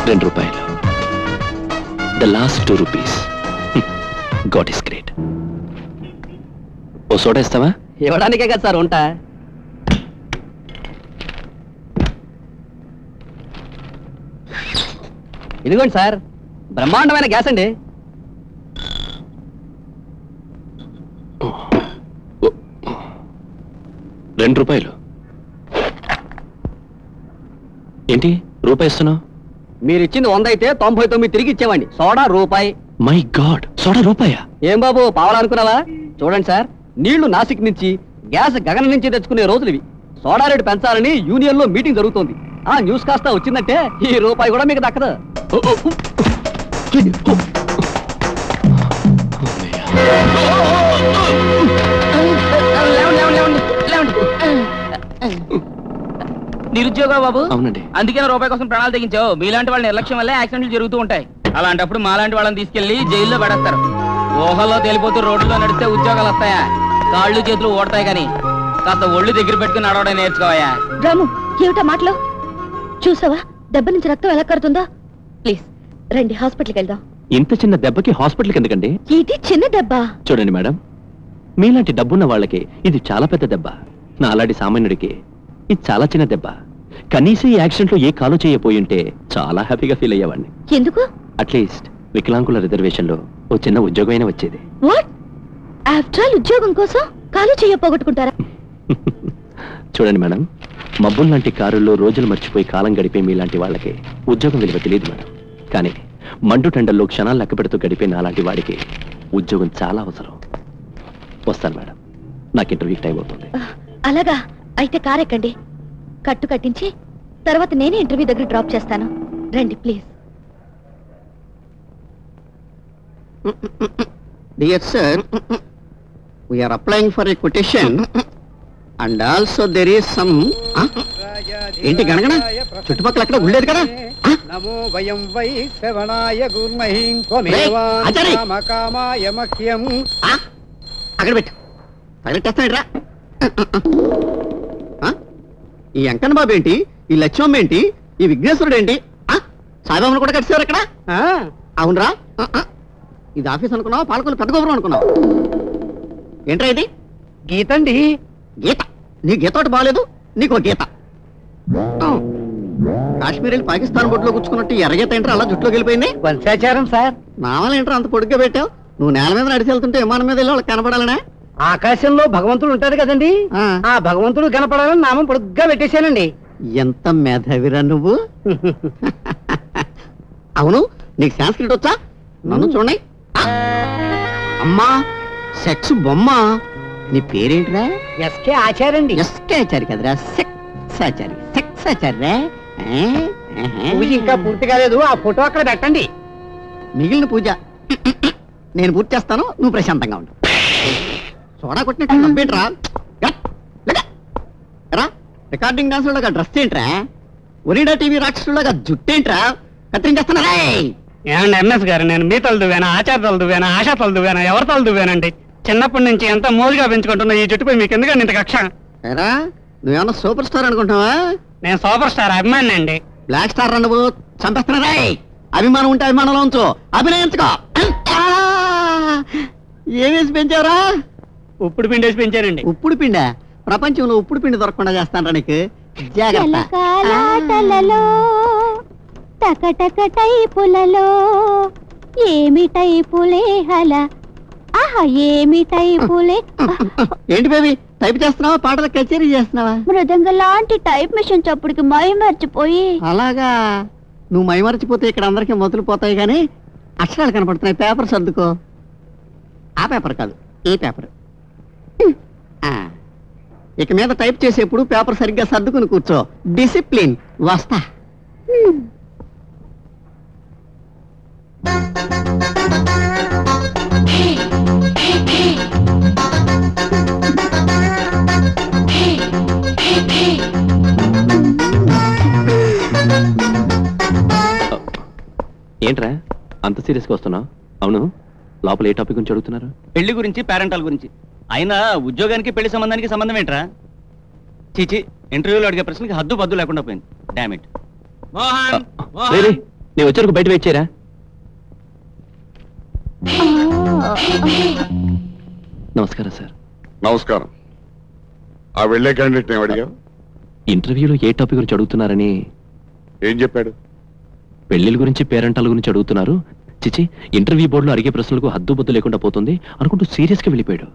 ₹2. The last 2 rupees. God is great. ఓ soda ఇస్తావా? ఇవ్వడానికే కదా సార్ ఉంటా. ఇదిగోండి సార్, బ్రహ్మాండమైన గ్యాస్ అండి. ₹2. ఏంటి రూపాయి ఇస్తున్నావు? మీరు ఇచ్చింది 100 అయితే 99 తిరిగి ఇచ్చేవాడి. సోడా రూపాయి. మై గాడ్, సోడా రూపాయా? ఏం బాబు పావాలనుకున్నావా? చూడండి సార్, నీళ్లు నాసిక్ నుంచి, గ్యాస్ గగనం నుంచి తెచ్చుకునే రోజులు ఇవి. సోడా రేటు పెంచాలని యూనియన్ లో మీటింగ్ జరుగుతోంది. ఆ న్యూస్ కాస్త వచ్చిందంటే ఈ రూపాయి కూడా మీకు దక్కదు. నిరుద్యోగ బాబు? అవునండి. అందుకే రూపాయి కోసం ప్రాణాలు తెగించావు. మీలాంటి వాళ్ళ నిర్లక్ష్యం వల్లే యాక్సిడెంట్లు జరుగుతూ ఉంటాయి. అలాంటప్పుడు మాలాంటి వాళ్ళని తీసుకెళ్లి జైల్లో పడేస్తారు. ఊహల్లో తేలిపోతూ రోడ్డులో నడిస్తే ఉద్యోగాలు వస్తాయా? కాళ్ళు చేతులు ఓడతాయి కానీ కాస్త ఒళ్ళు దగ్గర పెట్టుకుని నడవడం నేర్చుకోవయా. రాము, ఏమిటా మాటలు? చూసావా దెబ్బ నుంచి రక్తం ఎలా కడుతుందా? ప్లీజ్ రండి, హాస్పిటల్కి వెళ్దాం. ఇంత చిన్న దెబ్బకి హాస్పిటల్కి ఎందుకండి? ఇది చిన్న దెబ్బ. చూడండి మేడం, మీలాంటి డబ్బున్న వాళ్ళకి ఇది చాలా పెద్ద దెబ్బ. నా అలాంటి సామాన్యుడికి ఇది చాలా చిన్న దెబ్బ. కనీసం ఈ యాక్సిడెంట్ లో ఏ కాలు చేయపోయి ఉంటే చాలా హ్యాపీగా ఫీల్ అయ్యేవాడిని. ఎందుకు? అట్లీస్ట్ వికలాంగుల రిజర్వేషన్ లో ఓ చిన్న ఉద్యోగం అయినా వచ్చేది. వాట్? ఆఫ్టర్ ఆల్ ఉద్యోగం కోసం కాలు చేయ పోగొట్టుకుంటారా? చూడండి మేడం, మబ్బుల్ లాంటి కారుల్లో రోజులు మర్చిపోయి కాలం గడిపే మీలాంటి వాళ్ళకి ఉద్యోగం విలువ తెలియదు మేడం. కానీ మండు టెండల్లో క్షణాలు లెక్క పెడుతూ గడిపే నాలాంటి వాడికి ఉద్యోగం చాలా అవసరం. వస్తాను మేడం, నాకు ఇంటర్వ్యూకి టైం అవుతుంది. అలాగా, అయితే కార్ ఎక్కండి. కట్టు కట్టించి తర్వాత నేనే ఇంటర్వ్యూ దగ్గర డ్రాప్ చేస్తాను. రండి please. Dear sir, we are applying for a quotation and also there is some ఏంటి గణగణ చుట్టుపక్కల అక్కడ గుళ్ళేది కదా. నమో వయం వై శ్రవణాయ గుర్మహిం కామాయ మఖ్యం. అక్కడ పెట్టు, తగలెట్టేస్తాడు. ఈ వెంకన్న బాబు ఏంటి, ఈ లక్ష్మమ్మ ఏంటి, ఈ విఘ్నేశ్వరుడు ఏంటి, సాయిబాబును కూడా కట్టారు ఇక్కడ. అవునరా, ఇది ఆఫీస్ అనుకున్నావా, పాలకొల్లు పెద్ద గోపురం అనుకున్నావా? ఏంట్రా ఇది? గీత అండి. గీత? నీ గీత ఒకటి బాగాలేదు, నీకు గీత. కాశ్మీర్ వెళ్ళి పాకిస్తాన్ బొట్టులో కూర్చుకున్నట్టు ఎర్రగీత ఏంట్రా అలా జుట్టులోకి వెళ్ళిపోయింది? వంశాచారం సార్. నావల్ ఏంట్రా అంత పొడుగ్గా పెట్టావు? నువ్వు నేల మీద నడిచి వెళ్తుంటే విమానం మీద వెళ్ళి వాళ్ళకి కనపడాలనే? ఆకాశంలో భగవంతుడు ఉంటాడు కదండి, ఆ భగవంతుడు కనపడాలని నామం పొడుగ్గా పెట్టేశానండి. ఎంత మేధావిరా నువ్వు. అవును, నీకు సాంస్క్రిట్ వచ్చా? నన్ను చూడండి. అమ్మా సెక్స్ బొమ్మ. నీ పేరేంటిరా? ఎస్కే ఆచారండి. ఎస్కే ఆచారి కదరా, సెక్స్ ఆచారి. సెక్స్ ఆచారి పూజ ఇంకా పూర్తి కాలేదు, ఆ ఫోటో అక్కడ పెట్టండి. మిగిలిన పూజ నేను పూర్తి చేస్తాను, నువ్వు ప్రశాంతంగా ఉండు. సోడా కొట్టినట్టు నవ్వేంట్రా? రికార్డింగ్ డాన్స్ లాగా డ్రెస్ ఏంట్రా? ఒరిడా టీవీ రాక్షసులాగా జుట్టేంట్రా? కత్తిరించేస్తున్నారా? ఏమండి ఎంఎస్ గారు, నేను మీ తల దువ్వానా, ఆచార తల దువ్వానా, ఆశా తల దువ్వానా, ఎవరి తల దువ్వానండి? చిన్నప్పటి నుంచి ఎంత మోజుగా పెంచుకుంటున్నా ఈ జుట్టుపై మీకు ఎందుకండి ఇంత కక్ష? ఏరా, నువ్వేమన్నా సూపర్ స్టార్ అనుకుంటున్నావా? నేను సూపర్ స్టార్ అభిమాని అండి. బ్లాక్ స్టార్ రా నువ్వు, చంపేస్తున్నారా? అభిమానం ఉంటే అభిమానంలో ఉంచు, అభినయించుకో. ఏమేసి పెంచావురా? ఉప్పుడు పిండేసి పెంచారండి. ఉప్పుడు పిండా? ప్రపంచంలో ఉప్పుడు పిండి దొరకకుండా చేస్తాను నీకు. జాగ్రత్త. టకటక టైపులలో ఏమి టైపులే హల, ఆహా ఏమి టైపులే. ఏంటి బేబీ, టైప్ చేస్తున్నావా, పాటల కచేరీ చేస్తున్నావా? మృదంగ లాంటి టైప్ మిషన్ చప్పుడుకి మై మర్చిపోయి. అలాగా, నువ్వు మై మర్చిపోతే ఇక్కడ అందరికీ మొదలు పోతాయి కానీ అక్షరాలు కనపడుతున్నాయి. పేపర్ సర్దుకో. ఆ పేపర్ కాదు, ఈ పేపర్. ఇక మీద టైప్ చేసేప్పుడు పేపర్ సరిగ్గా సర్దుకుని కూర్చో. డిసిప్లిన్. వస్తా. ఏంట్రా అంత సీరియస్గా వస్తున్నావు? అవును, లోపల ఏ టాపిక్ గురించి అడుగుతున్నారు? పెళ్లి గురించి, పేరెంటాల గురించి. అయినా ఉద్యోగానికి పెళ్లి సంబంధానికి సంబంధం ఏంట్రా? చీచి, ఇంటర్వ్యూలో అడిగే ప్రశ్నకి హద్దు పద్దు లేకుండా పోయింది. Damn it. నేను వచ్చారు బయట వెయిట్ చేయరా. నమస్కారం సార్. నమస్కారం. ఆ వెళ్ళే క్యాండిడేట్ నేను అడిగా. ఇంటర్వ్యూలో ఏ టాపిక్ గురించి అడుగుతున్నారని. ఏం చెప్పాడు? పెళ్లిళ్ళ గురించి పేరెంటాల గురించి అడుగుతున్నారు. చిచి, ఇంటర్వ్యూ బోర్డులో అడిగే ప్రశ్నలకు హద్దుబద్దు లేకుండా పోతుంది అనుకుంటూ సీరియస్ గా వెళ్ళిపోయాడు.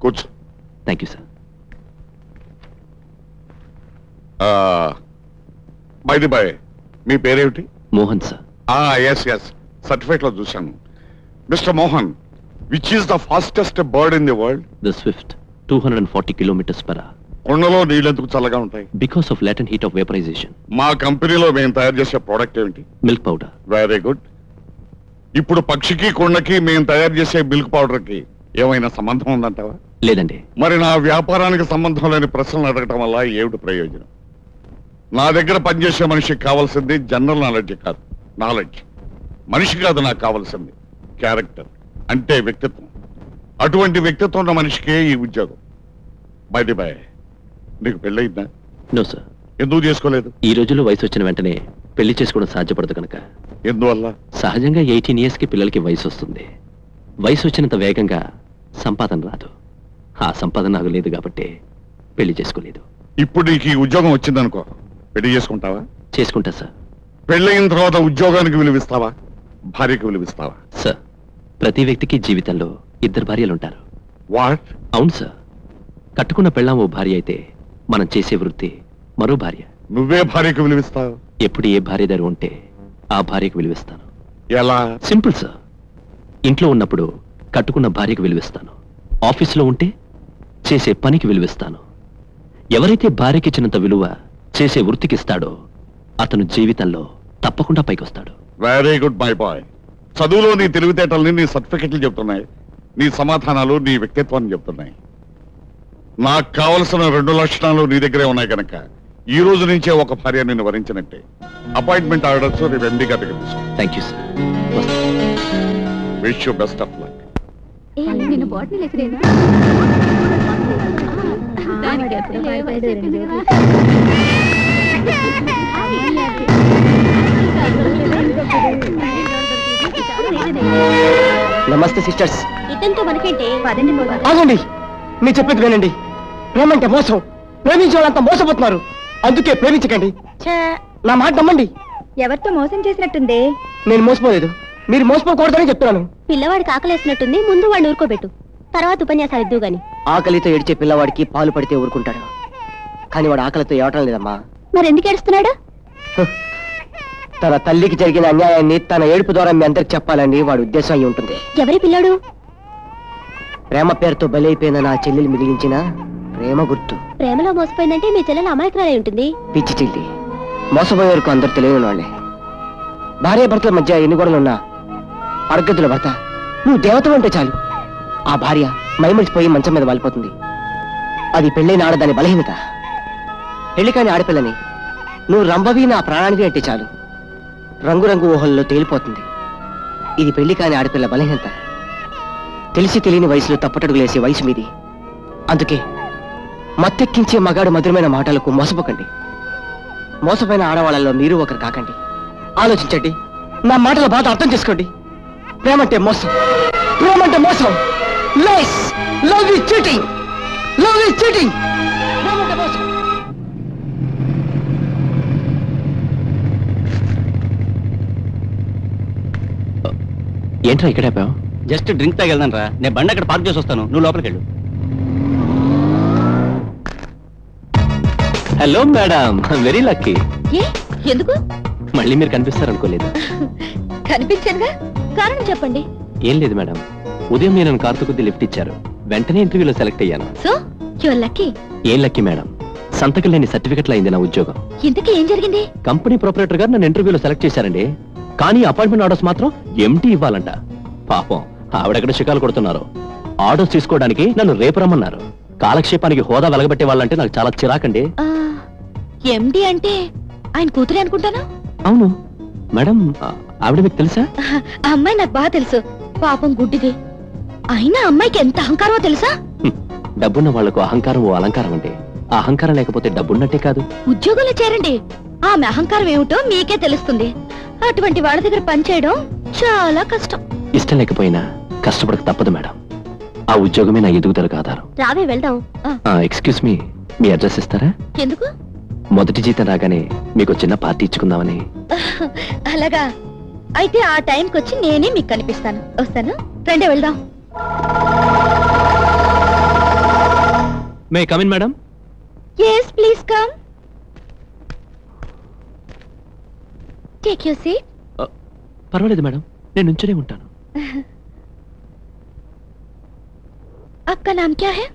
కూర్చో. Thank you sir. By the by, మీ పేరేమిటి? Mohan sir. Yes yes, certificate లో చూశాను. Mister Mohan, which is the fastest bird in the world? The swift, 240 km/h. కొండలో నీళ్ళెందుకు చల్లగా ఉంటాయి? Because of latent heat of vaporization. మా కంపెనీలో మేము తయారు చేసే ప్రోడక్ట్ ఏమిటి? Milk powder. Very good. ఇప్పుడు పక్షికి కొండకి మేము తయారు చేసే మిల్క్ పౌడర్ కి ఏమైనా సంబంధం ఉందంటావా? లేదండి. మరి నా వ్యాపారానికి సంబంధం లేని ప్రశ్నలు అడగటం వల్ల ఏమిటి ప్రయోజనం? నా దగ్గర పనిచేసే మనిషికి కావాల్సింది జనరల్ నాలెడ్జ్ కాదు, నాలెడ్జ్. మనిషి కాదు నాకు కావాల్సింది, క్యారెక్టర్, అంటే వ్యక్తిత్వం. అటువంటి వ్యక్తిత్వం ఉన్న మనిషికే ఈ ఉద్యోగం. బై ది బై, నీకు పెళ్ళయిందా? No sir. ఎందుకు చేసుకోలేదు? ఈ రోజుల్లో వయసు వచ్చిన వెంటనే పెళ్లి చేసుకోవడం సాధ్యపడదు కనుక. ఎందువల్ల? సహజంగా 18 years కి పిల్లలకి వయసు వస్తుంది. వయసు వచ్చినంత వేగంగా సంపాదన రాదు. ఆ సంపాదన నాకు లేదు కాబట్టి పెళ్లి చేసుకోలేదు. ఇప్పుడు నీకు ఈ ఉద్యోగం వచ్చిందనుకో, పెళ్లి చేసుకుంటావా? చేసుకుంటా సార్. పెళ్ళయిన తర్వాత ఉద్యోగానికి విలువిస్తావా, భార్యకి విలువిస్తావా? సార్, ప్రతి వ్యక్తికి జీవితంలో 2 భార్యలు ఉంటారు. వాట్? అవును సార్. కట్టుకున్న పెళ్ళాం ఓ భార్య అయితే మనం చేసే వృత్తి మరో భార్య. నువ్వే భార్యకు విలువిస్తావు? ఎప్పుడు ఏ భార్య దగ్గర ఉంటే ఆ భార్యకు విలువిస్తాను. ఎలా? Simple sir. ఇంట్లో ఉన్నప్పుడు కట్టుకున్న భార్యకు విలువిస్తాను. ఆఫీసులో ఉంటే చేసే పనికి విలువిస్తాను. ఎవరైతే భార్యకి ఇచ్చినంత విలువ చేసే వృత్తికి ఇస్తాడో అతను జీవితంలో తప్పకుండా పైకొస్తాడు. Very good my boy. చదువులో నీ తెలివితేటల్ని నీ సర్టిఫికెట్లు చెప్తున్నాయి, నీ సమాధానాలు నీ వ్యక్తిత్వాన్ని చెప్తున్నాయి. నాకు కావలసిన 2 లక్షణాలు నీ దగ్గరే ఉన్నాయి కనుక ఈ రోజు నుంచే ఒక భార్య నిన్ను వరించినట్టే. అపాయింట్మెంట్ ఆర్డర్స్ రేపు ఎండి గారికి తీసుకో. Thank you sir. Wish you best of luck. నమస్తే సిస్టర్స్. ఇతనితో మనకేంటి? పదండి పోదాం. ఆగండి, మీరు చెప్పేది వినండి. ప్రేమంటే మోసం. ప్రేమించే వాళ్ళంతా మోసపోతున్నారు. అందుకే ప్రేమించకండి. నా మాట నమ్మండి. ఎవరితో మోసం చేసినట్టుంది? నేను మోసపోలేదు, మీరు మోసపోకూడదని చెప్తున్నాను. పిల్లవాడికి ఆకలేసినట్టుంది, ముందు వాడిని ఊరుకోబెట్టు, తర్వాత ఉపన్యాసాలు ఇద్దు గాని. ఆకలితో ఏడిచే పిల్లవాడికి పాలు పడితే ఊరుకుంటాడు, కానీ వాడు ఆకలితో ఏడటం లేదమ్మా. మరి ఎందుకు ఏడుస్తున్నాడు? తన తల్లికి జరిగిన అన్యాయాన్ని తన ఏడుపు ద్వారా మీ అందరికి చెప్పాలని వాడి ఉద్దేశం అయి ఉంటుంది. ఎవరి పిల్లాడు? ప్రేమ పేరుతో బలైపోయిన నా చెల్లెలు మిగిలించిన ప్రేమ గుర్తు. ప్రేమలో మోసపోయిందంటే మీ చెల్లెలు అమాయకురాలై ఉంటుంది. పిచ్చి చెల్లి, మోసపోయే వరకు అందరు తెలియని వాళ్ళే. భార్య భర్తల మధ్య ఎన్ని గొడవలున్నా అరగతుల భర్త నువ్వు దేవత అంటే చాలు, ఆ భార్య మైమరిచిపోయి మంచం మీద వాలిపోతుంది. అది పెళ్ళైన ఆడదాని బలహీనత. పెళ్లి కాని ఆడపిల్లని నువ్వు రంభవి నా ప్రాణానివి అంటే చాలు, రంగురంగు ఊహల్లో తేలిపోతుంది. ఇది పెళ్లి కాని ఆడపిల్ల బలహీనత. తెలిసి తెలియని వయసులో తప్పటడుగులేసే వయసు మీది. అందుకే మత్తెక్కించే మగాడు మధురమైన మాటలకు మోసపోకండి. మోసపోయిన ఆడవాళ్ళలో మీరు ఒకరు కాకండి. ఆలోచించండి, నా మాటల బాధ అర్థం చేసుకోండి. ప్రేమంటే మోసం, ప్రేమంటే మోసం. Love is cheating, love is cheating. ప్రేమంటే మోసం. ఏంట్రా ఇక్కడ ఆపావు? జస్ట్ డ్రింక్ తాగెళ్దాను రా. నేను బండి అక్కడ పార్క్ చేసి వస్తాను, నువ్వు లోపలికి వెళ్ళు. Hello madam, very lucky. ఏ ఎందుకు? మళ్ళీ మీరు కనిపిస్తారనుకోలేదు. కనిపించానుగా, కారణం చెప్పండి. ఏం లేదు మేడం, ఉదయం నేను కార్తో కొద్ది లిఫ్ట్ ఇచ్చారు, వెంటనే ఇంటర్వ్యూలో సెలెక్ట్ అయ్యాను. So your lucky. ఏం లక్కీ మేడం, సంతకం లేని సర్టిఫికెట్లు అయింది నా ఉద్యోగం. ఇంతకీ ఏం జరిగింది? కంపెనీ ప్రొపరేటర్ గారు నన్ను ఇంటర్వ్యూలో సెలెక్ట్ చేశారండి, కానీ అపాయింట్మెంట్ ఆర్డర్స్ మాత్రం ఎంటీ ఇవ్వాలంట. పాపం ఆవిడెక్కడ శికాలు కొడుతున్నారు. ఆర్డర్స్ తీసుకోవడానికి నన్ను రేపు రమ్మన్నారు. కాలక్షేపానికి హోదా వెలగబెట్టే వాళ్ళంటే నాకు చాలా చిరాకండి. ఎండి అంటే ఆయన కూతురే అనుకుంటాను. అవును మేడం, ఆవిడ మీకు తెలుసా? ఆ అమ్మాయి నాకు బాగా తెలుసు. పాపం గుడ్డిది. అయినా అమ్మాయికి ఎంత అహంకారమో తెలుసా? డబ్బున్న వాళ్లకు అహంకారం ఓ అలంకారం అంటే, ఆ అహంకారం లేకపోతే డబ్బున్నట్టే కాదు. ఉద్యోగంలో చేరండి, ఆమె అహంకారం ఏమిటో మీకే తెలుస్తుంది. అటువంటి వాళ్ళ దగ్గర పనిచేయడం చాలా కష్టం. ఇష్టం లేకపోయినా కష్టపడక తప్పదు మేడం. ఆ ఉద్యోగమే నా ఎదుగుదలకు ఆధారం. రావే వెళ్దాం. ఎక్స్క్యూజ్ మీ అడ్రస్ ఇస్తారా? ఎందుకు? మొదటి జీతం రాగానే మీకు చిన్న పార్టీ ఇచ్చుకుందామని. అలాగా, అయితే ఆ టైంకి వచ్చి నేనే మీకు కనిపిస్తాను. వస్తాను, రండి వెళ్దాం. May come in madam? Yes, please come. Take your seat. పర్వాలేదు మేడం, నేను నుంచునే ఉంటాను. आपका नाम क्या है?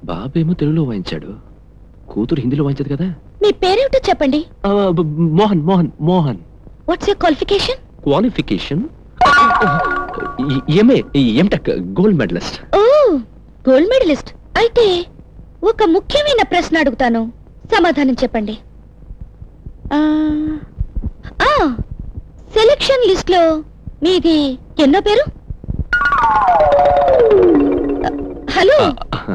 బాబేమో తెలుగులో వాయించాడు, కూతురు హిందీలో వాయించదు కదా. మీ పేరేమిటో చెప్పండి. Mohan Mohan Mohan. What's your qualification? Qualification MA MTech gold medallist. ఓ, గోల్డ్ మెడలిస్ట్. అయితే ఒక ముఖ్యమైన ప్రశ్న అడుగుతాను, సమాధానం చెప్పండి. సెలక్షన్ లిస్ట్ లో మీది ఎన్నో పేరు? హలో,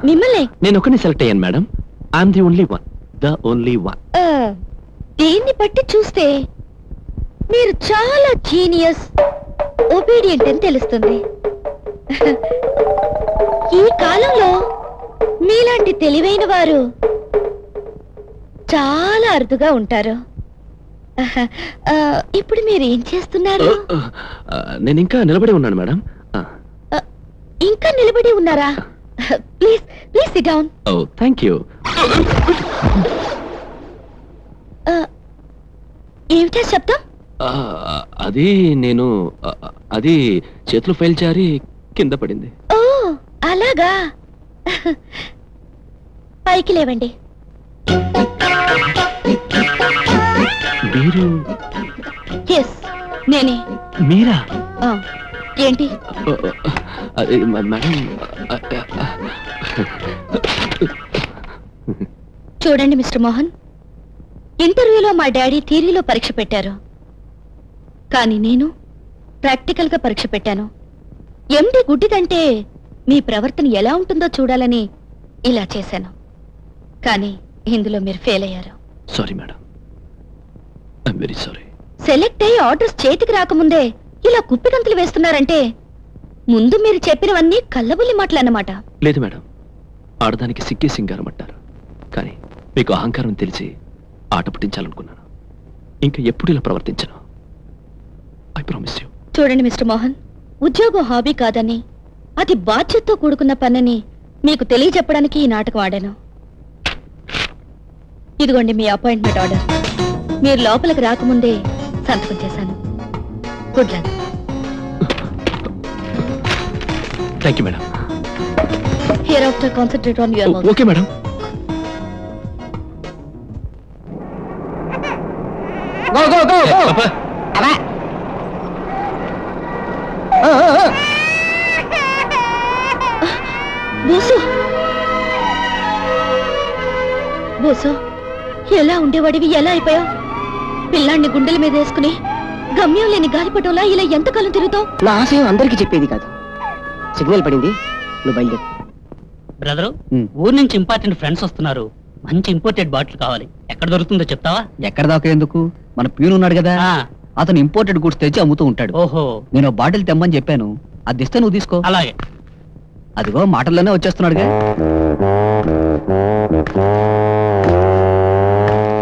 మిమ్మల్ని. నేను ఒకరిని సెలెక్ట్ అయ్యాను madam. I'm the only one, the only one. దీన్ని బట్టి చూస్తే మీరు చాలా జీనియస్, ఒబీడియంట్ అని తెలుస్తుంది. ఈ కాలంలో మీలాంటి తెలివైన వారు చాలా అరుదుగా ఉంటారు. ఇప్పుడు మీరు ఏం చేస్తున్నారు? నేను ఇంకా నిలబడి ఉన్నాను మేడం. ఇంకా నిలబడి ఉన్నారా? Please please sit down. Oh thank you. ఏమిటా శబ్దం? అది నేను అది చేతులు ఫైల్ జారి కింద పడింది. ఓ అలాగా, పైకి లేవండి. మీరు? ఎస్, నేనే. మీరా? ఏంటి? మేడం, చూడండి మిస్టర్ మోహన్, ఇంటర్వ్యూలో మా డాడీ థియరీలో పరీక్ష పెట్టారు, కానీ నేను ప్రాక్టికల్ గా పరీక్ష పెట్టాను. ఎండి గుడ్డిదంటే మీ ప్రవర్తన ఎలా ఉంటుందో చూడాలని ఇలా చేశాను, కానీ ఇందులో మీరు ఫెయిల్ అయ్యారు. Sorry madam, I'm very sorry. Select అయ్యి ఆర్డర్స్ చేతికి రాకముందే ఇలా కుప్పిగంతులు వేస్తున్నారంటే ముందు మీరు చెప్పినవన్నీ కళ్ళబుల్లి మాటలు అన్నమాట. లేదు మేడం, ఆడదానికి సిగ్గే సింగారం అంటారు, కానీ మీకు అహంకారం తెలిసి ఆట పుట్టించాలనుకున్నాను. ఇంకా ఎప్పుడు ఇలా ప్రవర్తించను. I promise you. చూడండి మిస్టర్ మోహన్, ఉద్యోగం హాబీ కాదని, అది బాధ్యతతో కూడుకున్న పనని మీకు తెలియజెప్పడానికి ఈ నాటకం ఆడాను. ఇదిగోండి మీ అపాయింట్మెంట్ ఆర్డర్. మీరు లోపలికి రాకముందే సంతకం చేశాను. Good luck. Thank you madam. Here after concentrate on your work. Okay madam. Go go go go. అలా బోసు, బోసు, ఎలా ఉండేవాడివి, ఎలా అయిపోయావు? పిల్లాన్ని గుండెల మీద వేసుకుని గమ్యం లేని గాలిపటంలా ఇలా ఎంతకాలం తిరుగుతావు? నా ఆశయం అందరికీ చెప్పేది కాదు. సిగ్నల్ పడింది, నువ్వు బయలుదేరు. బ్రదరు, ఊరు నుంచి ఇంపార్టెంట్ ఫ్రెండ్స్ వస్తున్నారు. మంచి ఇంపోర్టెడ్ బాటిల్ కావాలి. ఎక్కడ దొరుకుతుందో చెప్తావా? ఎక్కడ దాకా ఎందుకు, మన ప్యూన్ ఉన్నాడు కదా, అతను ఇంపోర్టెడ్ గూడ్స్ తెచ్చి అమ్ముతూ ఉంటాడు. ఓహో, నేను బాటిల్ తెమ్మని చెప్పాను, అది ఇస్తే నువ్వు తీసుకో. అలాగే. అదిగో మాటల్లోనే వచ్చేస్తున్నాడుగా.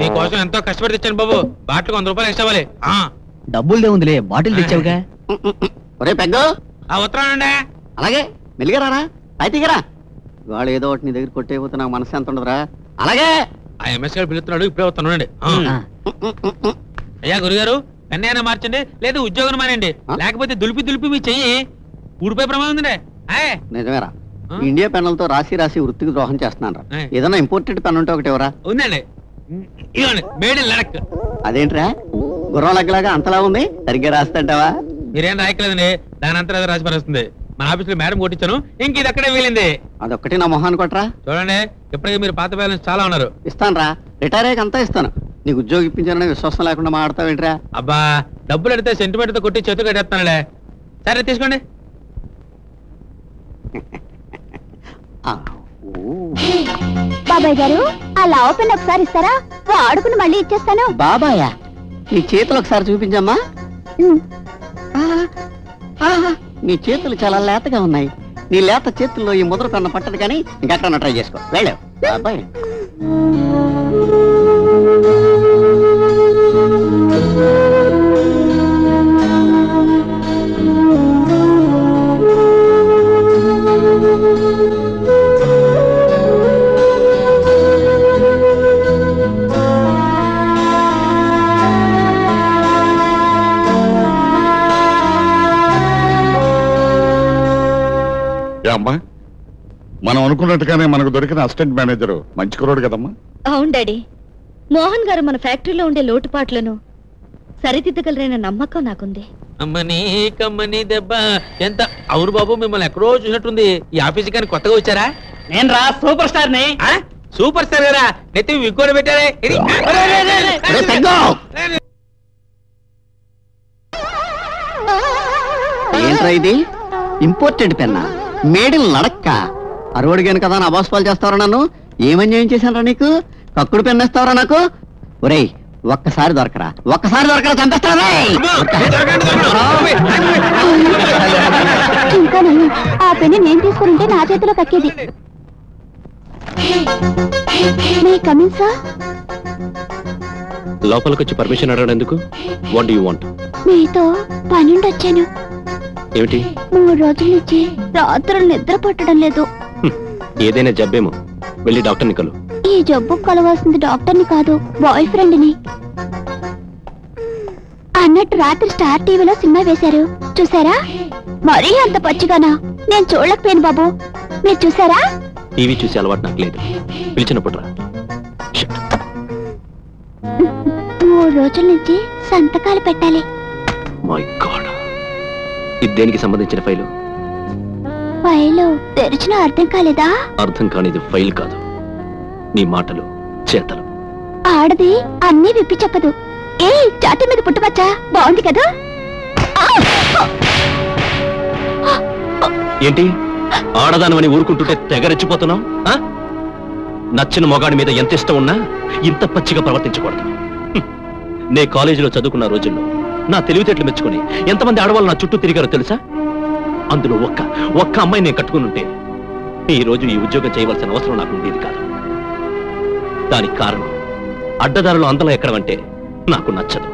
నీకోసం ఎంతో కష్టపడి తెచ్చాను బాబు. బాటిల్ 100 రూపాయలు ఎక్స్ట్రా ఇవ్వాలి. డబ్బులదే ఉందిలే, బాటిల్ తెచ్చావుగా. ఒరే పెద్ద, ఆ ఉత్తరానండి. అలాగే మెల్లిగా రారా, అయితేరా. వాడు ఏదో ఒకటి నీ దగ్గర కొట్టేపోతే నాకు మనసు ఎంత ఉండదురా. అలాగే ఆ ఎంఎస్ గారు పిలుస్తున్నాడు, ఇప్పుడే వస్తున్నానండి. అయ్యా గురుగారు, కన్యాన మార్చండి, లేదు ఉద్యోగం మానండి, లేకపోతే దులిపి దులిపి మీ చెయ్యి ఊడిపోయే ప్రమాదం ఉందండి. నిజమేరా, ఇండియా పెన్నులతో రాసి రాసి వృత్తికి ద్రోహం చేస్తున్నాను రా. ఏదైనా ఇంపోర్టెడ్ పెన్ ఉంటే ఒకటి ఎవరా? ఉందండి, ఇవ్వండి. Made in Ladakh. అదేంట్రా గుర్రం లెక్కలాగా అంతలా ఉంది, సరిగ్గా రాస్తాంటావా? మీరేం రాయట్లేదండి, దాని అంతా రాసి పనిస్తుంది. మన ఆఫీస్ లో మేడం కొట్టించాను, ఇంక ఇది అక్కడే వీలింది. అదొక్కటి నా మొహాన్ని కొట్టరా. చూడండి, ఇప్పటికే మీరు పాత బ్యాలెన్స్ చాలా ఉన్నారు. ఇస్తాను రా, రిటైర్ అయ్యాక అంతా ఇస్తాను. నీకు ఉద్యోగం ఇప్పించానని విశ్వాసం లేకుండా మాట్లాడతావేంట్రా? అబ్బా, డబ్బులు అడితే సెంటిమెంట్ తో కొట్టి చేతులు కట్టేస్తానులే. సరే తీసుకోండి. బాబాయ్ గారు, ఆ లావు పెన్ ఒకసారి ఇస్తారా? వాడుకుని మళ్ళీ ఇచ్చేస్తాను. బాబాయా నీ చేతులు ఒకసారి చూపించమ్మా. నీ చేతులు చాలా లేతగా ఉన్నాయి. నీ లేత చేతుల్లో ఈ ముద్ర కన్నా పట్టదు, కానీ ఇంకెక్కడ ట్రై చేసుకో. వెళ్ళావు బాబాయ్. అమ్మా, మనం అనుకున్నట్టుగానే మనకు దొరికిన అసిస్టెంట్ మేనేజర్ మంచి కుర్రోడు కదమ్మా. అవును డాడీ, మోహన్ గారు మన ఫ్యాక్టరీలో ఉండే లోటుపాట్లను సరిదిద్దగలరైన నమ్మకం నాకుంది. అమ్మని కమ్మని దెబ్బ ఎంత. అవును బాబు, మిమ్మల్ని ఎక్కడో చూసినట్టుంది. ఈ ఆఫీస్ కానీ కొత్తగా వచ్చారా? నేను రా సూపర్ స్టార్ ని. సూపర్ స్టార్ గారా? నెత్తి విగ్గోలు పెట్టారే. ఏంట్రా ఇది? ఇంపోర్టెడ్ పెన్నా, మేడిల్ నడక్క. అరవడిగాను కదా నా బాస్ పాలు చేస్తావరా నన్ను? ఏమన్యాయం చేశానరా నీకు? కక్కుడు పెన్నేస్తావరా నాకు? ఒరేయ్ ఒక్కసారి దొరకరా, ఒక్కసారి దొరకరా, చంపేస్తారా? ఇంకా నేను ఆ పెన్ను నేను తీసుకుంటే నా చేతిలో కక్కేది. May coming sir? లోపలికొచ్చి పర్మిషన్ అడగడం ఎందుకు? What do you want? మీతో పనుండి వచ్చాను. ఏమిటి? 3 రోజుల నుంచి రాత్రులు నిద్ర పట్టడం లేదు. ఏదైనా జబ్బేమో, వెళ్ళి డాక్టర్ని కలు. ఈ జబ్బు కలవాల్సింది డాక్టర్ని కాదు, బాయ్ ఫ్రెండ్ ని. అన్నట్టు రాత్రి స్టార్ టీవీలో సినిమా వేశారు, చూసారా? మరీ అంత పచ్చిగానా? నేను చూడలేకపోయాను బాబు, మీరు చూసారా? టీవీ చూసే అలవాటు నాకు లేదు. పిలిచినప్పుడు రా. 3 రోజుల నుంచి సంతకాలు పెట్టాలి. మై గాడ్, ఇది దేనికి సంబంధించిన ఫైలు? ఫైలు తెరిచిన అర్థం కాలేదా? అర్థం కానిది ఫైల్ కాదు, నీ మాటలు చేతలు. ఆడది అన్నీ విప్పి చెప్పదు. ఏ చాటి మీద పుట్టవచ్చా? బాగుంది కదా? ఏంటి ఆడదానమని ఊరుకుంటుంటే తెగరెచ్చిపోతున్నావు? నచ్చిన మొగాడి మీద ఎంత ఇష్టం ఉన్నా ఇంత పచ్చిగా ప్రవర్తించకూడదు. నే కాలేజీలో చదువుకున్న రోజుల్లో నా తెలివితేటలు మెచ్చుకొని ఎంతమంది ఆడవాళ్ళు నా చుట్టూ తిరిగారో తెలుసా? అందులో ఒక్క అమ్మాయి నేను కట్టుకుని ఉంటే ఈ రోజు ఈ ఉద్యోగం చేయవలసిన అవసరం నాకు ఉండేది కాదు. దానికి కారణం అడ్డదారులు అందలం ఎక్కడమంటే నాకు నచ్చదు.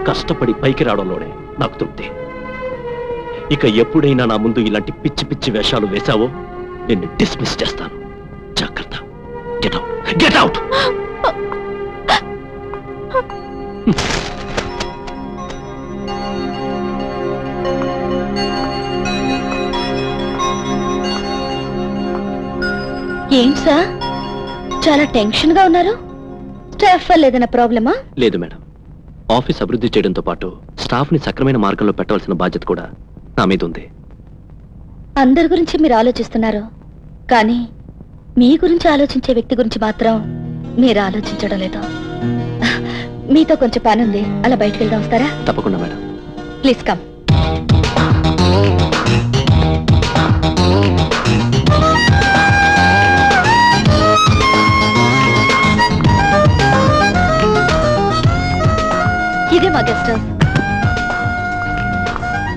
కష్టపడి పైకి రావడంలోనే నాకు తృప్తి. ఇక ఎప్పుడైనా నా ముందు ఇలాంటి పిచ్చి పిచ్చి వేషాలు వేశావో నిన్ను డిస్మిస్ చేస్తాను. జాగ్రత్త. Get out, get out. ఏంటి సార్, చాలా టెన్షన్ గా ఉన్నారు? స్టాఫ్ వల్ల ఏదైనా ప్రాబ్లమా? లేదు మేడం, ఆఫీస్ అభివృద్ధి చేయడంతో పాటు స్టాఫ్ ని సక్రమైన మార్గంలో పెట్టవలసిన బాధ్యత కూడా నా మీద ఉంది. అందరి గురించి మీరు ఆలోచిస్తున్నారు, కానీ మీ గురించి ఆలోచించే వ్యక్తి గురించి మాత్రం మీరు ఆలోచించడం లేదు. మీతో కొంచెం పని ఉంది, అలా బయటకు వెళ్దాం, వస్తారా? తప్పకుండా మేడం. Please come. ఇదే మా గెస్ట్ హౌస్.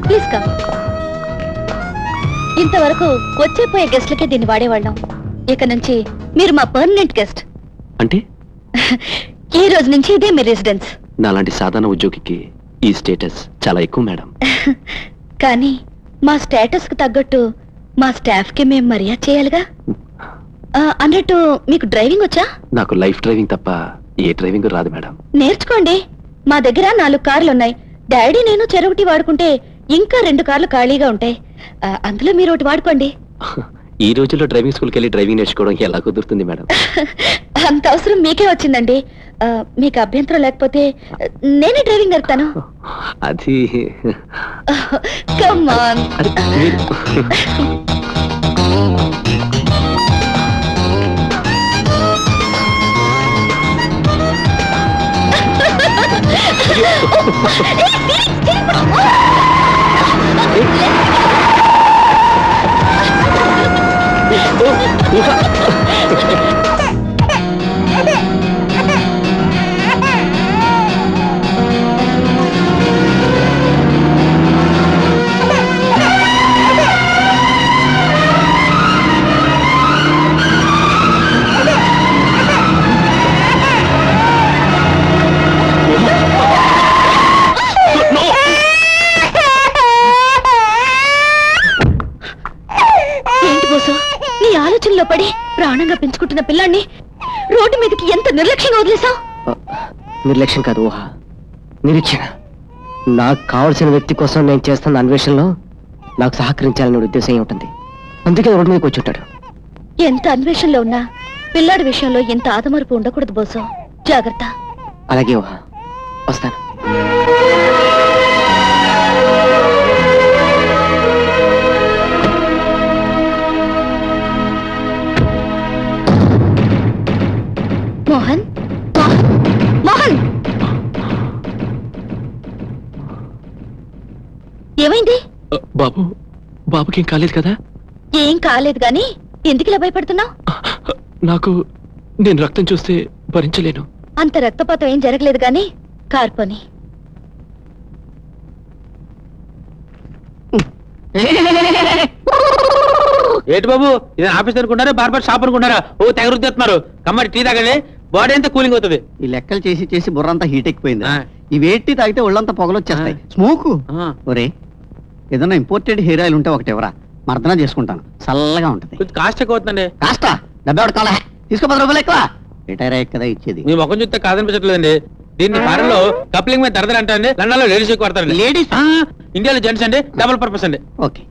Please come. ఇంతవరకు వచ్చేపోయే గెస్ట్లకే దీన్ని వాడేవాళ్ళం. ఇక నుంచి మీరు మా పర్మనెంట్ గెస్ట్. అంటే ఈ రోజు నుంచి ఇదే మీ రెసిడెన్స్. నాలాంటి సాధారణ ఉద్యోగికి ఈ స్టేటస్ చాలా ఎక్కువ మేడం. కానీ మా స్టేటస్ కు తగ్గట్టు మా స్టాఫ్ కి మేము మర్యాద చేయాలిగా. అన్నట్టు మీకు డ్రైవింగ్ వచ్చా? నాకు లైఫ్ డ్రైవింగ్ తప్ప ఏ డ్రైవింగ్ రాదు మేడం. నేర్చుకోండి. మా దగ్గర 4 కార్లు ఉన్నాయి. డాడీ నేను చెరొకటి వాడుకుంటే ఇంకా 2 కార్లు ఖాళీగా ఉంటాయి. అందులో మీరు ఒకటి వాడుకోండి. ఈ రోజుల్లో డ్రైవింగ్ స్కూల్కి వెళ్ళి డ్రైవింగ్ నేర్చుకోవడం ఎలా కుదురుతుంది మేడం? అంత అవసరం మీకే వచ్చిందండి. మీకు అభ్యంతరం లేకపోతే నేనే డ్రైవింగ్ నేర్పుతాను. అది కమ్ ఆన్. పడి ప్రాణంగా పెంచుకుంటున్న పిల్లాన్ని రోడ్డు మీదకి ఎంత నిర్లక్ష్యంగా వదిలేసావు? నిర్లక్ష్యం కాదు ఊహ, నిరీక్షణ. నాకు కావలసిన వ్యక్తి కోసం నేను చేస్తున్న అన్వేషణలో నాకు సహకరించాలనే ఉద్దేశం ఉంటుంది. అందుకే రోడ్డు మీదకి వచ్చుంటాడు. ఎంత అన్వేషణలో ఉన్నా పిల్లాడి విషయంలో ఎంత ఆదమరుపు ఉండకూడదు బోసు. జాగ్రత్త. అలాగే ఊహ, వస్తాను. మోహన్, మోహన్, ఏమైంది? బాబు, బాబుకేం కాలేదు కదా? ఏం కాలేదు గాని ఎందుకు ఇలా భయపడుతున్నావు? నేను రక్తం చూస్తే భరించలేను. అంత రక్తపాతం ఏం జరగలేదు గాని కార్పని. ఏంటి బాబు, ఇది ఆఫీస్ అనుకుంటారా బార్బర్ షాప్ అనుకుంటారా? ఓ తెగ రుద్దేస్తున్నారు. కమ్మరి టీ తాగండి, బాడీ అంతా కూలింగ్ అవుతుంది. ఈ లెక్కలు చేసి చేసి బుర్రంతా హీట్ ఎక్కిపోయింది. ఆ. ఈ వేట్టి తాగితే ఒళ్ళంతా పొగలు వచ్చేస్తాయి. స్మోకు ఒరే, ఏదన్నా ఇంపోర్టెడ్ హెయిర్ ఆయిల్ ఉంటే ఒకటి ఎవరా, మర్దన చేసుకుంటాను. చల్లగా ఉంటది. కొంచెం కాస్ట్ ఎక్కువ అవుతుందండి. కాస్త డబ్బే కాలే, తీసుకో 10 రూపాయలు ఎక్కువ. రిటైర్ అయ్యాక కదా ఇచ్చేది. మీ ముఖం చూస్తే కాదనిపించట్లేదండి. దీన్ని ఫారెన్ లో కప్లింగ్ మీద దరదలు అంటారండి, లండన్ లో లేడీస్ ఎక్కువ వాడతారండి. లేడీస్? ఇండియాలో జెంట్స్ అండి, డబుల్ పర్పస్ అండి. ఓకే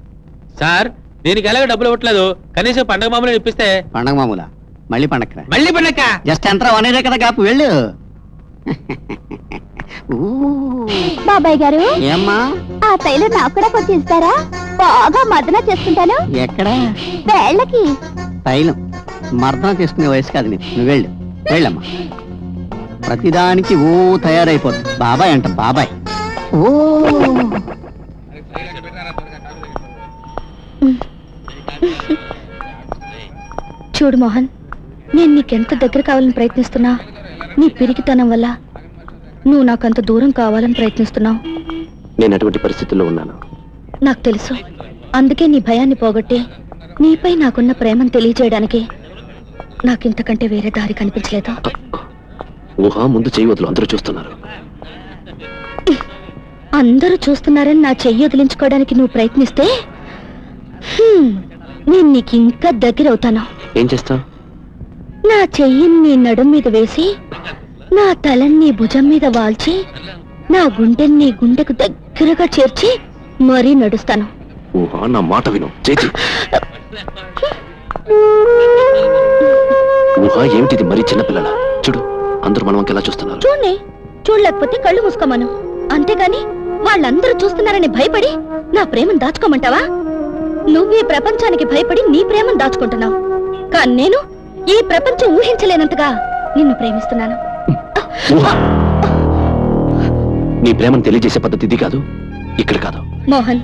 సార్, దీనికి ఎలాగ డబ్బులు ఇవ్వట్లేదు, కనీసం పండగ మామూలు ఇప్పిస్తే. పండగ మామూలా? మళ్ళీ పండగ మళ్ళీ పండగ జస్ట్ ఎంత 1 year కదా గ్యాప్. వెళ్ళు. బాబాయ్ గారు, ఏమ్మా? ఆ తైలు నాకు కూడా కొంచెం ఇస్తారా? బాగా మర్దన చేసుకుంటాను. ఎక్కడ? వేళ్ళకి. తైలం మర్దన చేసుకునే వయసు కాదు నీకు. నువ్వు వెళ్ళు, వెళ్ళమ్మా. ప్రతిదానికి ఓ తయారైపోతుంది. బాబాయ్ అంట, బాబాయ్. ఓ చూడు మోహన్, నేను నీకెంత దగ్గర కావాలని ప్రయత్నిస్తున్నా, నీ పిరికితనం వల్ల నువ్వు నాకంత దూరం కావాలని ప్రయత్నిస్తున్నావు. నేను అటువంటి పరిస్థితుల్లో ఉన్నాను. నాకు తెలుసు. అందుకే నీ భయాన్ని పోగొట్టి నీపై నాకున్న ప్రేమను తెలియజేయడానికి నాకింతకంటే వేరే దారి కనిపించలేదు. ఊహ, ముందు చెయ్యి వదులు, అందరూ చూస్తున్నారు. అందరూ చూస్తున్నారని నా చెయ్యి వదిలించుకోవడానికి నువ్వు ప్రయత్నిస్తే నేను నీకు ఇంకా దగ్గర అవుతాను. ఏం చేస్తావు? నా చెయ్యిని నీ నడుం మీద వేసి, నా తలని నీ భుజం మీద వాల్చి, నా గుండెని నీ గుండెకు దగ్గరగా చేర్చి మరీ నడుస్తాను. ఊహ, నా మాట విను. చేతి ఊహ, ఏమిటిది మరీ చిన్నపిల్లల? చూడు, అందరూ మనం ఎలా చూస్తున్నారు. చూడండి, చూడలేకపోతే కళ్ళు మూసుకోమను. అంతేగాని వాళ్ళందరూ చూస్తున్నారని భయపడి నా ప్రేమను దాచుకోమంటావా? నువ్వే ప్రపంచానికి భయపడి నీ ప్రేమను దాచుకుంటున్నావు. కానీ నేను ఈ ప్రపంచం ఊహించలేనంతగా నిన్ను ప్రేమిస్తున్నాను. ఊహ, నీ ప్రేమను తెలియజేసే పద్ధతి ఇది కాదు, ఇక్కడ కాదు. మోహన్,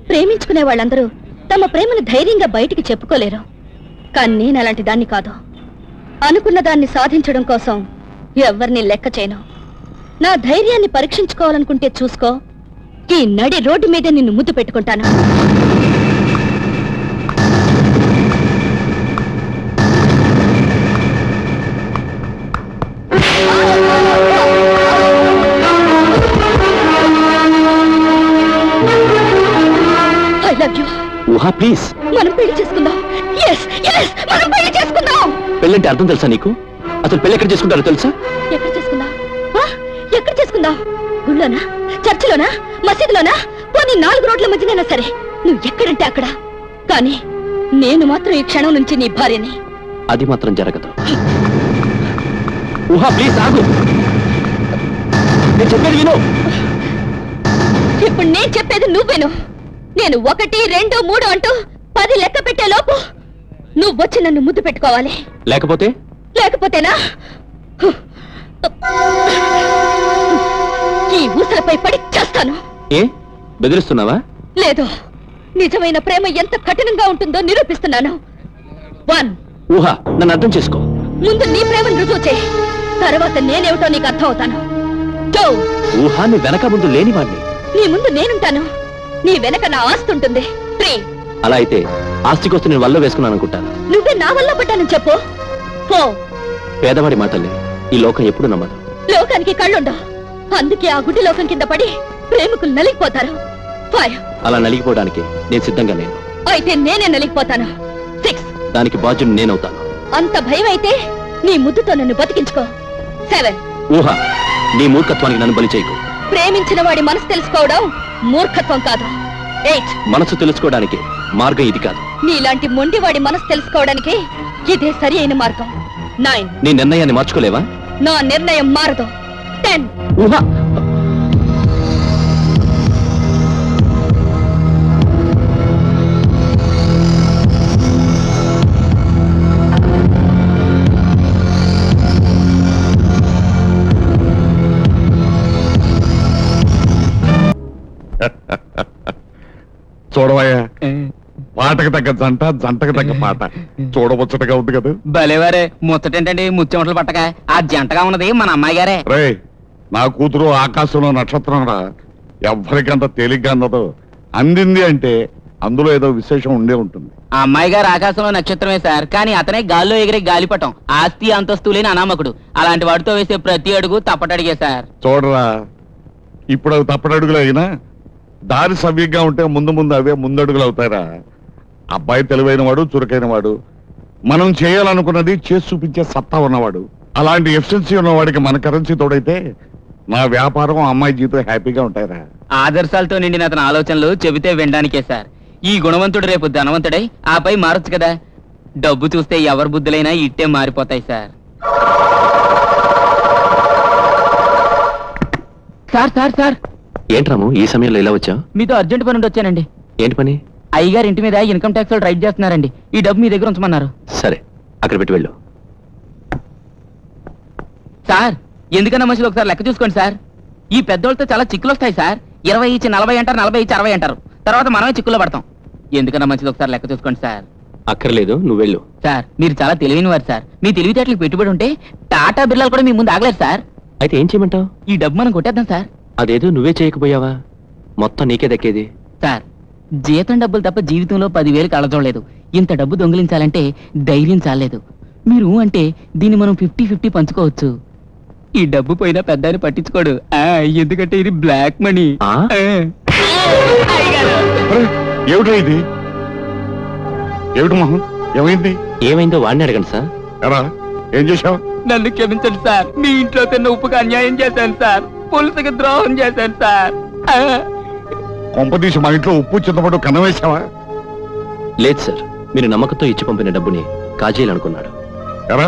ప్రేమించుకునే వాళ్ళందరూ తమ ప్రేమను ధైర్యంగా బయటికి చెప్పుకోలేరు. కానీ నేను అలాంటి దాన్ని కాదు. అనుకున్న దాన్ని సాధించడం కోసం ఎవరిని లెక్క చేయను. నా ధైర్యాన్ని పరీక్షించుకోవాలనుకుంటే చూసుకో, ఈ నడి రోడ్డు మీద నిన్ను ముద్దు పెట్టుకుంటాను. I love you. ఊహా, ప్లీజ్. మనం పెళ్లి చేసుకుందాం. yes, yes, మనం పెళ్లి చేసుకుందాం. పెళ్ళంటే అర్థం తెలుసా నీకు? అసలు పెళ్ళి ఎక్కడ చేసుకుంటారో తెలుసా? ఎక్కడ చేసుకుందాం? ఎక్కడ చేసుకుందాం? గుళ్ళోనా, చర్చిలోనా, మసీదులోనా, పోనీ 4 రోడ్ల మధ్యనైనా సరే, నువ్వు ఎక్కడంటే అక్కడ. కానీ నేను మాత్రం ఈ క్షణం నుంచి నీ భార్యని. అది మాత్రం జరగదు. ఊహా, ప్లీజ్ ఆగు. నేను చెప్పేది విను. ఇప్పుడు నేను చెప్పేది నువ్వేను. నేను 1, 2, 3 అంటూ 10 లెక్క పెట్టే లోపు నువ్వు వచ్చి నన్ను ముద్దు పెట్టుకోవాలి. లేకపోతేనా ఈ ఊసలపై పడి చేస్తాను. ఏ బెదిరిస్తున్నావా? లేదు, నిజమైన ప్రేమ ఎంత కఠినంగా ఉంటుందో నిరూపిస్తున్నాను. 1. ఊహా, నన్ను అర్థం చేసుకో. ముందు నీ ప్రేమను రుజువు చేయి, తర్వాత నేనేమిటో నీకు అర్థం అవుతాను. 2. ఊహా, నీ వెనక ముందు లేనివాడిని. నీ ముందు నేనుంటాను, నీ వెనక నా ఆస్తి ఉంటుంది. 3. అలా అయితే ఆస్తి కోసం నేను వల్ల వేసుకున్నాను అనుకుంటాను. నువ్వే నా వల్ల పడ్డానని చెప్పు. 4. పేదవాడి మాటల్ని ఈ లోకం ఎప్పుడు నమ్మదు. లోకానికి కళ్ళుండవు, అందుకే ఆ గుడ్డి లోకం కింద పడి ప్రేమికులు నలిగిపోతారు. 5. అలా నలిగిపోవడానికి నేను సిద్ధంగా లేను. అయితే నేనే నలిగిపోతాను. 6. దానికి బాధ్యుని నేనవుతాను. అంత భయం అయితే నీ ముద్దుతో నన్ను బతికించుకో. 7. ఊహ, నీ మూర్ఖత్వానికి నన్ను బలి చేయకు. ప్రేమించిన వాడి మనసు తెలుసుకోవడం మూర్ఖత్వం కాదు. 8. మనసు తెలుసుకోవడానికి మార్గం ఇది కాదు. నీలాంటి మొండివాడి మనసు తెలుసుకోవడానికి ఇదే సరి అయిన మార్గం. 9. నీ నిర్ణయాన్ని మార్చుకోలేవా? నా నిర్ణయం మారదు. 10. ఊహ, చూడవయ్యా, పాటకు తగ్గ జంట, జంటకు తగ్గ పాట. చూడముచ్చటగా ఉంది కదా. భలేవారే, ముచ్చటేంటండి ముచ్చెమటలు పట్టక ఆ జంటగా ఉన్నది మన అమ్మాయి గారే. రే, నా కూతురు ఆకాశంలో నక్షత్రం రా. ఎవ్వరికంత తేలిగ్గా అన్నదో. అందింది అంటే అందులో ఏదో విశేషం ఉండే ఉంటుంది. ఆ అమ్మాయి గారు ఆకాశంలో నక్షత్రమే సార్, కానీ అతనే గాల్లో ఎగిరే గాలిపటం. ఆస్తి అంతస్తు లేని అనామకుడు. అలాంటి వాడితో వేసే ప్రతి అడుగు తప్పటడిగే సార్. చూడరా, ఇప్పుడు అవి తప్పటడుగులు అయినా దారి సవ్యంగా ఉంటే ముందు ముందు అవే ముందడుగులు అవుతారా. అబ్బాయి తెలివైన వాడు, చురుకైన వాడు, మనం చేయాలనుకున్నది చేసి చూపించే సత్తా ఉన్నవాడు. అలాంటి ఎఫిషియన్సీ ఉన్నవాడికి మన కరెన్సీ తోడైతే నా వ్యాపారం, అమ్మాయి జీవితం హ్యాపీగా ఉంటాయిరా. ఆదర్శాలతో నిండిన అతని ఆలోచనలు చెబితే వినడానికే సార్. ఈ గుణవంతుడు రేపు ధనవంతుడై ఆపై మారొచ్చు కదా. డబ్బు చూస్తే ఎవరి బుద్ధులైనా ఇట్టే మారిపోతాయి సార్. సార్ సార్ సార్ ఏంట్రాము ఈ సమయంలో ఇలా వచ్చావు? మీతో అర్జెంట్ పని ఉండి వచ్చానండి. ఏంటి పని? అయ్యగారి ఇంటి మీద ఇన్కమ్ ట్యాక్స్ వాళ్ళు రైడ్ చేస్తున్నారండి. ఈ డబ్బు మీ దగ్గర ఉంచమన్నారు. సరే, అక్కడ పెట్టి వెళ్ళు. సార్, ఎందుకన్నా మనుషులు ఒకసారి లెక్క చూసుకోండి సార్. ఈ పెద్దోళ్ళతో చాలా చిక్కులు వస్తాయి సార్. 20 ఇచ్చి 40 అంటారు, 40 ఇచ్చి 60 అంటారు. తర్వాత మనమే చిక్కుల్లో పడతాం. ఎందుకన్నా మంచిది ఒకసారి లెక్క చూసుకోండి సార్. అక్కర్లేదు, నువ్వు వెళ్ళు. సార్, మీరు చాలా తెలివైన వారు సార్. మీ తెలివితేటలకు పెట్టుబడి ఉంటే టాటా బిర్లాలు కూడా మీ ముందు ఆగలేదు సార్. అయితే ఏం చేయమంటావు? ఈ డబ్బు మనం కొట్టేద్దాం సార్. అదేదో నువ్వే చేయకపోయావా? మొత్తం నీకే దక్కేది. సార్, జీతం డబ్బులు తప్ప జీవితంలో 10,000 కళ్ళజోడలేదు. ఇంత డబ్బు దొంగిలించాలంటే ధైర్యం చాలేదు. మీరు అంటే దీన్ని మనం 50-50 పంచుకోవచ్చు. ఈ డబ్బు పోయినా పెద్ద పట్టించుకోడు, ఎందుకంటే ఇది బ్లాక్ మనీ. ఏమిటో ఇది? ఏమిటి మొహం? ఏమైంది? ఏమైందో వాడిని అడగండి సార్. ఎరా, ఏం చేశావు? నన్ను క్షమించండి సార్. మీ ఇంట్లో తిన్న ఉప్పుకు అన్యాయం చేశాను సార్. పులుసుకి ద్రోహం చేశాను సార్. కొంపదీసి మా ఇంట్లో ఉప్పు, చింతపండు కన్నవేశావా? లేదు సార్, మీరు నమ్మకంతో ఇచ్చి పంపిన డబ్బుని కాజేయాలనుకున్నాడు. ఎరా,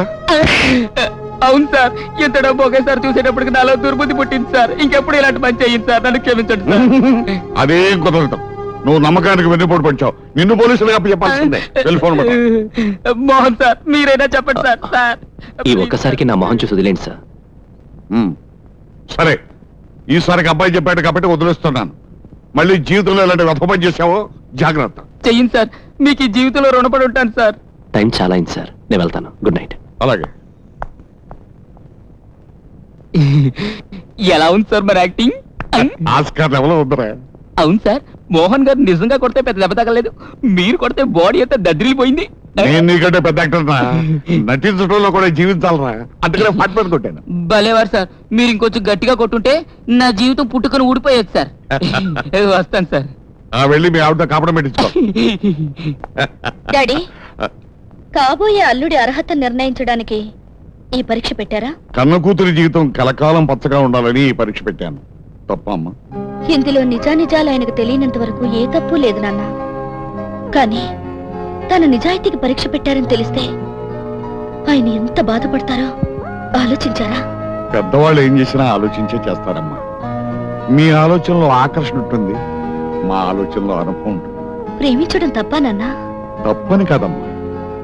అవును సార్. ఎంత డబ్బు ఒకేసారి చూసేటప్పటికి నాలో దుర్బుద్ధి పుట్టింది సార్. ఇంకెప్పుడు ఇలాంటి పని చేయండి సార్. నన్ను క్షమించండి సార్. అదేం కుదరదు. నువ్వు నమ్మకానికి వెన్నుపోటు పడిచావు. నిన్ను పోలీసులుగా చెప్పాల్సిందే. టెలిఫోన్ మోహన్ సార్, మీరైనా చెప్పండి సార్. సార్, ఈ ఒక్కసారికి నా మొహం చూసి వదిలేండి సార్. సరే, ఈసారికి అబ్బాయి చెప్పాడు కాబట్టి వదిలేస్తున్నాను. మళ్ళీ జీవితంలో ఇలాంటి వ్యర్థ పని చేసావో జాగ్రత్త. చెయ్యండి సార్. మీకు ఈ జీవితంలో రుణపడి ఉంటాను సార్. టైం చాలా అయింది సార్, నేను వెళ్తాను. Good night. అలాగే. ఎలా ఉంది సార్ మరి యాక్టింగ్? ఆస్కార్ ఎవరో ఉందరా? అవును సార్, మోహన్ గారు నిజంగా కొడితే పెద్ద దెబ్బ తగలేదు. మీరు కొడితే బాడీ అంతా దద్రిల్లిపోయింది. నేను నీకంటే పెద్ద యాక్టర్ నటించడంలో కూడా జీవించాలరా, అందుకనే ఫాట్ మీద కొట్టాను. భలేవారు సార్. మీరు ఇంకొంచెం గట్టిగా కొట్టుంటే నా జీవితం పుట్టుకొని ఊడిపోయేది సార్. వస్తాను సార్. వెళ్ళి మీ ఆవిడ కాపడం పెట్టించుకో. డాడీ, కాబోయే అల్లుడి అర్హత నిర్ణయించడానికి ఈ పరీక్ష పెట్టారా? కన్న కూతురి జీవితం కలకాలం పచ్చగా ఉండాలని ఈ పరీక్ష పెట్టాను. తప్పమ్మా? ఇందులో నిజానిజాలు ఆయనకు తెలియనంత వరకు ఏ తప్పు లేదు నాన్న. కానీ తన నిజాయితీకి పరీక్ష పెట్టారని తెలిస్తే ఆయన ఎంత బాధపడతారో ఆలోచించారా? పెద్దవాళ్ళు ఏం చేసినా ఆలోచించే చేస్తారమ్మా. మీ ఆలోచనలో ఆకర్షణ ఉంటుంది, మా ఆలోచనలో అనుభవం ఉంటుంది. ప్రేమించడం తప్పా నాన్న? తప్పని కాదమ్మా.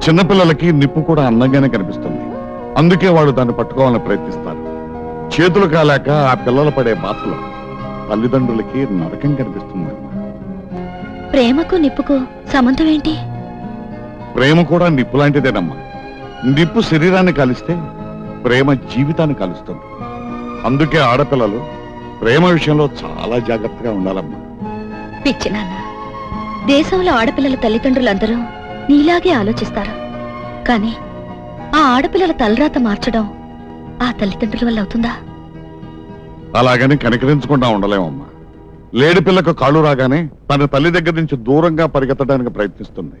చిన్నపిల్లలకి నిప్పు కూడా అందంగానే కనిపిస్తుంది. అందుకే వాళ్ళు దాన్ని పట్టుకోవాలని ప్రయత్నిస్తారు. చేతులు కాలేక ఆ పిల్లలు పడే బాధలు తల్లిదండ్రులకి నరకం కనిపిస్తుంది. ప్రేమకు నిప్పుకు సంబంధం ఏంటి? ప్రేమ కూడా నిప్పు లాంటిదేనమ్మా. నిప్పు శరీరాన్ని కాలిస్తే ప్రేమ జీవితాన్ని కాలుస్తుంది. అందుకే ఆడపిల్లలు ప్రేమ విషయంలో చాలా జాగ్రత్తగా ఉండాలమ్మా. పిచ్చి నాన్న, దేశంలో ఆడపిల్లల తల్లిదండ్రులందరూ నీలాగే ఆలోచిస్తారు. కానీ ఆ ఆడపిల్లల తలరాత మార్చడం ఆ తల్లిదండ్రుల వల్ల అవుతుందా? అలాగని కనికరించకుండా ఉండలేమమ్మా. లేడి పిల్లకు కాళ్ళు రాగానే తన తల్లి దగ్గర నుంచి దూరంగా పరిగెత్తడానికి ప్రయత్నిస్తుంది.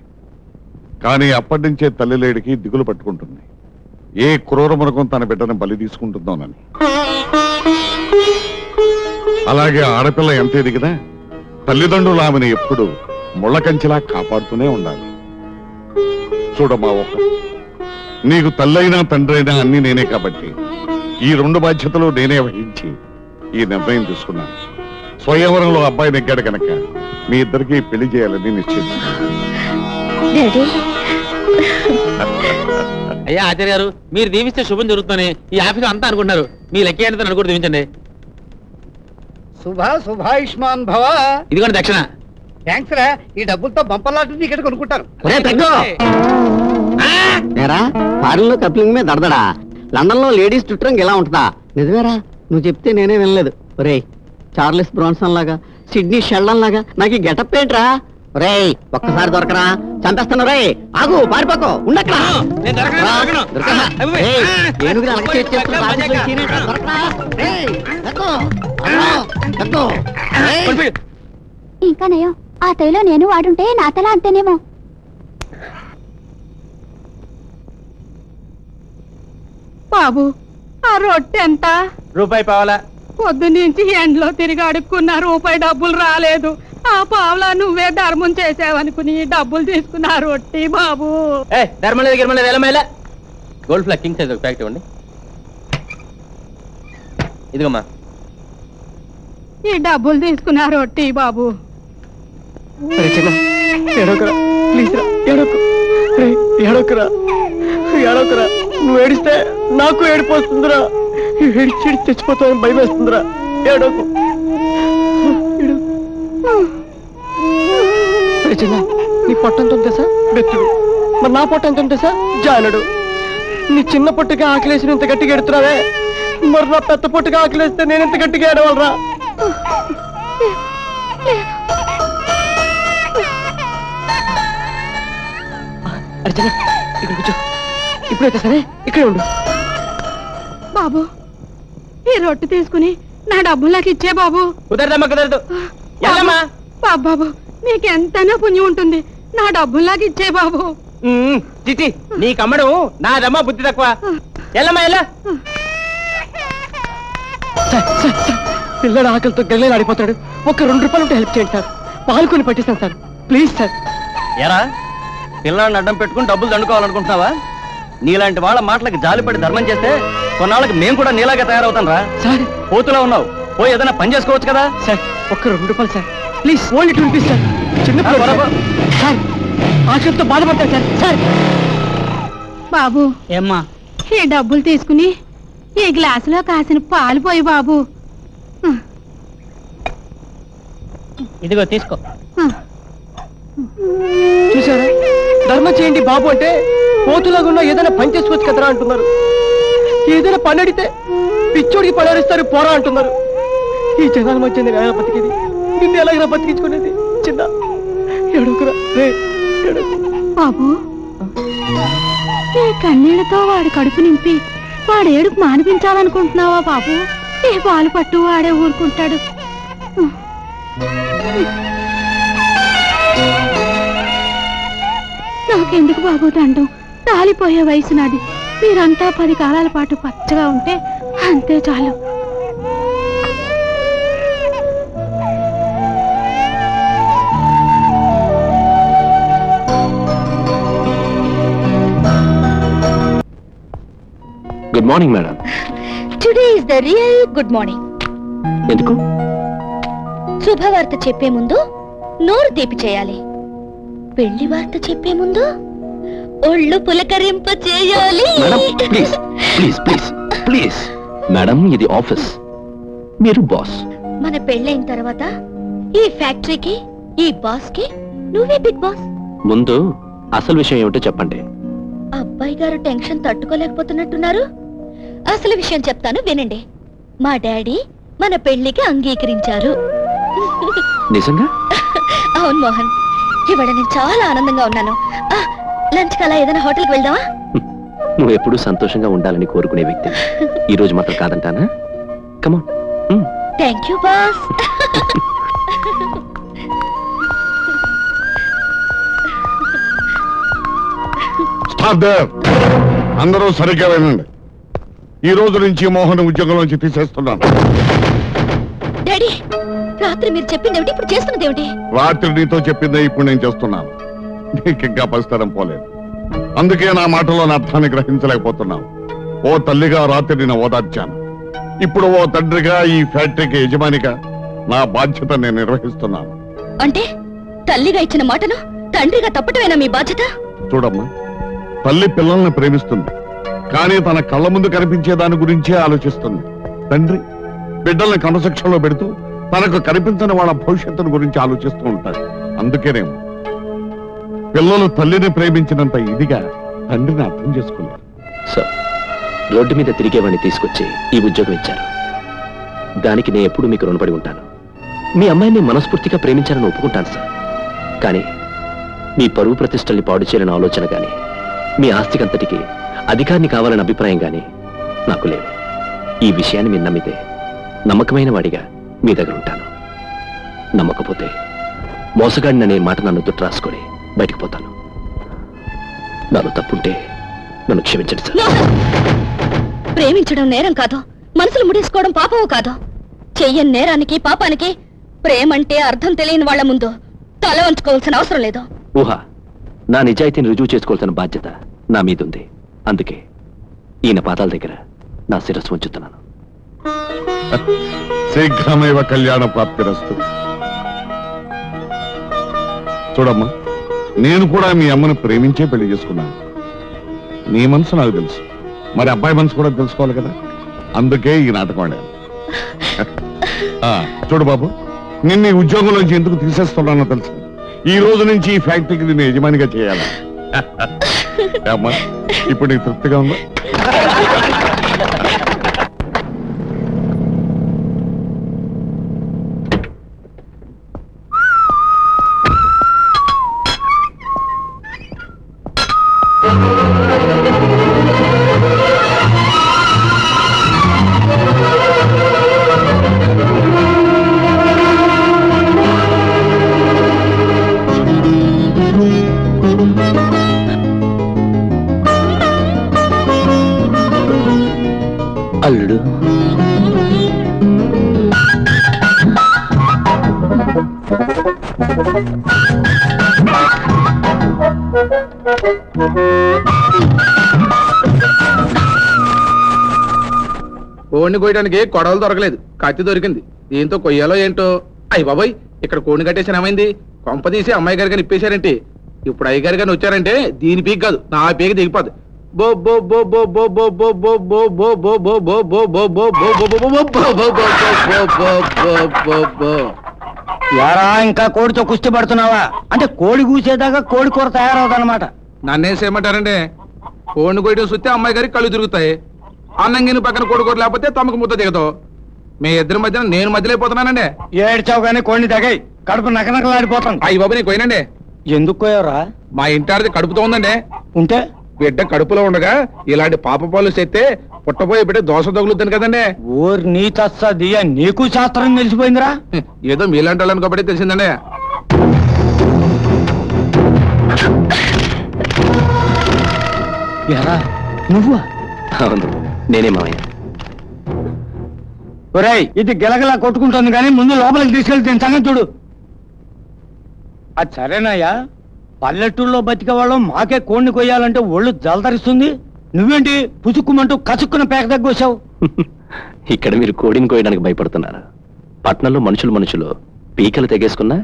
కానీ అప్పటి నుంచే తల్లి లేడికి దిగులు పట్టుకుంటుంది. ఏ క్రూర మృగం తన బిడ్డను బలి తీసుకుంటుందోనని. అలాగే ఆడపిల్ల ఎంత ఎదిగినా తల్లిదండ్రులు ఆమెను ఎప్పుడు ముళ్ళకంచిలా కాపాడుతూనే ఉండాలి. చూడమ్మా, నీకు తల్లైనా తండ్రైనా అన్ని నేనే కాబట్టి ఈ 2 బాధ్యతలు నేనే వహించి ఈ నిర్ణయం తీసుకున్నాను. స్వయంవరంలో అబ్బాయి నెగ్గాడు కనుక మీ ఇద్దరికి పెళ్లి చేయాలని నిశ్చయించుకున్నాను. అయ్యా ఆచార్య గారు, మీరు దీవిస్తే శుభం జరుగుతుందని ఈ ఆఫీస్ అంతా అనుకుంటున్నారు. మీ లెక్క ఏంటో నన్ను కూడా దీవించండి. శుభాయుష్మాన్ భవ. ఇదిగోండి దక్షిణ. థ్యాంక్స్ రా. ఈ డబ్బులతో బంపర్లాంటి టికెట్ కొనుక్కుంటారు. ఫారిన్ లో కప్లింగ్ మీద దడదడా. లండన్ లో లేడీస్ చుట్టం ఎలా ఉంటుందా? నిజమేరా, నువ్వు చెప్తే నేనే వినలేదు. ఒరే, చార్లెస్ బ్రాన్సన్ లాగా, సిడ్నీ షెల్డన్ లాగా నాకు ఈ గెటప్ ఏంట్రా? రే, ఒక్కసారి దొరకరా, చంపేస్తాను. రే ఆగు, పారిపోకో, ఉండట్లా. ఇంకా నయం, ఆ తైలో నేను వాడుంటే నా తల అంతేనేమో. బాబు, ఆ రొట్టె ఎంత? రూపాయి పావాలా? పొద్దునుంచి ఎండ్లో తిరిగి అడుక్కున్న రూపాయి డబ్బులు రాలేదు. ఆ పావలా నువ్వే ధర్మం చేసావనుకుని డబ్బులు తీసుకున్నా రొట్టి బాబు. ధర్మం లేదు గిర్మం లేదు. ఎలా గోల్డ్ ఫ్లాగ్ కింగ్ సైజ్ ఒక ప్యాకెట్ ఇవ్వండి. ఇదిగమ్మా. ఈ డబ్బులు తీసుకున్నా రొట్టి బాబు. ఏడోకరా, నువ్వు ఏడిస్తే నాకు ఏడుపు వస్తుందిరా. ఏడిచి చచ్చిపోతానని భయం వేస్తుందిరా. ఏడోకు. నీ పొట్ట ఎంత ఉంటే సార్ బెత్తుడు, మరి నా పొట్ట ఎంత ఉంటే సార్ జానుడు. నీ చిన్న పొట్టుగా ఆకలేసి ఇంత గట్టిగా ఎడుతున్నావే, మరి నా పెద్ద పొట్టుగా ఆకలేస్తే నేను ఇంత గట్టిగా ఏడవాలరా? అర్చన, ఇక్కడ కూర్చో. ఇప్పుడైతే సరే ఇక్కడే ఉండు. బాబు, ఈ రొట్టె తీసుకుని నా డబ్బులకి ఇచ్చే బాబు. కుదరదమ్మా, కుదరదు. బాబు, నీకెంతైనా పుణ్యం ఉంటుంది. నా డబ్బుల్లాగా ఇచ్చే బాబు. చిటి, నీ కమ్మడం నాదమ్మా బుద్ధి తక్కువ. ఎల్లమ్మా ఎలా. పిల్లడు ఆకలితో గల్లెలు ఆడిపోతాడు. ఒక 2 రూపాయలు ఉంటే హెల్ప్ చేయండి సార్. పాల్కొని పట్టిస్తాను సార్, ప్లీజ్ సార్. ఎరా, పిల్లల్ని అడ్డం పెట్టుకుని డబ్బులు దండుకోవాలనుకుంటున్నావా? నీలాంటి వాళ్ళ మాటలకు జాలిపడి ధర్మం చేస్తే కొన్నాళ్ళకి మేము కూడా నీలాగా తయారవుతాం రా. సార్, పోతులా ఉన్నావు, పోయి ఏదైనా పని చేసుకోవచ్చు కదా. సార్, ఒక్క 2 రూపాయలు sir, please. Only 2 rupees sir. చిన్నప్పుడు సార్ ఆకలితో బాధపడతారు సార్. సార్ బాబు, ఏమ్మా, ఈ డబ్బులు తీసుకుని ఈ గ్లాసులో కాసిన పాలు పోయి బాబు. ఇదిగో తీసుకో. చూసారా, ధర్మం చేయండి బాబు అంటే పోతులాగున్నా ఏదైనా పని చేసుకోవచ్చు కదరా అంటున్నారు. ఏదైనా పని అడిగితే పిచ్చోడికి పడేస్తారు పోరా అంటున్నారు. ఈ జనాల మధ్య నేను ఎలా బతికేది? నిన్ను ఎలాగైనా బతికించుకునేది? చిన్న ఎడుకురా బాబు, ఈ కన్నీళ్లతో వాడి కడుపు నింపి వాడు ఏడుపు మానిపించాలనుకుంటున్నావా బాబు? ఈ పాలు పట్టు వాడే ఊరుకుంటాడు. నాకెందుకు బాబు దండం? రాలిపోయే వయసు నాది. మీరంతా 10 కాలాల పాటు పచ్చగా ఉంటే అంతే చాలు. Good morning madam. Today is the real good morning. ఎందుకు? శుభవార్త చెప్పే ముందు నోరు తీపి చేయాలి. పెళ్లి వార్త చెప్పే ముందు ఒళ్ళు పులకరింప చేయాలి. Madam, please please please please. Madam, ఇది ఆఫీస్, మీరు బాస్. మన పెళ్ళైన తర్వాత ఈ ఫ్యాక్టరీకి, ఈ బాస్ కి నువ్వే బిగ్ బాస్. ముందు అసలు విషయం ఏమిటో చెప్పండి. అబ్బాయి గారు టెన్షన్ తట్టుకోలేకపోతున్నట్టున్నారు. అసలు విషయం చెప్తాను వినండి. మా డాడీ మన పెళ్లికి అంగీకరించారు. నిజంగా? అవును మోహన్, ఇవాళ నేను చాలా ఆనందంగా ఉన్నాను. లంచ్ కలా ఏదైనా హోటల్కి వెళ్దామా? నువ్వు ఎప్పుడూ సంతోషంగా ఉండాలని కోరుకునే వ్యక్తి. ఈ రోజు మాత్రం కాదంటానా? Come on. Thank you boss. Order. అందరూ సరిగ్గా వినండి. ఈ రోజు నుంచి మోహన్ ఉద్యోగంలోంచి తీసేస్తున్నాను. డాడీ, రాత్రి మీరు చెప్పింది ఏమిటి, ఇప్పుడు చేస్తున్నది ఏమిటి? రాత్రి నీతో చెప్పిందే ఇప్పుడు నేను చేస్తున్నాను. నీకు ఇంకా పరిస్థితం పోలేదు. అందుకే నా మాటలోని అర్థాన్ని గ్రహించలేకపోతున్నావు. ఓ తల్లిగా రాత్రి నేను ఓదార్చాను. ఇప్పుడు ఓ తండ్రిగా ఈ ఫ్యాక్టరీకి యజమానిగా నా బాధ్యత నేను నిర్వహిస్తున్నాను. అంటే తల్లిగా ఇచ్చిన మాటను తండ్రిగా తప్పటమేనా మీ బాధ్యత? చూడమ్మా, తల్లి పిల్లల్ని ప్రేమిస్తుంది, కానీ తన కళ్ళ ముందు కనిపించే దాని గురించే ఆలోచిస్తుంది. తండ్రి బిడ్డల్ని క్రమశిక్షణలో పెడుతూ తనకు కనిపించని వాళ్ళ భవిష్యత్తును గురించి ఆలోచిస్తూ ఉంటాడు. అందుకేనేమో పిల్లలు తల్లిని ప్రేమించినంత ఇదిగా తండ్రిని అర్థం చేసుకున్నారు. సార్, రోడ్డు మీద తిరిగేవాడిని తీసుకొచ్చి ఈ ఉద్యోగం ఇచ్చారు. దానికి నేను ఎప్పుడు మీకు రుణపడి ఉంటాను. మీ అమ్మాయిని మనస్ఫూర్తిగా ప్రేమించాలని ఒప్పుకుంటాను సార్. కానీ మీ పరువు ప్రతిష్టల్ని పాడు చేయాలని ఆలోచన కానీ, మీ ఆస్తికంతటికి అధికారిని కావాలనే అభిప్రాయం కానీ నాకు లేవు. ఈ విషయాన్ని మీరు నమ్మితే నమ్మకమైన వాడిగా మీ దగ్గర ఉంటాను. నమ్మకపోతే మోసగాడిననే మాట నన్ను దుట్టు రాసుకొని బయటికి పోతాను. నాలో తప్పుంటే నన్ను క్షమించండి సార్. ప్రేమించడం నేరం కాదు, మనసులు ముడేసుకోవడం పాపము కాదు. చెయ్యని నేరానికి పాపానికి ప్రేమంటే అర్థం తెలియని వాళ్ల ముందు తల వంచుకోవాల్సిన అవసరం లేదు. ఊహ, నా నిజాయితీని రుజువు చేసుకోవాల్సిన బాధ్యత నా మీదుంది. అందుకే ఈయన పాదాల దగ్గర నా శిరస్సు ఉంచుతున్నాను. శీఘ్రమేవ కళ్యాణ ప్రాప్తిరస్తు. చూడమ్మా, నేను కూడా మీ అమ్మను ప్రేమించే పెళ్లి చేసుకున్నాను. నీ మనసు నాకు తెలుసు, మరి అబ్బాయి మనసు కూడా తెలుసుకోవాలి కదా. అందుకే ఈ నాటకం ఆడాను. చూడు బాబు, నిన్ను ఈ ఉద్యోగంలోంచి ఎందుకు తీసేస్తున్నానో తెలుసు. ఈ రోజు నుంచి ఈ ఫ్యాక్టరీకి నిన్ను యజమానిగా చేయాలి. అమ్మా, ఇప్పుడు నీకు తృప్తిగా ఉందా? అల్లుడు, కోడిని కోయడానికి కొడవలు దొరకలేదు, కత్తి దొరికింది. దీంతో కొయ్యాలో ఏంటో. అయ్య బాబాయ్, ఇక్కడ కోడిని కట్టేసిన ఏమైంది? కొంప తీసి అమ్మాయి గారి కానీ ఇప్పేశారంటే. ఇప్పుడు అయ్య గారి కానీ వచ్చారంటే దీని పీక్ కాదు, నా పీక దిగిపోదు. యారా, ఇంకా కోడితో కుస్తీ పడుతున్నావా? అంటే కోడి కూసేదాకా కోడి కూర తయారవుదన్నమాట. నన్నేసేయమంటారండి? కోడిని కోయడం చూస్తే అమ్మాయి గారికి కళ్ళు తిరుగుతాయి. అన్నంగిని పక్కన కోడి కూర లేకపోతే తమకు ముద్ద దిగదు. మీ ఇద్దరి మధ్యన నేను మధ్యలో అయిపోతున్నానండి. ఏడ్చావు కానీ కోడిని తగాయి, కడుపు నకనకలాడిపోతాను. అయ్యి బాబు, నేను కోయనండి. ఎందుకు కోయవరా? మా ఇంటాడిది కడుపుతో ఉందండి. ఉంటే బిడ్డ కడుపులో ఉండగా ఇలాంటి పాప పాలు చేస్తే పుట్టపోయే బిడ్డ దోశ తగులుతుంది కదండి. ఓర్ నీ తస్సదియా, నీకు శాస్త్రం తెలిసిపోయిందిరా. ఏదో మీలాంటి వాళ్ళని కాబట్టి తెలిసిందండి. ఎరా నువ్వా? అవును, నేనే మావయ్య. ఒరేయ్, ఇది గెలగలా కొట్టుకుంటుంది కానీ ముందు లోపలికి తీసుకెళ్తే దీని సంగతి చూడు. అది సరేనాయ్యా, పల్లెటూళ్ళలో బతికే వాళ్ళం మాకే కోడిని కొయ్యాలంటే ఒళ్ళు జలదరిస్తుంది. నువ్వేంటి పుసుక్కుమంటూ కసుక్కున పేక దగ్గొచ్చావు? ఇక్కడ మీరు కోడిని కోయడానికి భయపడుతున్నారు. పట్నంలో మనుషులు పీకలు తెగేసుకున్నా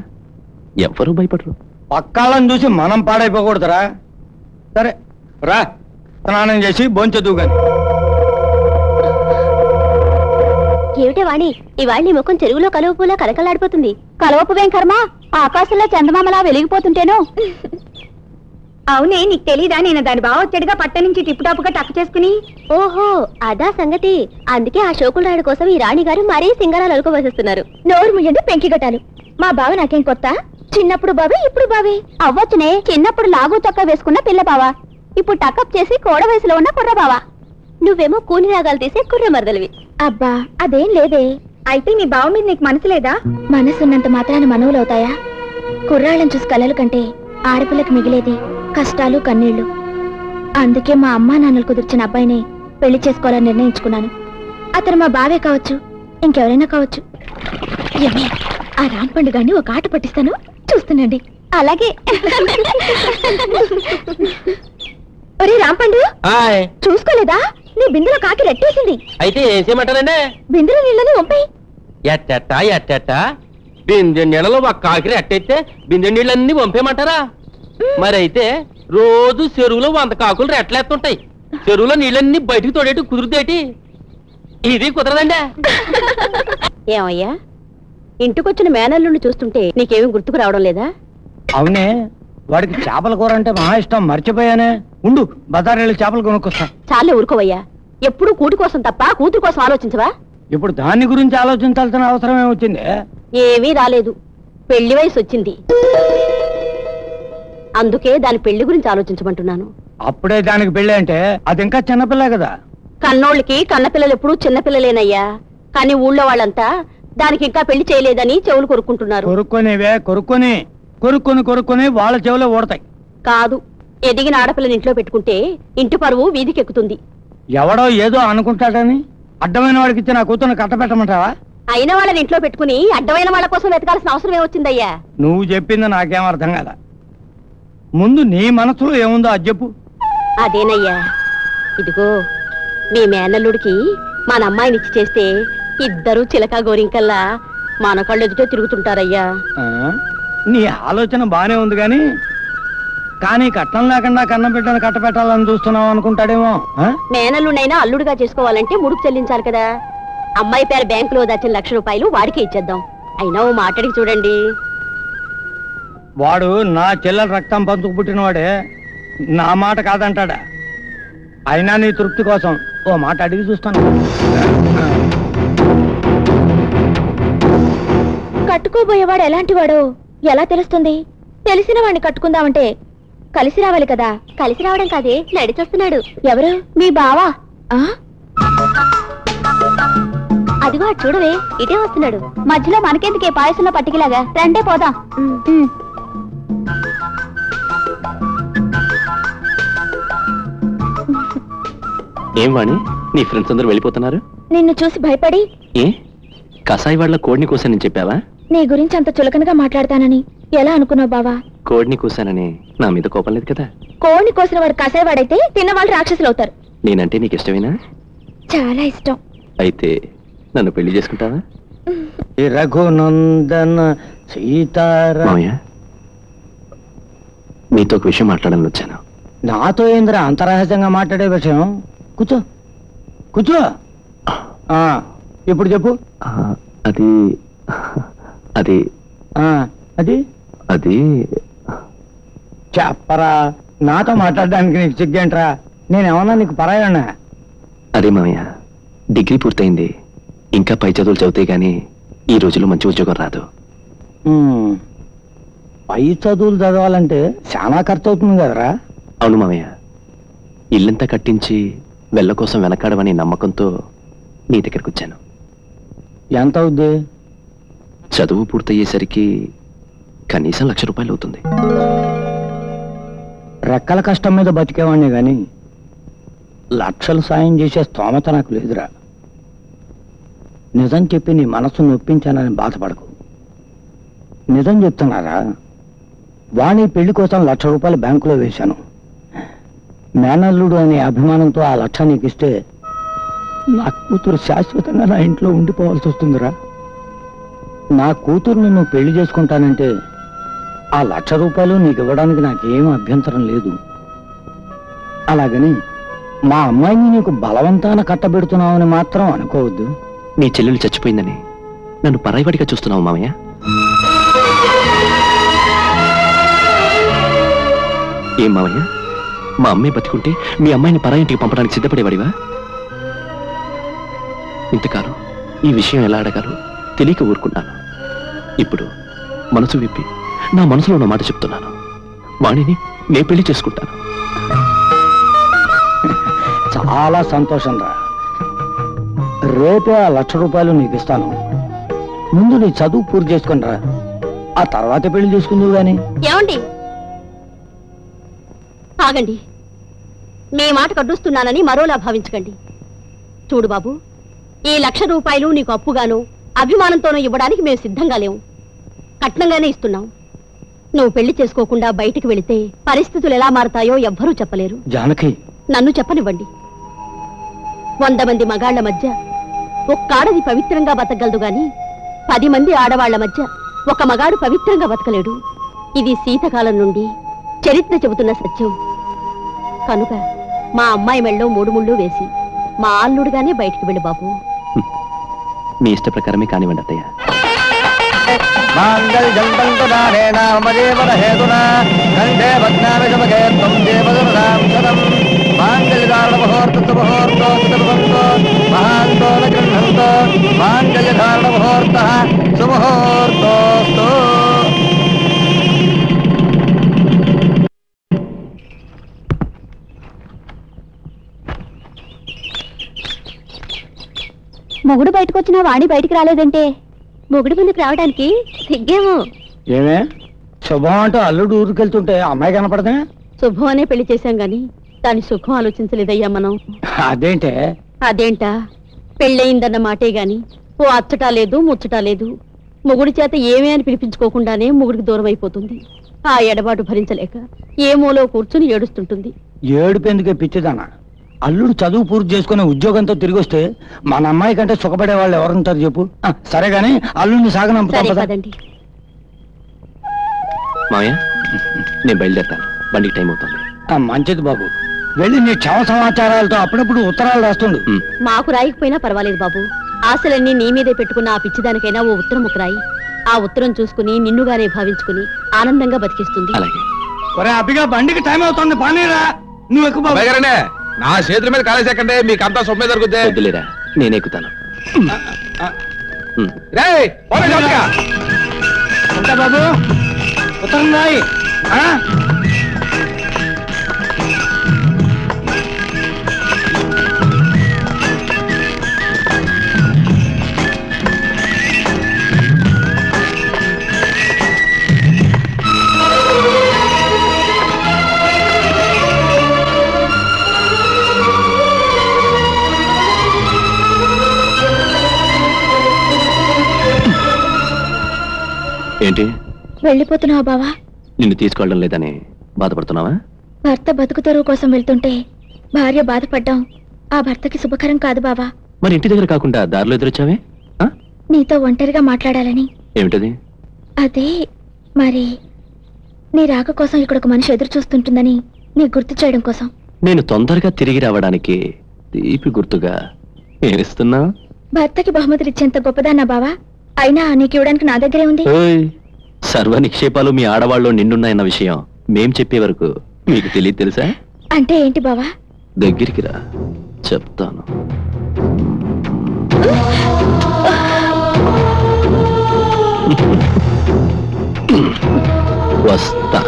ఎవ్వరూ భయపడరు. పక్కాళ్ళని చూసి మనం పాడైపోకూడదురా. సరే రా, స్నానం చేసి భోంచొద్దు గాని. ఏమిటే వాణి, ఇవాళ నీ ముఖం చెరువులో కలువపులా కలకలాడిపోతుంది. కలవపువేం కర్మ, ఆకాశంలో చందమామలా వెలిగిపోతుంటేనో. అవునే, నీకు తెలీదా? నేను దాని బావ వచ్చాడుగా పట్ట నుంచి టిప్టాపుగా టక్ చేసుకుని. ఓహో, అదా సంగతి. అందుకే ఆ శోకుల రాయుడు కోసం ఈ రాణి గారు మరీ సింగారాలు అలుకోవేసేస్తున్నారు. నోరు ముయ్యండి పెంకి గట్టాలు. మా బావ నాకేం కొత్త? చిన్నప్పుడు బావే, ఇప్పుడు బావే. అవ్వచ్చునే, చిన్నప్పుడు లాగు చొక్కా వేసుకున్న పిల్ల బావా, ఇప్పుడు టకప్ చేసి కోడ వయసులో ఉన్న కుర్ర బావా. నువ్వేమో కూని రాగాలు తీసే కుర్ర మరదలివి. అబ్బా, అదేం లేదే. అయితే మీ బావ మీద నీకు మనసు లేదా? మనసున్నంత మాత్రాన మనవులవుతాయా? కుర్రాళ్ళని చూసి కలలు కంటే ఆడపిల్లకి మిగిలేది కష్టాలు కన్నీళ్లు. అందుకే మా అమ్మా నాన్నలు కుదిర్చిన అబ్బాయిని పెళ్లి చేసుకోవాలని నిర్ణయించుకున్నాను. అతను మా బావే కావచ్చు, ఇంకెవరైనా కావచ్చు. ఏమి, ఆ రాంపండు గారిని ఒక ఆట పట్టిస్తాను, చూస్తుండండి. అలాగే. ఒరే రాంపండు, చూసుకోలేదా? నీ బిందెలో కాకి రెట్టేసింది. అయితే ఏం చేయమంటారండి? బిందెలో నీళ్ళని వంపేయి. ఎట్టెట్ట బిందె నీళ్ళలో ఒక కాకిరి అట్టయితే బిందె నీళ్ళన్నీ పంపేయమంటారా? మరి అయితే రోజు చెరువులో 100 కాకులు రెట్లేస్తుంటాయి. చెరువులో నీళ్ళన్నీ బయటికి తోడేటి కుదురుతేటి? ఇది కుదరదండి. ఏమయ్యా, ఇంటికొచ్చిన మేనల్లుండి చూస్తుంటే నీకేమీ గుర్తుకు రావడం లేదా? అవునే, వాడికి చేపల కూర అంటే మహా ఇష్టం, మర్చిపోయానే. ఉండు, బజార్ వెళ్ళి చేపలు కొనుక్కొస్తా. చాలే ఊరుకోవయ్యా, ఎప్పుడూ కూటి కోసం తప్ప కూతురు కోసం ఆలోచించవా? ఇప్పుడు దాని గురించి ఆలోచించాల్సిన అవసరం ఏమొచ్చింది? ఏమీ రాలేదు, పెళ్లి వయసు వచ్చింది, అందుకే దాని పెళ్లి గురించి ఆలోచించమంటున్నాను. అప్పుడే దానికి పెళ్లి అంటే అది ఇంకా చిన్నపిల్ల కదా. కన్నోళ్ళకి కన్నపిల్లలు ఎప్పుడూ చిన్నపిల్లలేనయ్యా. కానీ ఊళ్ళో వాళ్ళంతా దానికి ఇంకా పెళ్లి చేయలేదని చెవులు కొరుక్కుంటున్నారు. కొరుక్కొని వాళ్ళ చెవులో ఓడతాయి. కాదు, ఎదిగిన ఆడపిల్లని ఇంట్లో పెట్టుకుంటే ఇంటి పరువు వీధికెక్కుతుంది. ఎవడో ఏదో అనుకుంటాడని అడ్డమైన వాడికి ఇచ్చి నా కూతురు కట్టబెట్టమంటావా? అయిన వాళ్ళని ఇంట్లో పెట్టుకుని అడ్డమైన వాళ్ళ కోసం వెతకాల్సిన అవసరం ఏమొచ్చిందయ్యా? నువ్వు చెప్పింది నాకేం అర్థం కాదా. ముందు నీ మనసులో ఏముందో అది చెప్పు. అదేనయ్యా, ఇదిగో మీ మేనల్లుడికి మన అమ్మాయినిచ్చి చేస్తే ఇద్దరు చిలక గోరింకల్లా మన కళ్ళు ఎదుటో తిరుగుతుంటారయ్యా. నీ ఆలోచన బానే ఉంది కానీ కట్నం లేకుండా కన్నం బిడ్డను కట్టబెట్టాలని చూస్తున్నావు అనుకుంటాడేమో. మేనల్లుడైనా అల్లుడుగా చేసుకోవాలంటే ముడుపు చెల్లించాలి కదా. అమ్మాయి పేరు బ్యాంకులో దాచిన ₹1,00,000 వాడికే ఇచ్చేద్దాం. అయినా ఓ మాటడికి చూడండి. వాడు నా చెల్లెల రక్తం పంచుకు పుట్టినవాడే, నా మాట కాదంటాడా? అయినా నీ తృప్తి కోసం ఓ మాట అడిగి చూస్తాను. కట్టుకోబోయేవాడు ఎలాంటి వాడో ఎలా తెలుస్తుంది? తెలిసిన వాడిని కట్టుకుందామంటే కలిసి రావాలి కదా. కలిసి రావడం కాదే, నడిచొస్తున్నాడు. ఎవరు? మీ బావా? అదిగో చూడవే, ఇటే వస్తున్నాడు. మధ్యలో మనకెందుకే పాయసంలో పట్టికలాగా, రండే పోదాం. ఏం వాణి, నీ ఫ్రెండ్స్ అందరూ వెళ్ళిపోతున్నారు? నిన్ను చూసి భయపడి. ఏ కసాయి వాళ్ళ కోడిని కూసానని చెప్పావా? నీ గురించి అంత చులకనగా మాట్లాడతానని ఎలా అనుకున్నావు బావా? కోడిని కూసానని నా మీద కోపం లేదు కదా. కోడిని కోసిన వాడు కసాయివాడైతే తిన్నవాళ్ళు రాక్షసులు అవుతారు. నేనంటే నీకు ఇష్టమేనా? చాలా ఇష్టం. అయితే నన్ను పెళ్లి చేసుకుంటావా? రఘునందన సీతారా. నీతో ఒక విషయం మాట్లాడాలని వచ్చాను. నాతో ఏంద్ర అంత రహస్యంగా మాట్లాడే విషయం? కూర్చో కూర్చో. ఇప్పుడు చెప్పు. అది అది అది అది చెప్పరా. నాతో మాట్లాడడానికి నీకు సిగ్గేంట్రా? నేనేమన్నా నీకు పరాయన్నా? అదే మామయ్య, డిగ్రీ పూర్తయింది, ఇంకా పై చదువులు చదివితే గానీ ఈ రోజుల్లో మంచి ఉద్యోగం రాదు. పై చదువులు చదవాలంటే చాలా ఖర్చు అవుతుంది కదరా? అవును మామయ్య, ఇల్లంతా కట్టించి వెళ్ళ కోసం వెనకాడమనే నమ్మకంతో నీ దగ్గరకు వచ్చాను. ఎంత అవుద్ది? చదువు పూర్తయ్యేసరికి కనీసం ₹1,00,000 అవుతుంది. రెక్కల కష్టం మీద బతికేవాడిని గాని లక్షలు సాయం చేసే స్తోమత నాకు లేదురా. నిజం చెప్పి నీ మనసు నొప్పించానని బాధపడకు. నిజం చెప్తున్నారా, వాణి పెళ్లి కోసం ₹1,00,000 బ్యాంకులో వేశాను. మేనల్లుడు అనే అభిమానంతో ఆ 1,00,000 నీకు ఇస్తే నా కూతురు శాశ్వతంగా నా ఇంట్లో ఉండిపోవాల్సి వస్తుందిరా. నా కూతురుని నువ్వు పెళ్లి చేసుకుంటానంటే ఆ ₹1,00,000 నీకు ఇవ్వడానికి నాకేం అభ్యంతరం లేదు. అలాగని మా అమ్మాయిని నీకు బలవంతాన కట్టబెడుతున్నావని మాత్రం అనుకోవద్దు. నీ చెల్లెలు చచ్చిపోయిందని నన్ను పరాయివాడిగా చూస్తున్నావు మామయ్య. ఏం మామయ్య, మా అమ్మాయి బతికుంటే మీ అమ్మాయిని పరాయింటికి పంపడానికి సిద్ధపడేవాడివా? ఇంతకాలం ఈ విషయం ఎలా అడగాలో తెలియక ఊరుకున్నాను. ఇప్పుడు మనసు విప్పి నా మనసులో ఉన్న మాట చెప్తున్నాను. వాణిని నే పెళ్లి చేసుకుంటాను. చాలా సంతోషం రా. రేపే ఆ ₹1,00,000 నీకు ఇస్తాను. ముందు నీ చదువు పూర్తి చేసుకుని రా, ఆ తర్వాత పెళ్లి చేసుకుందువు గాని. ఏమండి, ఆగండి. మీ మాట కడ్డుస్తున్నానని మరోలా భావించకండి. చూడు బాబు, ఈ 1,00,000 రూపాయలు నీకు అప్పుగాను అభిమానంతోనూ ఇవ్వడానికి మేము సిద్ధంగా లేవు. కట్నంగానే ఇస్తున్నాం. నువ్వు పెళ్లి చేసుకోకుండా బయటికి వెళితే పరిస్థితులు ఎలా మారతాయో ఎవ్వరూ చెప్పలేరు. జానకి, నన్ను చెప్పనివ్వండి. 100 మంది మగాళ్ల మధ్య ఒక్కాడది పవిత్రంగా బతకగలదు గాని 10 మంది ఆడవాళ్ల మధ్య ఒక మగాడు పవిత్రంగా బతకలేడు. ఇది శీతకాలం నుండి చరిత్ర చెబుతున్న సత్యం. కనుక మా అమ్మాయి మెళ్ళో 3 ముళ్ళు వేసి మా అల్లుడుగానే బయటికి వెళ్ళి బాబు. మీ ఇష్ట ప్రకారమే కానివ్వండి అత్తయ్య. మొగుడు బయటకు వచ్చినా వాణి బయటికి రాలేదంటే మొగుడు ముందుకు రావడానికి సిగ్గేమో. ఏమే శుభం అంటూ అల్లుడు ఊరికెళ్తుంటే అమ్మాయి కనపడదా? శుభం అనే పెళ్లి చేశాం గాని దాని సుఖం ఆలోచించలేదయ్యా మనం. అదేంటే? అదేంటా, పెళ్ళయిందన్న మాటే గాని ఓ అచ్చటా లేదు ముచ్చటా లేదు. మొగుడి చేత ఏమే అని పిలిపించుకోకుండానే మొగుడికి దూరం అయిపోతుంది. ఆ ఎడబాటు భరించలేక ఏ మూలో కూర్చుని ఏడుస్తుంటుంది. ఏడుపెందుకే పిచ్చిదానా? అల్లుడు చదువు పూర్తి చేసుకునే ఉద్యోగంతో తిరిగి వస్తే మన అమ్మాయి కంటే సుఖపడే వాళ్ళు ఎవరుంటారు చెప్పు? సరే గాని అల్లుడిని సాగనంపుతాం కదా. మామయ్య, నేను బయలుదేరుతాను. బండికి టైం అవుతుంది. మంచిది బాబు, వెళ్ళి నీ క్షమ సమాచారాలతో అప్పుడప్పుడు ఉత్తరాలు రాస్తుండు. మాకు రాయకపోయినా పర్వాలేదు బాబు. ఆశలన్నీ నీ మీదే పెట్టుకున్న ఆ పిచ్చిదానికైనా ఓ ఉత్తరం ఒక రాయి. ఆ ఉత్తరం చూసుకుని నిన్నుగానే భావించుకుని ఆనందంగా బతికిస్తుంది. ఒరే అబ్బిగా, బండికి టైం అవుతుంది, పానీరా. నువ్వు ఎక్కువ నా చేతుల మీద కాలేసేకండి, మీకు అంతా సొమ్మే దొరుకుద్ది. వద్దులేరా, నేను ఎక్కుతాను. బాబు ఉత్తరం రాయి. ఏంటి వెళ్ళిపోతున్నావా బావా? నిన్ను తీసుకెళ్ళడం లేదని బాధపడుతున్నావా? భర్త బతుకు తెరువు కోసం వెళ్తుంటే భార్య బాధపడ్డాం ఆ భర్తకి శుభకరం కాదు బావా. మరి ఇంటి దగ్గర కాకుండా దారిలో ఎదురొచ్చావే? నీతో ఒంటరిగా మాట్లాడాలని. ఏమిటది? అదే మరి నీ రాక కోసం ఇక్కడ ఒక మనిషి ఎదురు చూస్తుంటుందని నీకు గుర్తు చేయడం కోసం. నేను తొందరగా తిరిగి రావడానికి తీపి గుర్తుగా ఏమిస్తున్నా? భర్తకి బహుమతులు ఇచ్చేంత గొప్పదాన్నా బావా? అయినా నీకు ఇవ్వడానికి నా దగ్గరే ఉంది. సర్వ నిక్షేపాలు మీ ఆడవాళ్ళు నిండున్నాయన్న విషయం మేం చెప్పే వరకు మీకు తెలియదు తెలుసా? అంటే ఏంటి బావా? దగ్గరికి రా, చెప్తాను. వస్తా.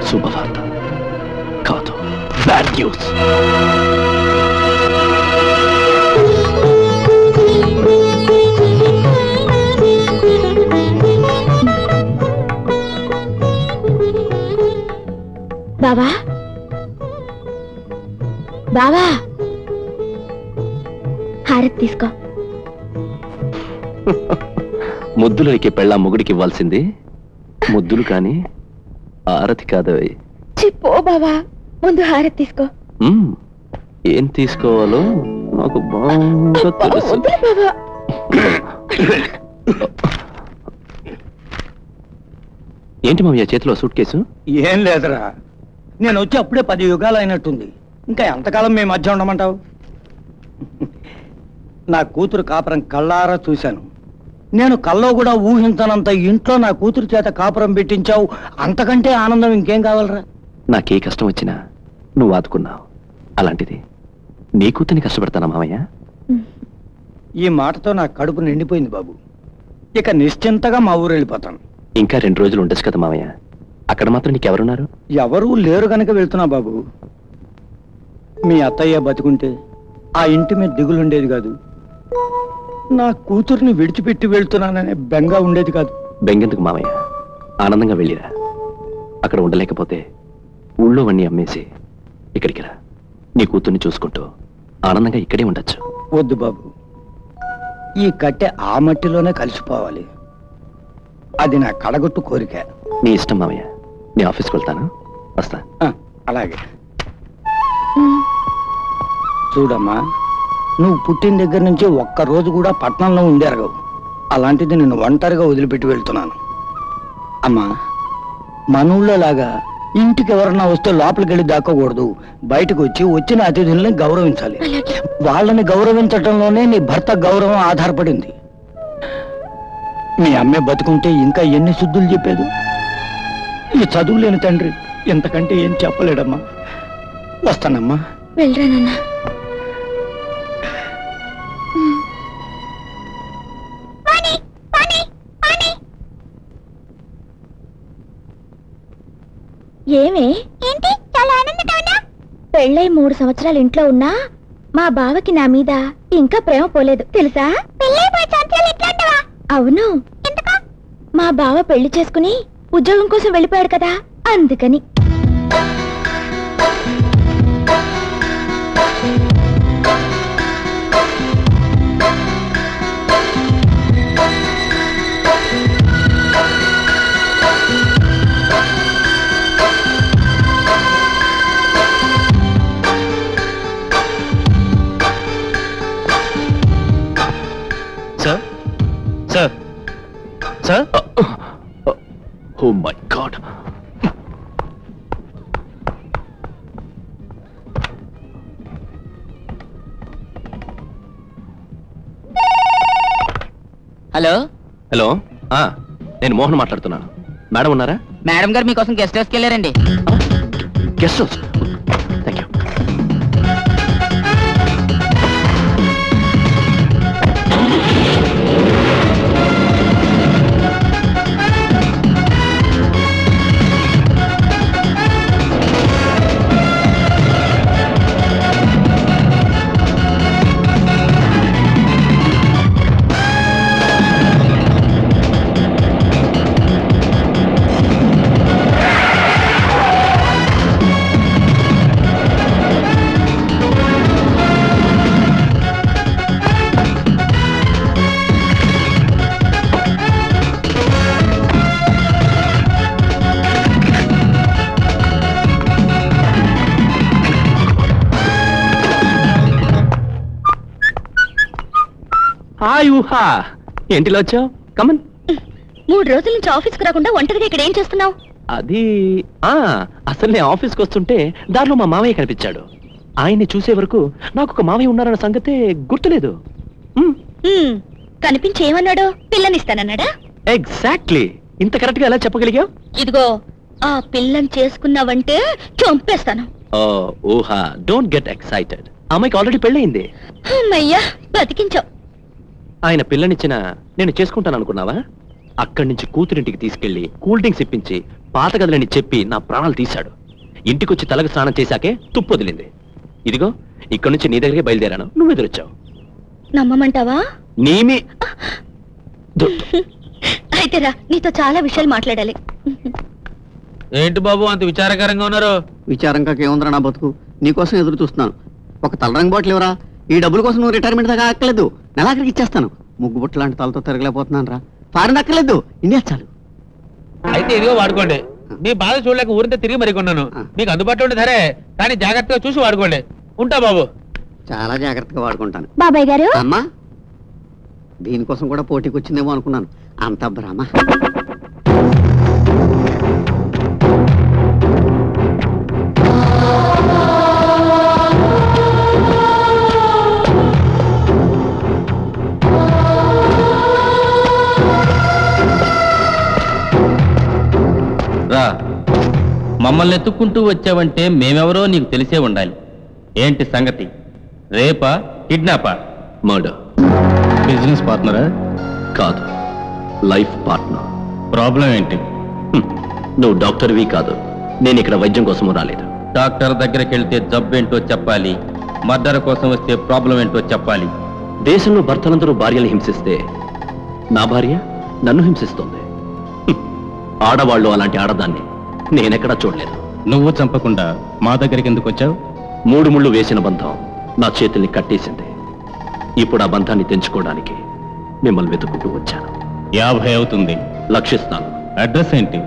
శుభవార్త కాదు, బ్యాడ్ న్యూస్. బావా బావా, హారతి తీసుకో. ముద్దులకి పెళ్ళ మొగుడికి ఇవ్వాల్సింది ముద్దులు కాని హారతి కాదు. చిప్పో బావా, ముందు హారతి తీసుకో. ఏం తీసుకోవాలో నాకు బాగా తెలుసు. ఏంటి మామయ్య చేతిలో సూట్ కేసు? ఏం లేదురా, నేను వచ్చి అప్పుడే 10 యుగాలు అయినట్టుంది. ఇంకా ఎంతకాలం మీ మధ్య ఉండమంటావు? నా కూతురు కాపురం కళ్ళారా చూశాను. నేను కల్లో కూడా ఊహించనంత ఇంట్లో నా కూతురు చేత కాపురం పెట్టించావు. అంతకంటే ఆనందం ఇంకేం కావాలరా? నాకే కష్టం వచ్చినా నువ్వు ఆదుకున్నావు. అలాంటిది నీ కూతుర్ని కష్టపడతానా మామయ్య? ఈ మాటతో నా కడుపు నిండిపోయింది బాబు. ఇక నిశ్చింతగా మా ఊరు వెళ్ళిపోతాను. ఇంకా 2 రోజులు ఉండొచ్చు కదా మామయ్య. అక్కడ మాత్రం నీకెవరున్నారు? ఎవరూ లేరు గనక వెళ్తున్నా బాబు. మీ అత్తయ్య బతుకుంటే ఆ ఇంటి మీద దిగులుండేది కాదు. నా కూతుర్ని విడిచిపెట్టి వెళ్తున్నాననే బెంగ ఉండేది కాదు. బెంగెందుకు మామయ్య, ఆనందంగా వెళ్ళిరా. అక్కడ ఉండలేకపోతే ఊళ్ళోవన్నీ అమ్మేసి ఇక్కడికి రా. నీ కూతుర్ని చూసుకుంటూ ఆనందంగా ఇక్కడే ఉండొచ్చు. వద్దు బాబు, ఈ కట్టె ఆ మట్టిలోనే కలిసిపోవాలి. అది నా కడగొట్టు కోరిక. నీ ఇష్టం మామయ్య. నీ ఆఫీస్కి వెళ్తాను, వస్తా. అలాగే. చూడమ్మా, నువ్వు పుట్టిన దగ్గర నుంచి ఒక్కరోజు కూడా పట్టణంలో ఉండేరగవు. అలాంటిది నిన్ను ఒంటరిగా వదిలిపెట్టి వెళ్తున్నాను. అమ్మా, మన ఊళ్ళో లాగా ఇంటికి ఎవరన్నా వస్తే లోపలికి వెళ్ళి దాక్కోకూడదు. బయటకు వచ్చి వచ్చిన అతిథుల్ని గౌరవించాలి. వాళ్ళని గౌరవించటంలోనే నీ భర్త గౌరవం ఆధారపడింది. మీ అమ్మే బతుకుంటే ఇంకా ఎన్ని శుద్ధులు చెప్పేది. ఈ చదువు లేని తండ్రి ఇంతకంటే ఏం చెప్పలేడమ్మా. వస్తానమ్మా. వెళ్ళరానన్నా. ఏమే? ఏంటి చాలా ఆనందంగా ఉన్నా? పెళ్ళై 3 సంవత్సరాలు ఇంట్లో ఉన్నా మా బావకి నా మీద ఇంకా ప్రేమ పోలేదు తెలుసా? అవును. మా బావ పెళ్లి చేసుకుని ఉద్యోగం కోసం వెళ్ళిపోయాడు కదా, అందుకని. Sir sir sir, oh my God. Hello hello, నేను మోహన్ మాట్లాడుతున్నాను. మేడం ఉన్నారా? మేడం గారు మీకోసం గెస్ట్ హౌస్కి వెళ్ళారండి. Guest house? Thank you. Hi ఊహా, ఏంటిలో వచ్చావు? కమన్. 3 రోజుల నుంచి ఆఫీస్కి రాకుండా ఒంటరిగా ఇక్కడ ఏం చేస్తున్నావు? అది అసలు నేను ఆఫీస్కి వస్తుంటే దారిలో మా మామయ్య కనిపించాడు. ఆయన్ని చూసే వరకు నాకు ఒక మామయ్య ఉన్నారన్న సంగతే గుర్తులేదు. కనిపించి ఏమన్నాడు? పిల్లనిస్తానన్నాడా? ఎగ్జాక్ట్లీ. ఇంత కరెక్ట్ గా ఎలా చెప్పగలిగావు? ఇదిగో, ఆ పిల్లని చేసుకున్నావంటే చంపేస్తాను. ఊహా, డోంట్ గెట్ ఎక్సైటెడ్. అమ్మాయికి ఆల్రెడీ పెళ్ళయింది. అమ్మయ్యా, బతికించావు. ఆయన పిల్లనిచ్చిన నేను చేసుకుంటాను అనుకున్నావా? అక్కడి నుంచి కూతురింటికి తీసుకెళ్లి కూల్ డ్రింక్స్ ఇప్పించి పాత గదులని చెప్పి నా ప్రాణాలు తీశాడు. ఇంటికొచ్చి తలకు స్నానం చేశాకే తుప్పు వదిలింది. ఇదిగో ఇక్కడి నుంచి నీ దగ్గరే బయలుదేరాను, నువ్వు ఎదురొచ్చావు. నమ్మమంటావా? నీమి అయితే రా, నీతో చాలా విషయాలు మాట్లాడాలి. ఏంటి బాబు అంత విచారకరంగా ఉన్నారు? విచారంగా ఏముందిరా నా బతుకు. నీకోసం ఎదురు చూస్తున్నాను. ఒక తలరంగు బాటిల్ ఎవరా? ఈ డబ్బుల కోసం నువ్వు రిటైర్మెంట్ దాకా అక్కర్లేదు, నెలాఖరికి ఇచ్చేస్తాను. ముగ్గు బుట్ట లాంటి తలతో తిరగలేకపోతున్నాను రా. ఫారెన్ అక్కర్లేదు, ఇండియా చాలు. అయితే ఇదిగో వాడుకోండి. మీ బాధ చూడలేక ఊరింత తిరిగి మరి కొన్నాను. మీకు అందుబాటులో ఉండే సరే, కానీ జాగ్రత్తగా చూసి వాడుకోండి. ఉంటా బాబు. చాలా జాగ్రత్తగా వాడుకుంటాను. బాబాయ్ గారు, అమ్మా దీనికోసం కూడా పోటీకి వచ్చిందేమో అనుకున్నాను. అంత భ్రమ. రా, మమ్మల్ని ఎత్తుక్కుంటూ వచ్చావంటే మేమెవరో నీకు తెలిసే ఉండాలి. ఏంటి సంగతి? రేపా, కిడ్నాపా? మర్డర్. బిజినెస్ పార్ట్నరా? కాదు, లైఫ్ పార్ట్నర్. ప్రాబ్లం ఏంటి? నువ్వు డాక్టర్వి కాదు, నేను ఇక్కడ వైద్యం కోసం రాలేదు. డాక్టర్ దగ్గరికి వెళ్తే జబ్బేంటో చెప్పాలి, మర్డర్ కోసం వస్తే ప్రాబ్లం ఏంటో చెప్పాలి. దేశంలో భర్తలందరూ భార్యలు హింసిస్తే నా భార్య నన్ను హింసిస్తుంది. ఆడవాళ్ళు అలాంటి ఆడదాన్ని నేనెక్కడా చూడలేదు. నువ్వు చంపకుండా మా దగ్గరికి ఎందుకు వచ్చావు? 3 ముళ్ళు వేసిన బంధం నా చేతుల్ని కట్టేసింది. ఇప్పుడు ఆ బంధాన్ని తెంచుకోవడానికి మిమ్మల్ని వెతుక్కుంటూ వచ్చాను. 50 అవుతుంది. లక్షిస్తాను. అడ్రస్ ఏంటి?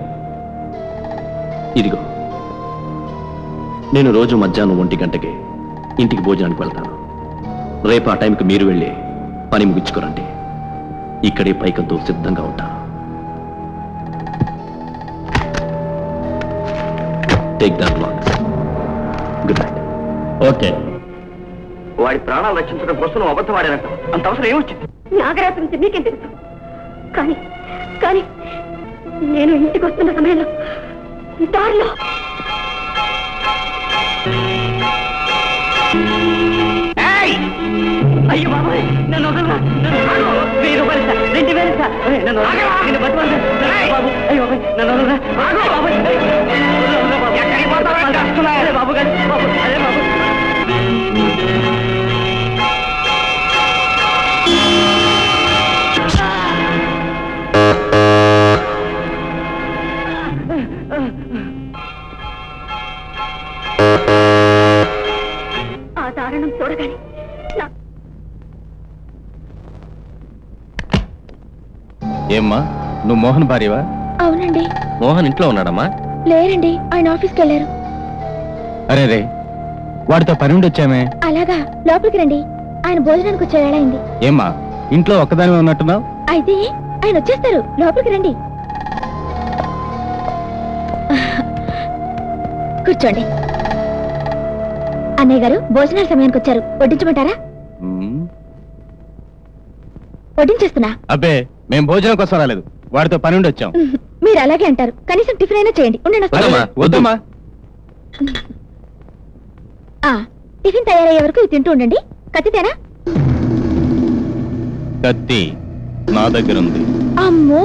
ఇదిగో. నేను రోజు మధ్యాహ్నం 1 గంటకి ఇంటికి భోజనానికి వెళ్తాను. రేపు ఆ టైంకి మీరు వెళ్ళి పని ముగించుకోరండి. ఇక్కడే పైకంతో సిద్ధంగా ఉంటాను. Take that longs. Good night. Okay. వాడి ప్రాణాలు రక్షించడం కోసం నువ్వు అబద్ధం ఆడానంట. అంత అవసరం ఏమొచ్చింది? నాగరాజు నుంచి మీకేం తెలుసు? కానీ కానీ నేను ఇంటికి వస్తున్న సమయంలో దారిలో అయ్యో బాబాయ్, నన్ను వదలరా. 1000 రూపాయలు సార్, 2000 సార్. నన్ను బతుకోండి బాబు. అయ్యో బాబాయ్, నన్ను వదలరా. బాబాయ్ బాబు గారు, బాబు అదే బాబు. ఆ దారుణం చూడగానే ఏమ్మా, నువ్వు మోహన్ భార్యవా? అవునండి. మోహన్ ఇంట్లో ఉన్నాడమ్మా? లేరండి, ఆయన ఆఫీస్కి వెళ్ళారు. అరే రే, వాడితో పని ఉండి వచ్చామే. అలాగా, లోపలికి రండి. ఆయన భోజనానికి వచ్చే వేళ అయింది. ఏమ్మా, ఇంట్లో ఒక్కదానివే ఉన్నట్టున్నావు? అయితే ఆయన వచ్చేస్తారు, లోపలికి రండి. కూర్చోండి. అన్నయ్య గారు భోజనాల సమయానికి వచ్చారు, వడ్డించమంటారా? వడ్డించేస్తున్నా. అబ్బే, మేము భోజనం కోసం రాలేదు, వాడితో పని ఉండి వచ్చాం. మీరు అలాగే అంటారు, కనీసం టిఫిన్ అయినా చేయండి. ఉండండి, వద్దమ్మా. టిఫిన్ తయారయ్యే వరకు ఇది తింటూ ఉండండి. కత్తితేనా? కత్తి నా దగ్గర ఉంది. అమ్మో,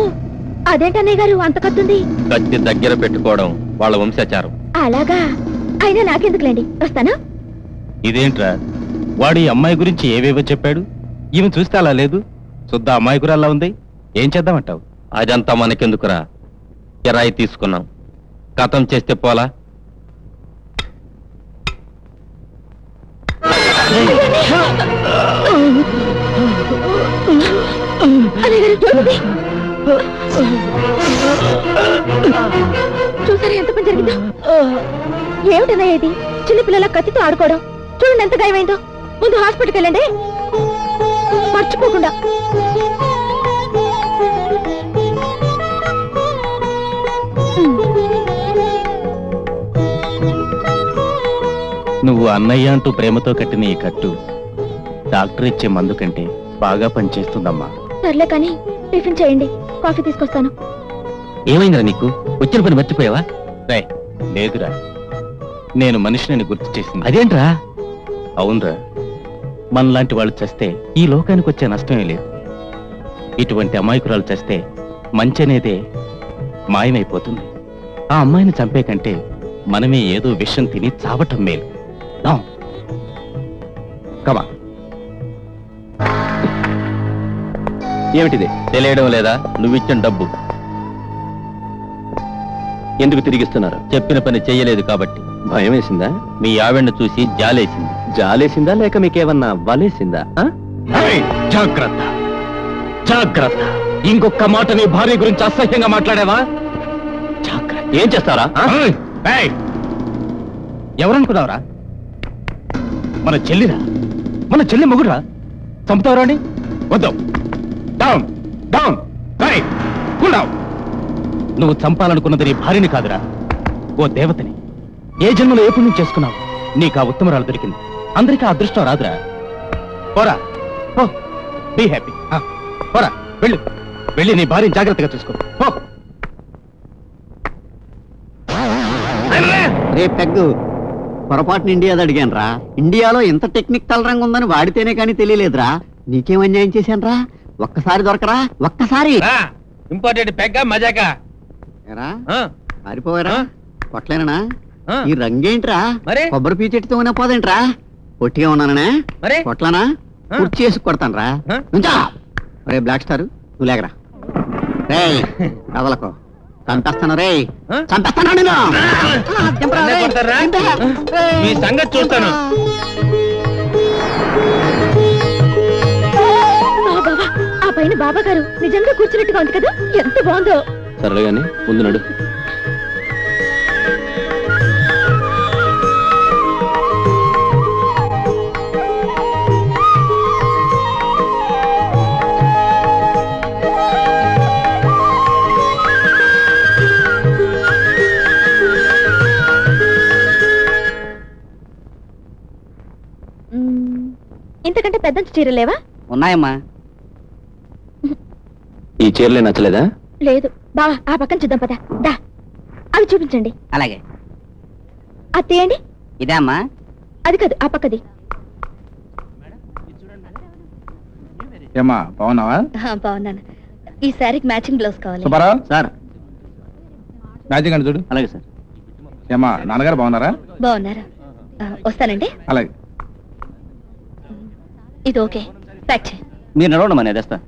అదేంటి అన్నయ్య గారు అంత కత్తుంది? కత్తి దగ్గర పెట్టుకోవడం వాళ్ళ వంశాచారం. అలాగా, అయినా నాకెందుకులేండి, వస్తాను. ఇదేంట్రా, వాడు ఈ అమ్మాయి గురించి ఏవేవో చెప్పాడు, ఈమె చూస్తే అలా లేదు, శుద్ధ అమ్మాయికురాల్లా ఉంది. ఏం చేద్దామంటావు? అదంతా మనకెందుకురా, కిరాయి తీసుకున్నాం, కథం చేస్తే పోలా. చూసారా ఎంత పని జరిగిందో? ఏమిటన్నా ఇది? చిన్నపిల్లల కత్తితో ఆడుకోవడం చూడండి, ఎంత గాయమైందో. ముందు హాస్పిటల్కి వెళ్ళండి, మర్చిపోకుండా. నువ్వు అన్నయ్య అంటూ ప్రేమతో కట్టిన ఈ కట్టు డాక్టర్ ఇచ్చే మందు కంటే బాగా పనిచేస్తుందమ్మా. సర్లే కానీ టిఫిన్ చేయండి, కాఫీ తీసుకొస్తాను. ఏమైందిరా నీకు? వచ్చిన పని మర్చిపోయావా? లేదురా, నేను మనిషిని గుర్తు చేసింది. అదేంట్రా? అవునరా, మనలాంటి వాళ్ళు చేస్తే ఈ లోకానికి వచ్చే నష్టమే లేదు. ఇటువంటి అమాయకురాలు చేస్తే మంచి అనేదే మాయమైపోతుంది. ఆ అమ్మాయిని చంపే కంటే మనమే ఏదో విషం తిని చావటం మేలు. కమా. ఏమిటిది? తెలియడం లేదా? నువ్విచ్చిన డబ్బు ఎందుకు తిరిగిస్తున్నారు? చెప్పిన పని చెయ్యలేదు కాబట్టి. భయం వేసిందా? మీ ఆవిడను చూసి జాలేసింది. జాలేసిందా లేక మీకేమన్నా వలేసిందా? జాగ్రత్త, జాగ్రత్త. ఇంకొక మాట నీ భార్య గురించి అసహ్యంగా మాట్లాడావా? జాగ్రత్త. ఏం చేస్తారా? ఎవరనుకున్నావురా? మన చెల్లిరా, మన చెల్లి మొగుడురా. చంపుతావురా అని వద్దాం. Down down cool down. నువ్వు చంపాలనుకున్నది నీ భార్యని కాదురా, ఓ దేవతని. ఏ జన్మలో ఏ పుణ్యం చేసుకున్నావు? నీకు ఆ ఉత్తమరాలు దొరికింది. అందరికీ ఆ అదృష్టం రాదురా. పోరా, పో, బీ హ్యాపీ. పోరా, వెళ్ళు, వెళ్ళి నీ భార్యని జాగ్రత్తగా చూసుకో. రే పెగ్గు, పొరపాటున ఇండియాది అడిగాను రా. ఇండియాలో ఇంత టెక్నికల్ రంగు ఉందని వాడితేనే కానీ తెలియలేదురా. నీకేం అన్యాయం చేశాను రా? ఒక్కసారి దొరకరా, ఒక్కసారి. ఇంపార్టెంట్ పెగ్గ మజాక ఏరా పారిపోయారా? కొట్లేనా? ఈ రంగేంట్రా? కొబ్బరి పీచెట్టితో ఉన్న పోదేంట్రా? పొట్టిగా ఉన్నాననే కొట్లనా? కుర్చీ వేసి కొడతాను రా. రే బ్లాక్ స్టార్, నువ్వు లేకరా. రే కదలకు, చంపేస్తాను రే, చంపేస్తాను నేను. మీ సంగతి చూస్తాను. ఆ పైన బాబా గారు నిజంగా కూర్చున్నట్టుగా ఉంది కదా, ఎంత బాగుందో. సరే గాని ముందు నడు. ఇంతకంటే పెద్ద చీరలేవా? ఉన్నాయమ్మా. ఈ చీరలే నచ్చలేదా? లేదు బావా, ఆ పక్కన చూద్దాం పదా. దా, అవి చూపించండి. అలాగే. అది తీయండి. ఇదే అమ్మా? అది కాదు, ఆ పక్కది. ఏమ్మా బాగున్నావా? బాగున్నాను. ఈ శారీకి మ్యాచింగ్ బ్లౌజ్ కావాలి. సుబ్బారావు సార్. మ్యాచింగ్ అని చూడు. అలాగే సార్. ఏమ్మా నాన్నగారు బాగున్నారా? బాగున్నారా? వస్తానండి. అలాగే. ఇది ఓకే, ప్యాక్ చేయి. మీరు నడవండి మన తెస్తా.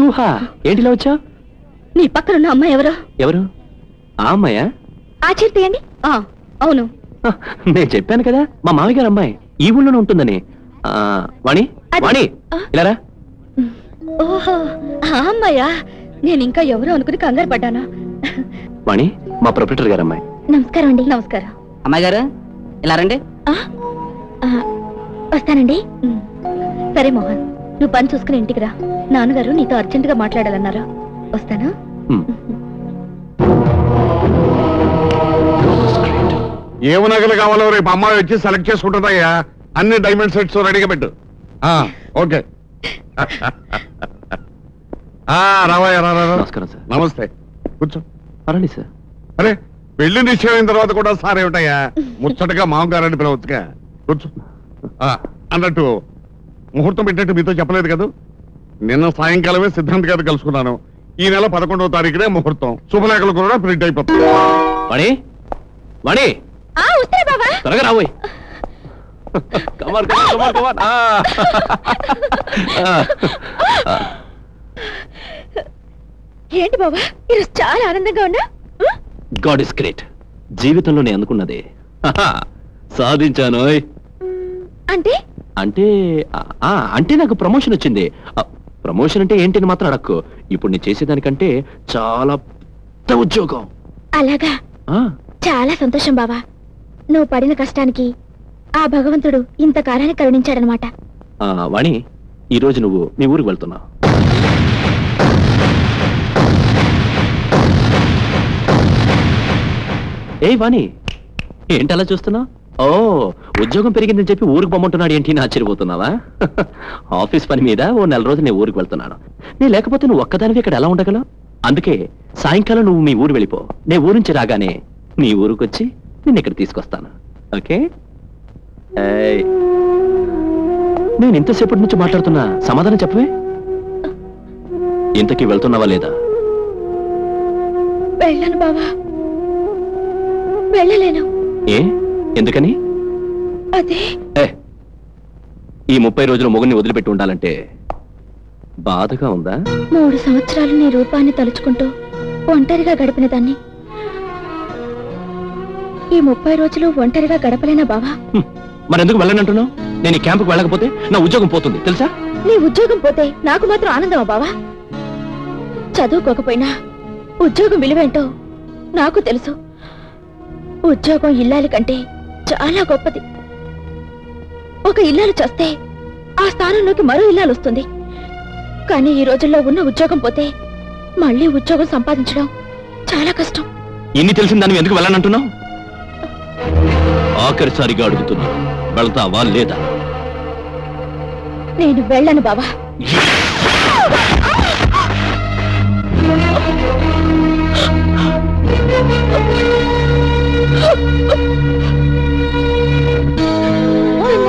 ఊహా, ఏంటిలా వచ్చా? నీ పక్కనున్న అమ్మాయి ఎవరు? ఎవరు? ఆ అమ్మాయా? ఆ చీర తీయండి. అవును, నేను చెప్పాను కదా మా మామయ్య గారు అమ్మాయి ఈ ఊళ్ళోనే ఉంటుందని. వాణి, వాణి ఇలారా. ఓహో, ఆ అమ్మాయా? నేను ఇంకా ఎవరు అనుకుని కంగారు పడ్డాను. వాణి మా ప్రొపరేటర్ గారు అమ్మాయి. నమస్కారం అండి. నమస్కారం. అమ్మాయి గారు ఇలా రండి. వస్తానండి. సరే మోహన్, నువ్వు పని చూసుకుని ఇంటికి రా. నాన్నగారు నీతో అర్జెంటుగా మాట్లాడాలన్నారు. వస్తాను. ఏమి నగలు కావాలో రేపు అమ్మాయి వచ్చి సెలెక్ట్ చేసుకుంటుందయ్యా. అన్ని డైమండ్ సెట్స్ రెడీగా పెట్టు. ఓకే. రావయ్యా. నమస్కారం సార్. నమస్తే, కూర్చో. పరండి సార్. అరే పెళ్లి నిశ్చయం తర్వాత కూడా సార్ ఏమిటయ్యా, ముచ్చటగా మామగారని పిలవచ్చుగా. కూర్చో. అన్నట్టు ముహూర్తం పెట్టినట్టు మీతో చెప్పలేదు కదా. నిన్న సాయంకాలమే సిద్ధాంత్ గారు కలుసుకున్నాను. ఈ నెల 11వ తారీఖునే ముహూర్తం. శుభలేఖలు కూడా ప్రింట్ అయిపోతుంది. వాణి, వాణి త్వరగా రాబోయ్. ఏంటి బాబా, ఈరోజు చాలా ఆనందంగా ఉన్నా? God is great. జీవితంలో నేను అనుకున్నది సాధించాను. అంటే అంటే అంటే నాకు ప్రమోషన్ వచ్చింది. ప్రమోషన్ అంటే ఏంటిని మాత్రం అడక్కు. ఇప్పుడు నేను చేసేదానికంటే చాలా పెద్ద ఉద్యోగం. అలాగా? చాలా సంతోషం బావా. నువ్వు పడిన కష్టానికి ఆ భగవంతుడు ఇంత కారాన్ని కరుణించాడనమాట. వాణి, ఈ రోజు నువ్వు మీ ఊరికి వెళ్తున్నావు. ఏ వాణి, ఏంటలా చూస్తున్నావు? ఓ, ఉద్యోగం పెరిగిందని చెప్పి ఊరికి పొమ్మంటున్నాడు ఏంటి? ఆశ్చర్యపోతున్నావా? ఆఫీస్ పని మీద ఓ నెల రోజు నేను ఊరికి వెళ్తున్నాను. నేను లేకపోతే నువ్వు ఒక్కదానివి ఇక్కడ ఎలా ఉండగలవు? అందుకే సాయంకాలం నువ్వు మీ ఊరు వెళ్ళిపో. నేను ఊరు నుంచి రాగానే నీ ఊరికి వచ్చి నిన్ను ఇక్కడ తీసుకొస్తాను. ఓకే? నేను ఇంతసేపటి నుంచి మాట్లాడుతున్నా, సమాధానం చెప్పవే. ఇంతకీ వెళ్తున్నావా లేదా? వెళ్ళను బావా, వెళ్ళలేను. ఏ ఎందుకని? అదే ఈ 30 రోజులు మొగుడిని వదిలిపెట్టి ఉండాలంటే బాధగా ఉందా? 3 సంవత్సరాలు నీ రూపాన్ని తలుచుకుంటూ ఒంటరిగా గడిపిన దాన్ని ఈ 30 రోజులు ఒంటరిగా గడపలేనా బావా? మరెందుకు వెళ్ళనంటున్నావు? నేను ఈ క్యాంపుకి వెళ్ళకపోతే నా ఉద్యోగం పోతుంది తెలుసా? నీ ఉద్యోగం పోతే నాకు మాత్రం ఆనందమా బావా? చదువుకోకపోయినా ఉద్యోగం విలువేంటో నాకు తెలుసు. ఉద్యోగం ఇల్లాలి కంటే చాలా గొప్పది. ఒక ఇల్లాలు చేస్తే ఆ స్థానంలోకి మరో ఇల్లాలు వస్తుంది. కానీ ఈ రోజుల్లో ఉన్న ఉద్యోగం పోతే మళ్ళీ ఉద్యోగం సంపాదించడం చాలా కష్టం. ఇన్ని తెలిసిన దాన్ని ఎందుకు వెళ్ళనంటున్నావు? ఆఖరిసారిగా అడుగుతున్నా, వెళ్తావా లేదా? నేను వెళ్ళను బావా.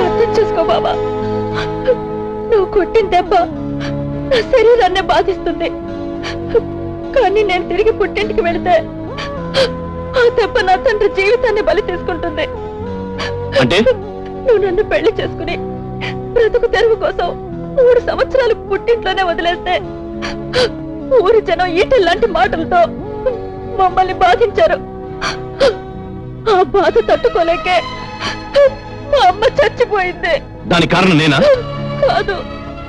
అర్థం చేసుకో బాబా. నువ్వు కొట్టిన దెబ్బ నా శరీరాన్ని బాధిస్తుంది. కానీ నేను తిరిగి పుట్టింటికి వెళితే ఆ దెబ్బ నా తండ్రి జీవితాన్ని బలి తీసుకుంటుంది. అంటే నువ్వు నన్ను పెళ్లి చేసుకుని బ్రతుకు తెరువు కోసం 3 సంవత్సరాలు పుట్టింట్లోనే వదిలేస్తే ఊరి జనం ఈటెల్లాంటి మాటలతో మమ్మల్ని బాధించారు. ఆ బాధ తట్టుకోలేకే మా అమ్మ చచ్చిపోయింది. దానికి కారణం నేనా? కాదు,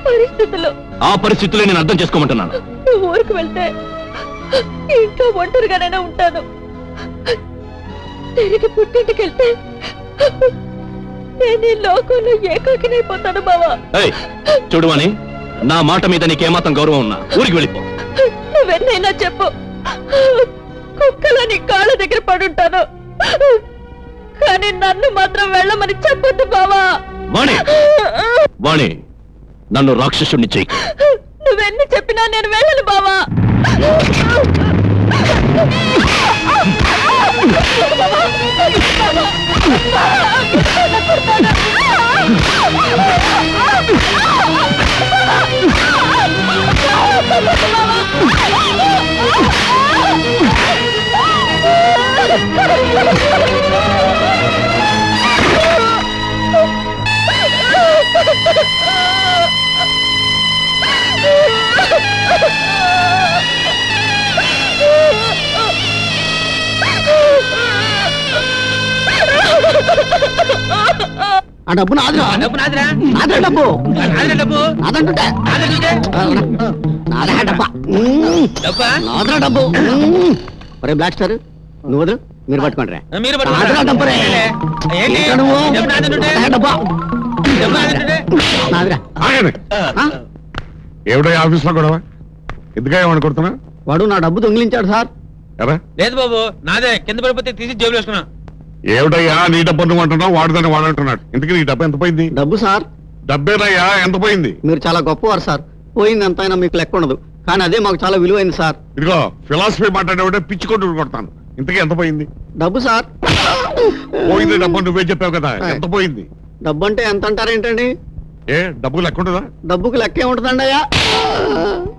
పరిస్థితులు. ఆ పరిస్థితులే నేను అర్థం చేసుకోమంటున్నాను. నువ్వు ఊరికి వెళ్తే ఇంట్లో ఒంటరిగానే ఉంటాను. తిరిగి పుట్టింటికి వెళ్తే నేను ఈ లోకంలో ఏకాకినైపోతాను బావా. చూడువని, నా మాట మీద నీకేమాత్రం గౌరవం ఉన్నా ఊరికి వెళ్ళిపో. నువ్వెన్నైనా చెప్పు, కుక్కల నీ కాళ్ళ దగ్గర పడుంటాను. కానీ నన్ను మాత్రం వెళ్ళమని చెప్పొద్దు బావా. వాణి, నన్ను రాక్షసుణ్ణి చెయ్యి. నువ్వెన్ని చెప్పినా నేను వెళ్ళను బావా. ఆ డబ్బు నాదిరా. నాదే డబ్బు. నాదంటుంటే నాదే డబ్బా. నాదరా డబ్బు. ఒరే బ్లాక్ స్టార్, నువ్వు వదులు, మీరు పట్టుకోండి. ఏమిటో ఆఫీస్ లో గొడవ? ఎందుకే ఏమనుకుంటున్నా? వాడు నా డబ్బు దొంగిలించాడు సార్. లేదు బాబు, నాదే. కింద పడిపోతే తీసి జేబులో వేసుకున్నా. ఏమిటయ్యా నీ డబ్బు నువ్వు అంటున్నావు, వాడుదని వాడు అంటున్నాడు. ఇంతకీ నీ డబ్బు ఎంత పోయింది? డబ్బు సార్ డబ్బేనయ్యా, ఎంత పోయింది? మీరు చాలా గొప్పవారు సార్. పోయింది ఎంతైనా మీకు లెక్క ఉండదు, కానీ అదే మాకు చాలా విలువైంది సార్. ఇదిగో ఫిలాసఫీ మాట్లాడేవాడే పిచ్చి కొట్టు కొడతాను. ఇంతకీ ఎంత పోయింది? డబ్బు సార్. పోయింది డబ్బు నువ్వే చెప్పావు కదా, ఎంత పోయింది? డబ్బు అంటే ఎంత అంటారేంటండి? ఏ డబ్బు లెక్క ఉండదా? డబ్బుకి లెక్క ఏముంటుందండి అయ్యా?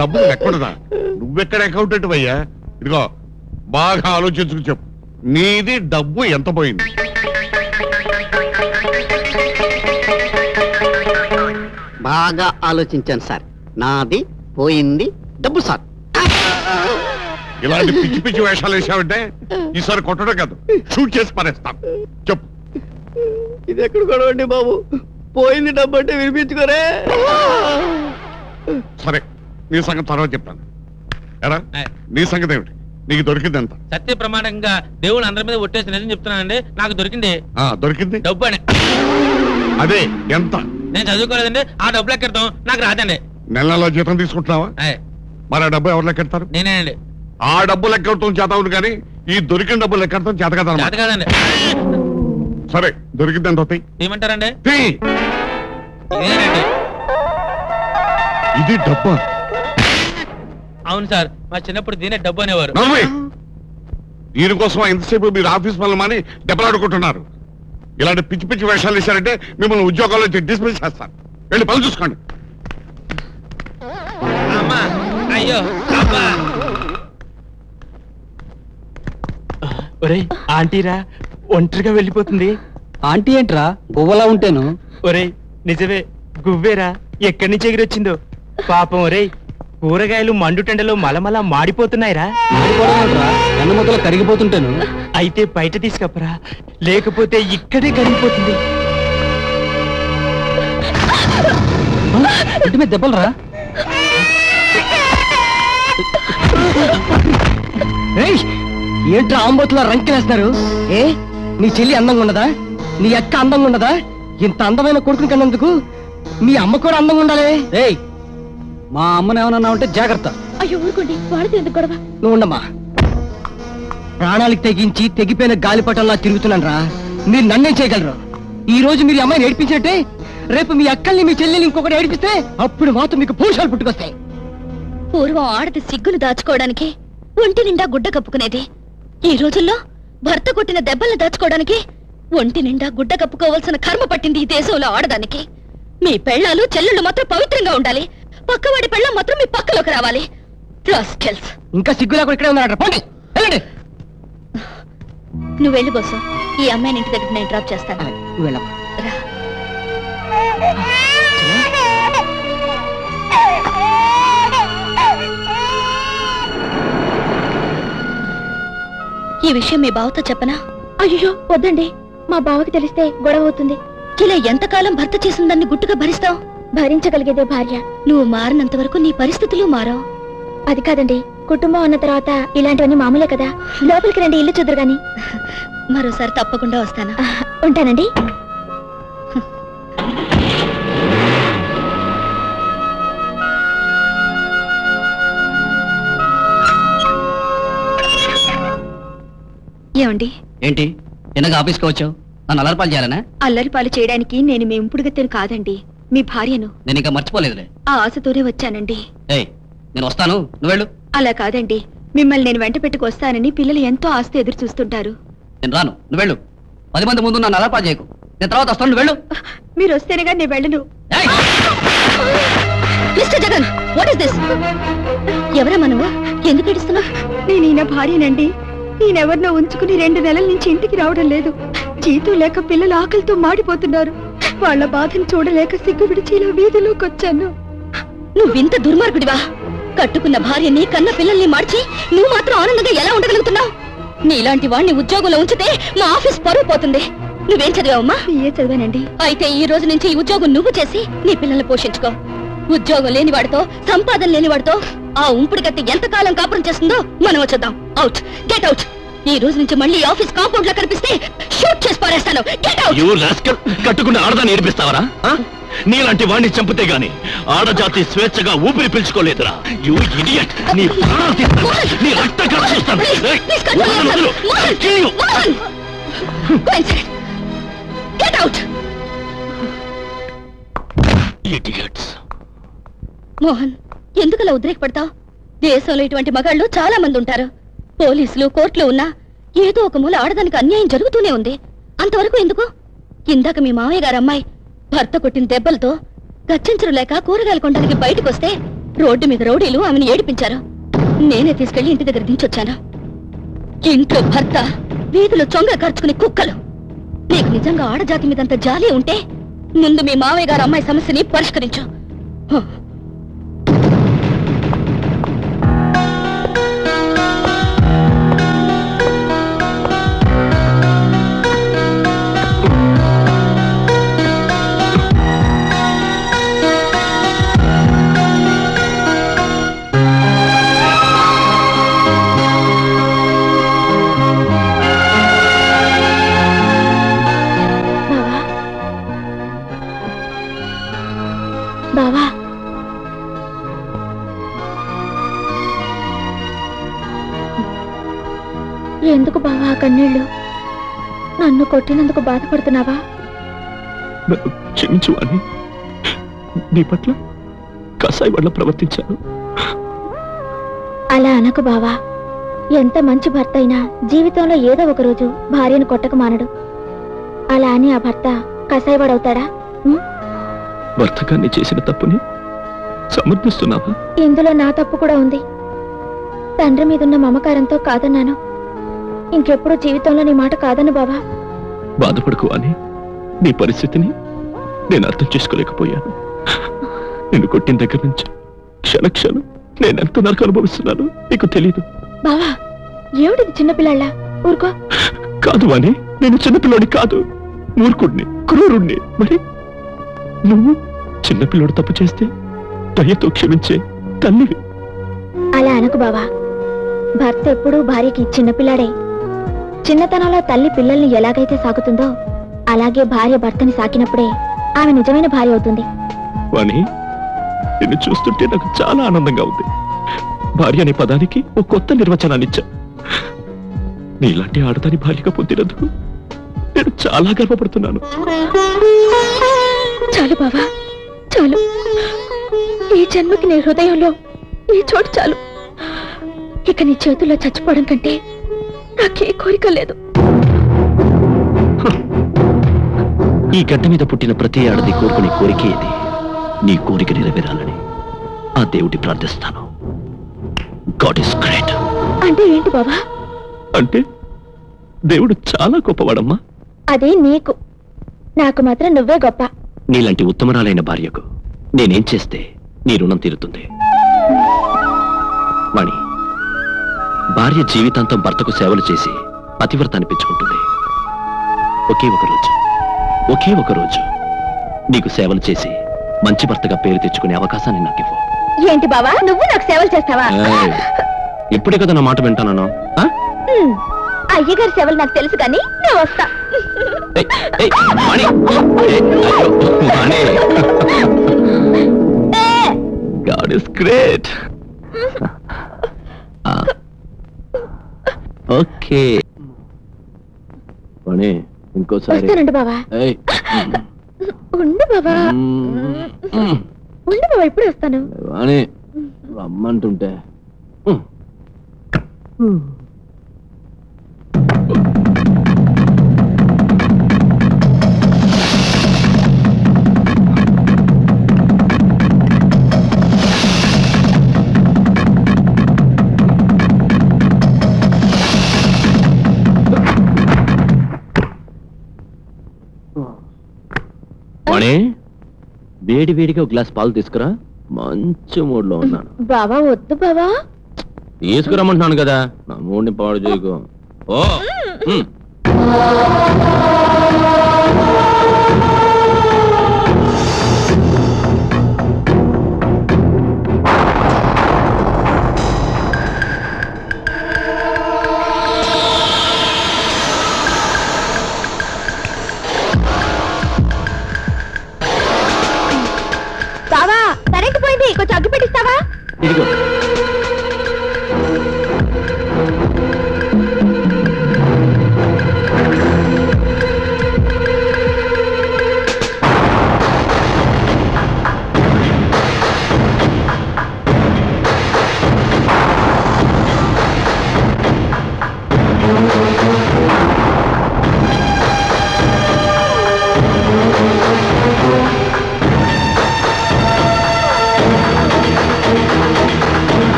డబ్బుకు లెక్క ఉండదా? నువ్వెక్కడ అకౌంటెంట్ అయ్యా? ఇదిగో బాగా ఆలోచించుకు చెప్పు, నీది డబ్బు ఎంత పోయింది? బాగా ఆలోచించాను సార్. నాది పోయింది డబ్బు సార్. ఇలాంటి పిచ్చి పిచ్చి వేషాలు వేసావంటే ఈసారి కొట్టడం కాదు, షూట్ చేసి పారేస్తాను. చెప్పు. ఇది ఎక్కడ గొడవండి బాబు? పోయింది డబ్బు అంటే వినిపించుకోరే. సరే, నీ సంగతి తర్వాత చెప్తాను. ఎరా, నీ సంగతి ఏమిటి? నీకు దొరికింది ఎంత? సత్య ప్రమాణంగా దేవుడు అందరి మీద ఒట్టేసి నిజం చెప్తున్నానండి. నాకు దొరికింది. దొరికింది డబ్బు అని. అదే ఎంత? నేను చదువుకోలేదండి. ఆ డబ్బు లెక్కెడతాం నాకు రాదండి. నెలలో జీతం తీసుకుంటున్నావా? మరి ఆ డబ్బు ఎవరు లెక్కెడతారు? నేనేనండి. ఆ డబ్బు లెక్కెడతాం చేత అవును, కానీ ఈ దొరికిన డబ్బు లెక్కెడతాం చేత కదా. చేత కాదండి. సరే, దొరికింది ఎంత అవుతాయి? ఏమంటారండి? ఇదేనండి. ఇది డబ్బా? అవును సార్, మా చిన్నప్పుడు దీనే డబ్బు అనేవారు. దీనికోసం ఎంతసేపు మీరు ఆఫీస్ పనులు మాని దెబ్బలాడుకుంటున్నారు. ఇలాంటి పిచ్చి పిచ్చి వేషాలు వేశారంటే మిమ్మల్ని ఉద్యోగాల్లో డిస్మిస్ చేస్తారు. వెళ్ళి పనులు చూసుకోండి. అయ్యో ఒరే ఆంటీరా, ఒంటరిగా వెళ్ళిపోతుంది. ఆంటీ ఏంట్రా గువ్వలా ఉంటేను? ఒరేయ్ నిజమే, గువ్వేరా, ఎక్కడి నుంచి ఎగిరొచ్చిందో పాపం. ఒరేయ్ కూరగాయలు మండుటెండలో మలమల మాడిపోతున్నాయిరా. ఎన్న మొదలు కరిగిపోతుంటాను. అయితే బయట తీసుకప్పరా, లేకపోతే ఇక్కడే కరిగిపోతుంది. ఇంటి మీద దెబ్బలరా? ఏంట్రా ఆంబోతులా రంకెలేస్తున్నారు? ఏ నీ చెల్లి అందంగా ఉన్నదా? నీ అక్క అందంగా ఉన్నదా? ఇంత అందమైన కొడుకుని కన్నందుకు మీ అమ్మ కూడా అందంగా ఉండాలి. ఏయ్ మా అమ్మని ఏమన్నా ఉంటే జాగ్రత్త. అయ్యో ఊరుకోండి, వాడితే ఎందుకు గొడవ? నువ్వు ఉండమ్మా. ప్రాణాలకు తెగించి తెగిపోయిన గాలిపటంలా తిరుగుతున్నాను రా. మీరు నన్నేం చేయగలరు? ఈ రోజు మీరు అమ్మాయిని ఏడిపించినట్టే రేపు మీ అక్కల్ని మీ చెల్లెల్ని ఇంకొకటి ఏడిపిస్తే అప్పుడు మాత్రం మీకు పౌరుషాలు పుట్టుకొస్తాయి. పూర్వం ఆడది సిగ్గులు దాచుకోవడానికి ఒంటి నిండా గుడ్డ కప్పుకునేది. ఈ రోజుల్లో భర్త కొట్టిన దెబ్బల్ని దాచుకోవడానికి ఒంటి నిండా గుడ్డ కప్పుకోవాల్సిన కర్మ పట్టింది ఈ దేశంలో ఆడదానికి. మీ పెళ్ళాలు చెల్లెళ్ళు మాత్రం పవిత్రంగా ఉండాలి, పక్కవాడి పెళ్ళం మాత్రం మీ పక్కలోకి రావాలి. ఇంకా సిగ్గు లేకుండా ఇక్కడే ఉన్నారట. పోండి, వెళ్ళండి. నువ్వు వెళ్ళి బోసు, ఈ అమ్మాయిని ఇంటి దగ్గర నేను డ్రాప్ చేస్తాను. వెళ్ళమ్మా. రా. ఈ విషయం మీ బావతో చెప్పనా? అయ్యో వద్దండి, మా బావకి తెలిస్తే గొడవ అవుతుంది. ఇలా ఎంతకాలం భర్త చేసిన దాన్ని గుట్టుగా భరిస్తావు? భరించగలిగేదే భార్య. నువ్వు మారినంత వరకు నీ పరిస్థితులు మారవు. అది కాదండి, కుటుంబం అన్న తర్వాత ఇలాంటివన్నీ మామూలే కదా. లోపలికి రండి, ఇల్లు చూద్దరు గాని. మరోసారి తప్పకుండా వస్తాను. ఉంటానండి. ఏమండి? ఏంటి తినగా ఆఫీస్కి వచ్చావు? నన్ను అలర్పాలు చేయాలనా? అల్లరిపాలు చేయడానికి నేను మీ ఇంపుడుగత్తెను కాదండి, మీ భార్యను. నేను ఇంకా మర్చిపోలేదులే. ఆ ఆశతోనే వచ్చానండి. ఏయ్ నేను వస్తాను, నువ్వు వెళ్ళు. అలా కాదండి, మిమ్మల్ని నేను వెంట పెట్టుకొస్తానని పిల్లలు ఎంతో ఆస్తి ఎదురు చూస్తుంటారు. నేను రాను, నువ్వు వెళ్ళు. 10 మంది ముందు నన్ను అలర్పాలు చేయకు. నేను తర్వాత వస్తాను, నువ్వు వెళ్ళు. మీరు వస్తేనేగా నేను వెళ్ళను. ఏయ్! Mister Jagan, what is this? ఎవరమ్మా నువ్వు? ఎందుకు ఏడుస్తున్నావు? నేను ఈయన భార్యనండి. నేనెవరినో ఉంచుకుని 2 నెలల నుంచి ఇంటికి రావడం లేదు. జీతం లేక పిల్లలు ఆకలితో మాడిపోతున్నారు. వాళ్ళ బాధను చూడలేక సిగ్గు విడిచి ఇలా వీధిలోకి వచ్చాను. నువ్వింత దుర్మార్గుడివా? కట్టుకున్న భార్యని కన్న పిల్లల్ని మార్చి నువ్వు మాత్రం ఆనందంగా ఎలా ఉండగలుగుతున్నావు? నీలాంటి వాడిని ఉద్యోగంలో ఉంచితే మా ఆఫీస్ పరువు పోతుంది. నువ్వేం చదివావమ్మా? ఏ చదివానండి. అయితే ఈ రోజు నుంచి ఈ ఉద్యోగం నువ్వు చేసి నీ పిల్లల్ని పోషించుకో. ఉద్యోగం లేని వాడితో, సంపాదన లేని వాడితో ఆ ఉంపుడు కట్టి ఎంతకాలం కాపురం చేస్తుందో మనం వచ్చేద్దాం. Out, get out. ఈ రోజు నుంచి మళ్ళీ ఆఫీస్ కాంపౌండ్ లో కనిపిస్తే షూట్ చేసి పారేస్తాను. Get out. కట్టుకున్న ఆడదాన్ని ఏడిపిస్తావరా? నీలాంటి వాడిని చంపితే గాని ఆడజాతి స్వేచ్ఛగా ఊపిరి పీల్చుకోలేదురా. You idiot. నీ ప్రాణాలు తీస్తాను, నీ రక్తం కల చూస్తాను. Get out. ఇడియట్స్. మోహన్, ఎందుకలా ఉద్రేకపడతావు? దేశంలో ఇటువంటి మగాళ్ళు చాలా మంది ఉంటారు. పోలీసులు, కోర్టులు ఉన్నా ఏదో ఒక మూల ఆడదానికి అన్యాయం జరుగుతూనే ఉంది. అంతవరకు ఎందుకు? ఇందాక మీ మామయ్య గారు అమ్మాయి భర్త కొట్టిన దెబ్బలతో గచ్చించరు లేక కూరగాయలు కొనడానికి బయటకు వస్తే రోడ్డు మీద రౌడీలు ఆమెను ఏడిపించారు. నేనే తీసుకెళ్లి ఇంటి దగ్గర దించొచ్చాను. ఇంట్లో భర్త, వీధిలో చొంగ ఖర్చుకునే కుక్కలు. నీకు నిజంగా ఆడజాతి మీదంత జాలి ఉంటే ముందు మీ మామయ్య గారు అమ్మాయి సమస్యని పరిష్కరించు. బావా, ఎందుకు బావా కన్నీళ్ళు? నన్ను కొట్టినందుకు బాధపడుతున్నావా? క్షమించు అని నీ పట్ల కసాయి వల్ల ప్రవర్తించాను. అలా అనకు బావా. ఎంత మంచి భర్త అయినా జీవితంలో ఏదో ఒక రోజు భార్యను కొట్టక మానడు. అలా అని ఆ భర్త కసాయివాడవుతాడా? భర్తగాన్ని చేసిన తప్పుని సమర్థిస్తున్నావా? ఇందులో నా తప్పు కూడా ఉంది. తండ్రి మీదున్న మమకారంతో కాదన్నాను. ఇంకెప్పుడు జీవితంలో నీ మాట కాదను బావా. బాధపడుకో అని నీ పరిస్థితిని నేను అర్థం చేసుకోలేకపోయాను. నిన్ను కొట్టిన దగ్గర నుంచి క్షణక్షణం నేనెంత నరకం అనుభవిస్తున్నాను నీకు తెలీదు. బావా ఏమిటిది చిన్నపిల్లాళ్ళ ఊరుకో. కాదు అని నేను చిన్నపిల్లోడి కాదు, మూర్ఖుడిని, క్రూరుణ్ణి. మరి నువ్వు చిన్నపిల్లోడు తప్పు చేస్తే దయతో క్షమించే తల్లివి. అలా అనకు బావా. భర్త ఎప్పుడూ భార్యకి చిన్నపిల్లాడే. చిన్నతనంలో తల్లి పిల్లల్ని ఎలాగైతే సాకుతుందో అలాగే భార్య భర్తని సాకినప్పుడే ఆమె నిజమైన భార్య అవుతుంది. వాణి, నిన్ను చూస్తుంటే నాకు చాలా ఆనందంగా ఉంది. భార్య అనే పదానికి ఒక కొత్త నిర్వచనాన్ని ఇచ్చా. నీలాంటి ఆడదాని భార్యగా పొందినందుకు నేను చాలా గర్వపడుతున్నాను. చాలు బావా, చాలు. ఈ జన్మకి నీ హృదయంలో ఈ చోటు చాలు. ఇక నీ చేతుల్లో చచ్చిపోవడం కంటే నాకే కోరిక లేదు. ఈ గడ్డ మీద పుట్టిన ప్రతి ఆడది కోరుకునే కోరిక ఇది. నీ కోరిక నెరవేరాలని ఆ దేవుడి ప్రార్థిస్తాను. God is great. అంటే ఏంటి బావా? అంటే దేవుడు చాలా గొప్పవాడమ్మా. అదే నీకు, నాకు మాత్రం నువ్వే గొప్ప. నీలాంటి ఉత్తమరాలైన భార్యకు నేనేం చేస్తే నీ రుణం తీరుతుంది? వాణి, భార్య జీవితాంతం భర్తకు సేవలు చేసి పతివ్రత అనిపించుకుంటుంది. ఒకే ఒక రోజు నీకు సేవలు చేసి మంచి భర్తగా పేరు తెచ్చుకునే అవకాశాన్ని నాకు ఇవ్వు. ఏంటి బావా, నువ్వు నాకు సేవలు చేస్తావా? ఇప్పుడే కదా నా మాట వింటాను. అయ్యగారి సేవలు నాకు తెలుసు కానీ నేను వస్తా. God is great. ఓకే వాణి, ఇంకోసారి వస్తానండి బావా. ఉండు బావా, ఉండు బావా, ఇప్పుడే వస్తాను. వాణి రమ్మంటుంటే వేడి వేడిగా ఒక గ్లాస్ పాలు తీసుకురా. మంచి మూడ్లో ఉన్నాను. బావా వద్దు బావా. తీసుకురమ్మంటున్నాను కదా, నా మూడ్ని పాడు చేయకు. ఓ బావా కరెంట్ పోయింది, కొంచెం అగ్గి పెట్టిస్తావా? ఇదిగో.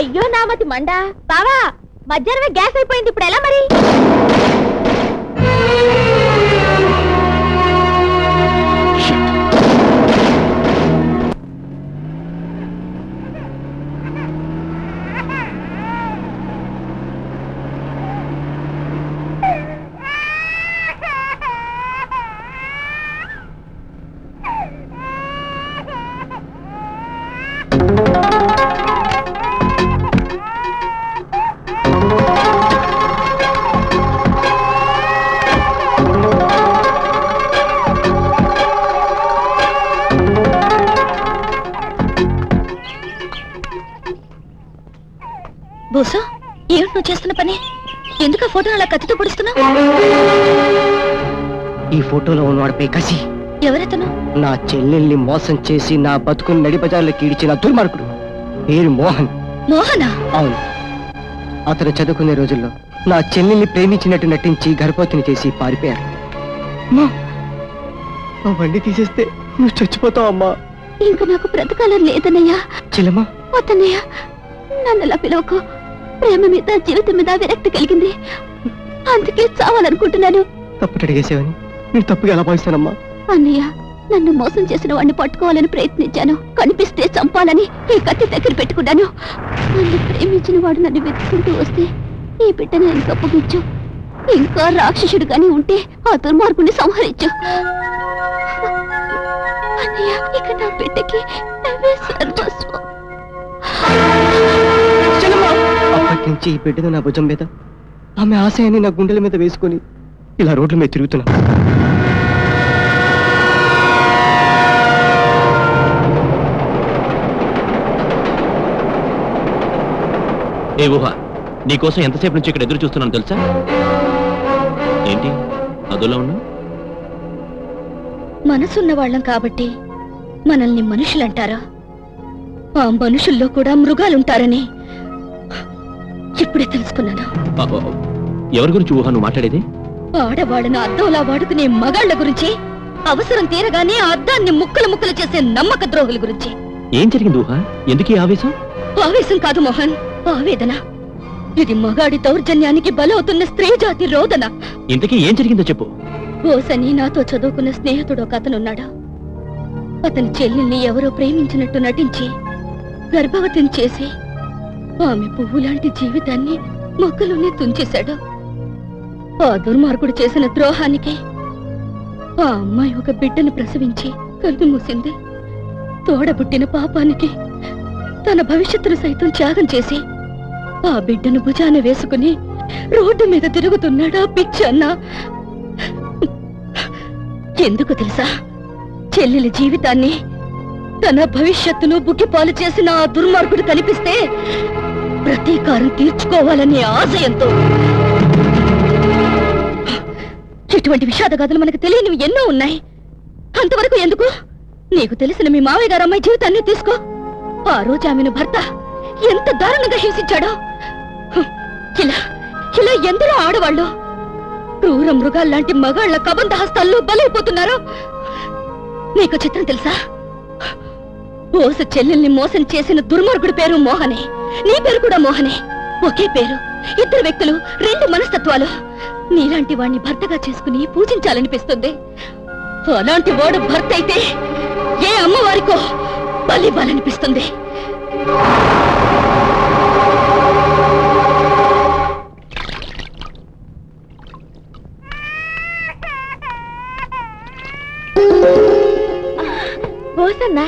అయ్యో నామతి మండా. బావా మధ్యాహ్నమే గ్యాస్ అయిపోయింది, ఇప్పుడు ఎలా మరి? బోసు, ఏమిటి నువ్వు చేస్తున్న పని? ఎందుకు ఆ ఫోటోను అలా కత్తితో పొడుస్తున్నావు? ఈ ఫోటోలో ఉన్నవాడిపై కసి. ఎవరెతను? నా చెల్లెల్ని మోసం చేసి నా బతుకుని నడిబజార్లోకి ఈడ్చిన దుర్మార్గుడు. పేరు మోహన్. మోహనా? అవును. అతను చదువుకునే రోజుల్లో నా చెల్లెల్ని ప్రేమించినట్టు నటించి గర్భవతిని చేసి పారిపోయారు. ఆ బండి తీసేస్తే నువ్వు చచ్చిపోతావు అమ్మా. ఇంకా నాకు బ్రతకాలని లేదన్నయ్యా. చెల్లెమ్మా వద్దన్నయ్య, నన్ను అలా పిలవకు. ప్రేమ మీద జీవితం మీద విరక్తి కలిగింది, అందుకే చావాలనుకుంటున్నాను. తప్పు అడిగేసేవని నేను తప్పుగా ఎలా భావిస్తానమ్మా? అన్నయ్య, నన్ను మోసం చేసిన వాడిని పట్టుకోవాలని ప్రయత్నించాను. కనిపిస్తే చంపాలని ఈ కత్తి దగ్గర పెట్టుకున్నాను. నన్ను ప్రేమించిన వాడు నన్ను వెతుకుంటూ వస్తే ఈ బిడ్డను నాకు అప్పగించు. ఇంకా రాక్షసుడుగానే ఉంటే ఆ దుర్మార్గుని సంహరించు. అన్నయ్య, ఇక నా బిడ్డకి నువ్వే సర్వస్వం. అప్పటి నుంచి ఈ బిడ్డను నా భుజం మీద, ఆమె ఆశయాన్ని నా గుండెల మీద వేసుకొని ఇలా రోడ్ల మీద తిరుగుతున్నా. ఏ ఊహ, నీకోసం ఎంతసేపు నుంచి ఇక్కడ ఎదురు చూస్తున్నాను తెలుసా? ఏంటి అదోలా ఉన్నా? మనసున్న వాళ్ళం కాబట్టి మనల్ని మనుషులంటారా? ఆ మనుషుల్లో కూడా మృగాలుంటారని ఇప్పుడే తెలుసుకున్నాను. ఎవరి గురించి ఊహ నువ్వు మాట్లాడేది? ఆడవాళ్ళను అద్దంలా వాడుకునే మగాళ్ల గురించి, అవసరం తీరగానే ఆ అద్దాన్ని ముక్కలు ముక్కలు చేసే నమ్మక ద్రోహుల గురించి. ఏం జరిగింది ఊహ? ఎందుకు ఈ ఆవేశం? ఆవేశం కాదు మోహన్, ఆవేదన. ఇది మగాడి దౌర్జన్యానికి బలవుతున్న స్త్రీ జాతి రోదన. ఇంతకీ ఏం జరిగిందో చెప్పు. ఓసని నాతో చదువుకున్న స్నేహితుడు ఒక అతనున్నాడు. అతని చెల్లెల్ని ఎవరో ప్రేమించినట్టు నటించి గర్భవతిని చేసి ఆమె పువ్వు లాంటి జీవితాన్ని మొక్కలోనే తుంచేశాడు. ఆ దుర్మార్గుడు చేసిన ద్రోహానికి ఆ అమ్మాయి ఒక బిడ్డను ప్రసవించి కన్ను మూసింది. తోడబుట్టిన పాపానికి తన భవిష్యత్తును సైతం త్యాగం చేసి ఆ బిడ్డను భుజాన వేసుకుని రోడ్డు మీద తిరుగుతున్నాడు ఆ పిచ్చి అన్న. ఎందుకు తెలుసా? చెల్లెలి జీవితాన్ని, తన భవిష్యత్తును బుక్కిపాలు చేసిన ఆ దుర్మార్గుడు కనిపిస్తే ప్రతీకారం తీర్చుకోవాలనే ఆశయంతో. ఇటువంటి విషాద గాథలు మనకు తెలియనివి ఎన్నో ఉన్నాయి. అంతవరకు ఎందుకు? నీకు తెలిసిన మీ మావయ్య గారు అమ్మాయి జీవితాన్ని తీసుకో. ఆ రోజు ఆమెను భర్త ఎంత దారుణంగా హింసించాడో. ఇలా ఇలా ఎందరో ఆడవాళ్ళు క్రూర మృగాల్లాంటి మగాళ్ల కబంధ హస్తాల్లో బలైపోతున్నారు. నీకు చిత్రం తెలుసా? ఓస చెల్లెల్ని మోసం చేసిన దుర్మార్గుడి పేరు మోహనే, నీ పేరు కూడా మోహనే. ఒకే పేరు, ఇద్దరు వ్యక్తులు, రెండు మనస్తత్వాలు. నీలాంటి వాణ్ణి భర్తగా చేసుకుని పూజించాలనిపిస్తుంది. అలాంటి వాడు భర్త అయితే ఏ అమ్మవారికో బలివ్వాలనిపిస్తుంది. బోసన్నా,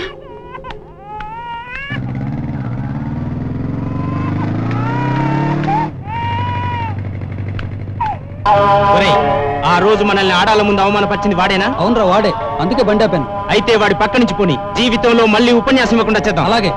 ఆ రోజు మనల్ని ఆడాల ముందు అవమానపరిచింది వాడేనా? అవునరా వాడే, అందుకే బండి ఆపాను. అయితే వాడి పక్క నుంచి పోని, జీవితంలో మళ్ళీ ఉపన్యాసం ఇవ్వకుండా చేద్దాం. అలాగే.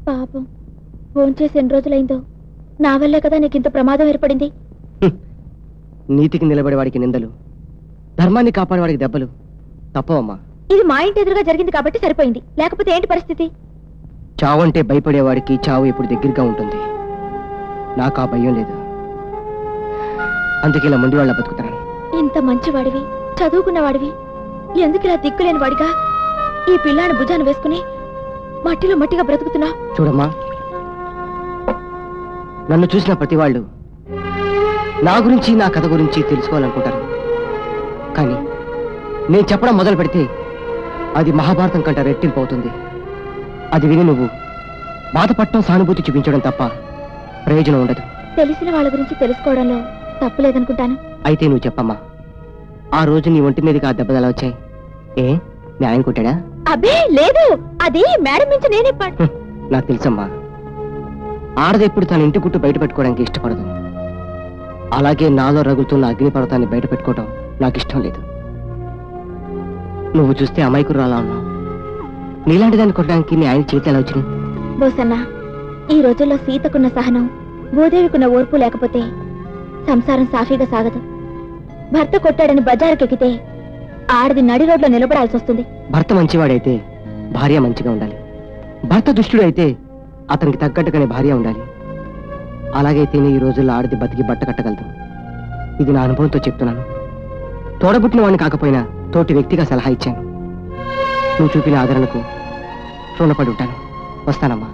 పాపం, ఫోన్ చేసి ఎన్ని రోజులైందో. నా వల్లే కదా నీకు ఇంత ప్రమాదం ఏర్పడింది. నీతికి నిలబడేవాడికి నిందలు, ధర్మాన్ని కాపాడేవాడికి దెబ్బలు తప్పవమ్మా. ఇది మా ఇంటి ఎదురుగా జరిగింది కాబట్టి సరిపోయింది, లేకపోతే ఏంటి పరిస్థితి? చావంటే భయపడేవాడికి చావు ఎప్పుడు దగ్గరగా ఉంటుంది. నాకు ఆ భయం లేదు, అందుకే ఇలా మొండి వాళ్ళ బతుకుతున్నాను. ఇంత మంచివాడివి, చదువుకున్నవాడివి, ఎందుకు ఇలా దిక్కులేని వాడిగా ఈ పిల్లాన్ని భుజాన్ని వేసుకుని మట్టిలో మట్టిగా బ్రతుకుతున్నా? చూడమ్మా, నన్ను చూసిన ప్రతి వాళ్ళు నా గురించి, నా కథ గురించి తెలుసుకోవాలనుకుంటారు. కానీ నేను చెప్పడం మొదలు పెడితే అది మహాభారతం కంటే రెట్టింపు అవుతుంది. అది విని నువ్వు బాధపడటం, సానుభూతి చూపించడం తప్ప ప్రయోజనం ఉండదు. తెలిసిన వాళ్ళ గురించి తెలుసుకోవడంలో తప్పులేదనుకుంటాను. అయితే నువ్వు చెప్పమ్మా, ఆ రోజు నీ ఒంటి మీదకి ఆ దెబ్బలు ఎలా వచ్చాయి? ఏ మీ ఆయన కొట్టాడా? అబ్బే లేదు, అది మేడం నుంచి నేనే నాకు తెలుసమ్మా. ఆడది ఎప్పుడు తన ఇంటి గుట్టు బయట పెట్టుకోవడానికి ఇష్టపడదు. అలాగే నాలో రగులుతున్న అగ్నిపర్వతాన్ని బయట పెట్టుకోవడం నాకు ఇష్టం లేదు. నువ్వు చూస్తే అమాయకురాలా ఉన్నావు. నీలాంటి దాన్ని కొట్టడానికి నీ ఆయన చేతి ఎలా వచ్చింది? బోసన్న, ఈ రోజుల్లో సీతకున్న సహనం, భూదేవికున్న ఓర్పు లేకపోతే సంసారం సాఫీగా సాగదు. భర్త కొట్టాడని బజారుకెక్కితే ఆడది నడి రోడ్లో నిలబడాల్సి వస్తుంది. భర్త మంచివాడైతే భార్య మంచిగా ఉండాలి. భర్త దుష్టుడు అయితే అతనికి తగ్గట్టుగానే భార్య ఉండాలి. అలాగైతేనే ఈ రోజుల్లో ఆడది బతికి బట్ట కట్టగలదు. ఇది నా అనుభవంతో చెప్తున్నాను. తోడబుట్టిన వాడిని కాకపోయినా తోటి వ్యక్తిగా సలహా ఇచ్చాను. నువ్వు చూపిన ఆదరణకు రుణపడి ఉంటాను. వస్తానమ్మా.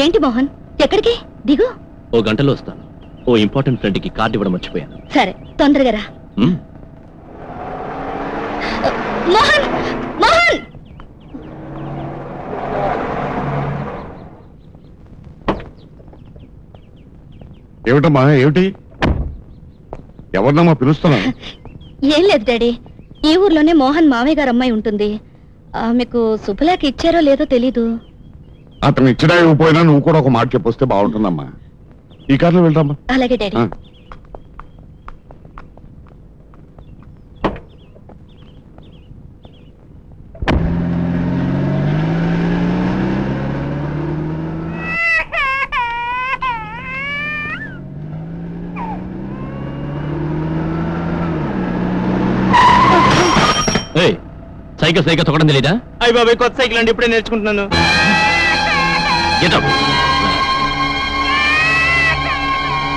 ఏంటి మోహన్, ఎక్కడికి? దిగు. ఓ గంటలో వస్తాను. ఓ ఇంపార్టెంట్ ఫ్రెండ్ కి కార్డు ఇవ్వడం మర్చిపోయాను. సరే, తొందరగా రా. మోహన్, మోహన్! ఏమిటమ్మా, ఏమిటి? ఎవరినమ్మా పిలుస్తున్నా? ఏం లేదు డాడీ, ఈ ఊర్లోనే మోహన్ మామయ్య గారు అమ్మాయి ఉంటుంది. మీకు శుభలేఖ ఇచ్చారో లేదో తెలీదు. అతను ఇచ్చినా ఇవ్వకపోయినా నువ్వు కూడా ఒక మాట చెప్పొస్తే బాగుంటుందమ్మా. ఈ కార్లో వెళ్తామా? అలాగే డాడీ. సైకిల్ సైకిల్ తొక్కడం తెలీదా? అయ్యి బాబాయ్, కొత్త సైకిల్ అండి, ఇప్పుడే నేర్చుకుంటున్నాను. Get up.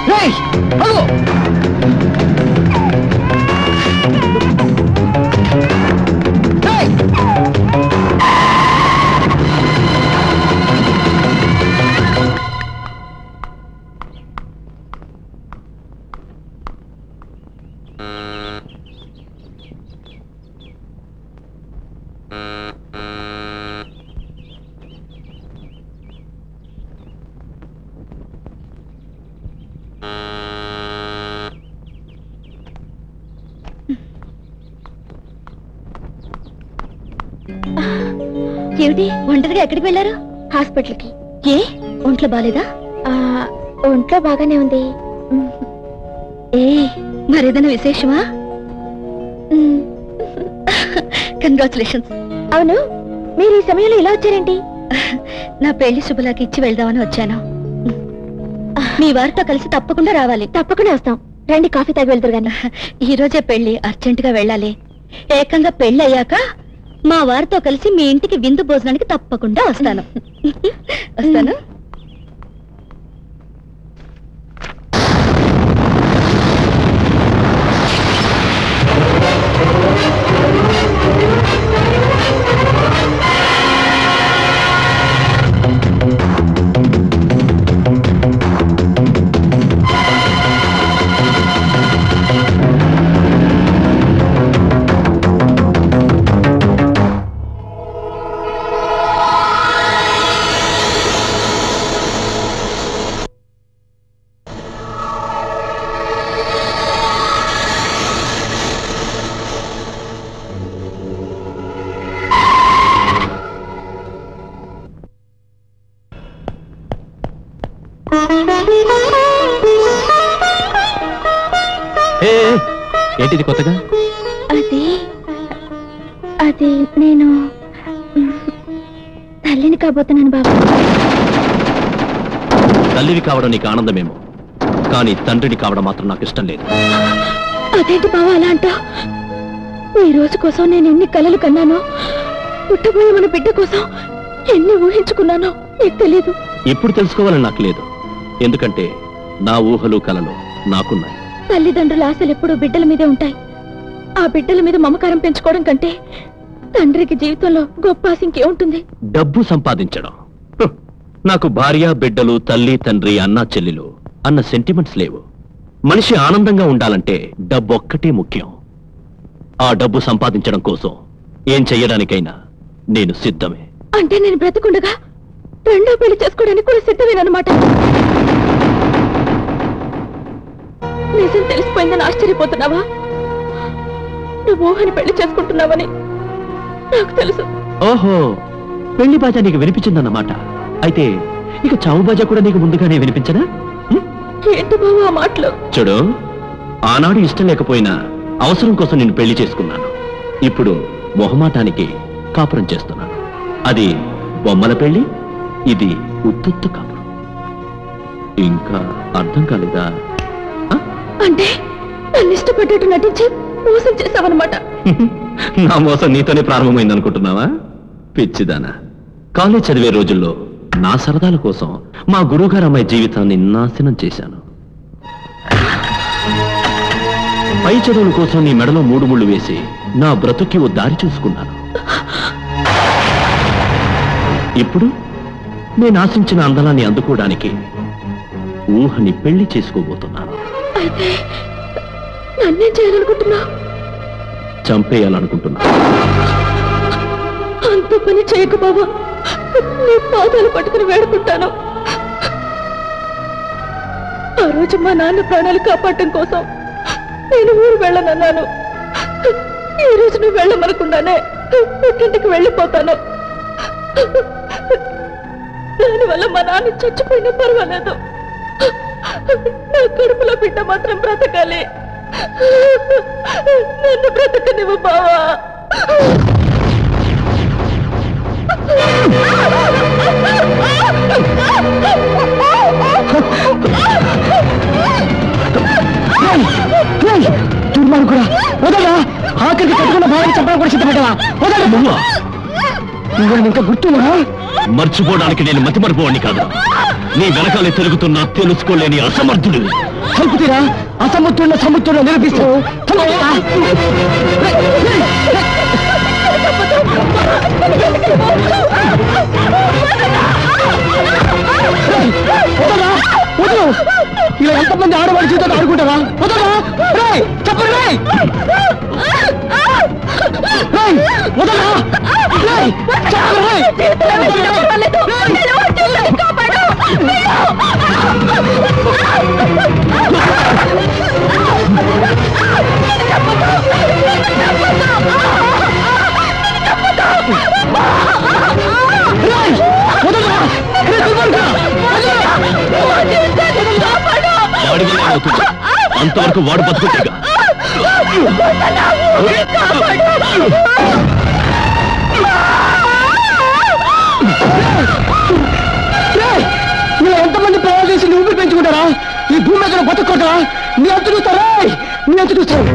Hey! Hello! Hey! ఏమిటి, ఒంటరిగా ఎక్కడికి వెళ్ళారు? హాస్పిటల్కి. ఏ, ఒంట్లో బాలేదా? ఒంట్లో బాగానే ఉంది. ఏ, మరేదైనా విశేషమా? కంగ్రాచులేషన్స్. అవును, మీరు ఈ సమయంలో ఇలా వచ్చారేంటి? నా పెళ్లి శుభలాకి ఇచ్చి వెళ్దామని వచ్చాను. మీ వారితో కలిసి తప్పకుండా రావాలి. తప్పకుండా వస్తాం. రండి, కాఫీ తాగి వెళ్తారు గాని. ఈ రోజే పెళ్లి, అర్జెంటుగా వెళ్ళాలి. ఏకంగా పెళ్లి అయ్యాక మా వారితో కలిసి మీ ఇంటికి విందు భోజనానికి తప్పకుండా వస్తాను. వస్తాను. ఏంటిది కొత్తగా? అది నేను తల్లిని కాబోతున్నాను బాబా. తల్లివి కావడం నీకు ఆనందమేమో, కానీ తండ్రిని కావడం మాత్రం నాకు ఇష్టం లేదు. అదేంటి బాబా అలా అంటావ్? ఈ రోజు కోసం నేను ఎన్ని కలలు కన్నానో, పుట్టబోయే మన బిడ్డ కోసం ఎన్ని ఊహించుకున్నానో నీకు తెలీదు. ఎప్పుడు తెలుసుకోవాలని నాకు లేదు, ఎందుకంటే నా ఊహలు కలలు నాకున్నాయి. తల్లిదండ్రుల ఆశలు ఎప్పుడూ బిడ్డల మీదే ఉంటాయి. ఆ బిడ్డల మీద మమకారం పెంచుకోవడం కంటే తండ్రికి జీవితంలో గొప్ప ఆశ ఇంకేముంటుంది? డబ్బు సంపాదించడం. నాకు భార్య, బిడ్డలు, తల్లి, తండ్రి, అన్నా, చెల్లెలు అన్న సెంటిమెంట్స్ లేవు. మనిషి ఆనందంగా ఉండాలంటే డబ్బు ఒక్కటే ముఖ్యం. ఆ డబ్బు సంపాదించడం కోసం ఏం చెయ్యడానికైనా నేను సిద్ధమే. అంటే నేను బ్రతికుండగా రెండో పెళ్లి చేసుకోవడానికి కూడా సిద్ధమేనమాట. నిజం తెలిసిపోయిందని ఆశ్చర్యపోతున్నావా? నువ్వు ఊహని పెళ్లి చేసుకుంటున్నావని నాకు తెలుసు. ఓహో, పెళ్లి బాజా నీకు వినిపించిందన్నమాట. అయితే ఇక చావు బాజా కూడా నీకు ముందుగానే వినిపించనా? ఏంటి బాబు ఆ మాటలు? చూడు, ఆనాడు ఇష్టం లేకపోయినా అవసరం కోసం నేను పెళ్లి చేసుకున్నాను. ఇప్పుడు మొహమాటానికి కాపురం చేస్తున్నాను. అది బొమ్మల పెళ్లి, ఇది ఉత్తు కాపురం. ఇంకా అర్థం కాలేదా? అంటే నన్ను ఇష్టపడ్డట్టు నటించి మోసం చేశావన్నమాట. నా మోసం నీతోనే ప్రారంభమైంది అనుకుంటున్నావా? పిచ్చిదానా, కాలేజ్ చదివే రోజుల్లో నా సరదాల కోసం మా గురువుగారు అమ్మాయి జీవితాన్ని నాశనం చేశాను. పై చదువుల కోసం నీ మెడలో 3 ముళ్ళు వేసి నా బ్రతుకి ఓ దారి చూసుకున్నాను. ఇప్పుడు నేను ఆశించిన అందలాన్ని అందుకోవడానికి ఊహని పెళ్లి చేసుకోబోతున్నాను. అయితే నన్నేం చేయాలనుకుంటున్నా? చంపేయాలనుకుంటున్నా. అంత పని చేయకు బాబా, నీ పాదాలు పట్టుకుని వేడుకుంటాను. ఆ రోజు మా నాన్న ప్రాణాలు కాపాడటం కోసం నేను ఊరు వెళ్ళనన్నాను. ఈ రోజు నువ్వు వెళ్ళమనకుండానే పుట్టింటికి వెళ్ళిపోతాను. దానివల్ల మా నాన్న చచ్చిపోయినా పర్వాలేదు, నా కడుపులో బిడ్డ మాత్రం బ్రతకాలి. నన్ను బ్రతకనివ్వు బావా. దుర్మార్గుడా, వదలరా! ఆఖరికి కట్టుకున్న భార్యని చంపడం కూడా సిద్ధపడ్డావా? వదలరా! ఇంకా గుర్తున్నా? మర్చిపోవడానికి నేను మతిమరుపువాణ్ణి కాదు. నీ వెనకాలే తిరుగుతున్నా తెలుసుకోలేని అసమర్థుడు. చంపుతీరా? అసమర్థున్న సముద్రంలో నిరూపిస్తావు. ఇలా ఎంతమంది ఆడవాడి జీవితం ఆడుకుంటారా? వదలరా! చెప్పండి! వదలరా! అంతవరకు వాడు బతుకుతేగా. ఇలా ఎంతమంది ప్రయాణం చేసి ఊపిరి పెంచుకుంటారా? ఈ భూమి మీద బతుకుంటారా? నీ అంత చూస్తారా? నీ అంత చూస్తారు.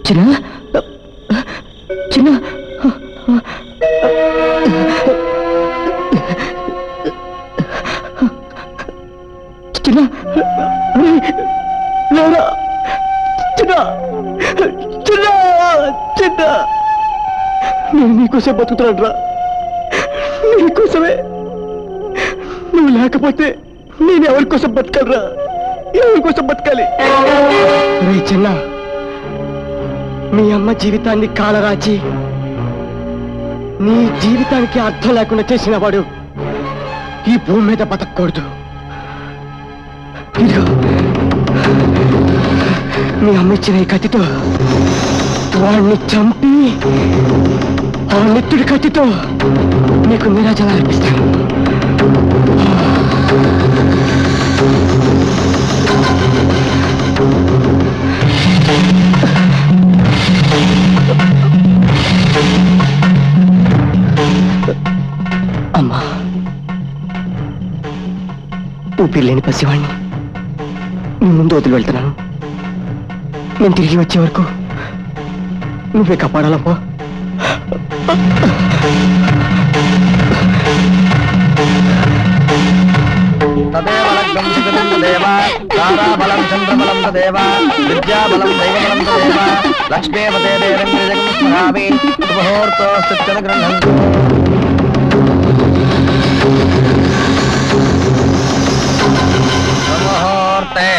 చిన్న చిన్న చిన్న లేరా? చిన్న చిన్న చిన్న నేను నీకోసం బతుకుతున్నాను రా, నీకోసమే. నువ్వు లేకపోతే నేను ఎవరి కోసం బతకలరా? ఎవరి కోసం బతకాలి? రే చిన్న, మీ అమ్మ జీవితాన్ని కాలరాచి నీ జీవితానికి అర్థం లేకుండా చేసిన వాడు ఈ భూమి మీద బతకూడదు. ఇదిగో, మీ అమ్మ ఇచ్చిన ఈ కత్తితో వాడిని చంపి ఆ నెత్తుడి కత్తితో నీకు నీరాజనాలు అర్పిస్తాను. అమ్మా, ఊపిరి లేని పసివాణ్ణి నీ ముందు వదిలి వెళ్తున్నాను. నేను తిరిగి వచ్చే వరకు నువ్వే కాపాడాలమ్మా. తారాబలం చంద్రబలం తదేవ విద్యాబలం దైవబలం తదేవ లక్ష్మీపతే దేవం జగన్స్మరామి ముహూర్తోస్తు గృహంతు ముహూర్తే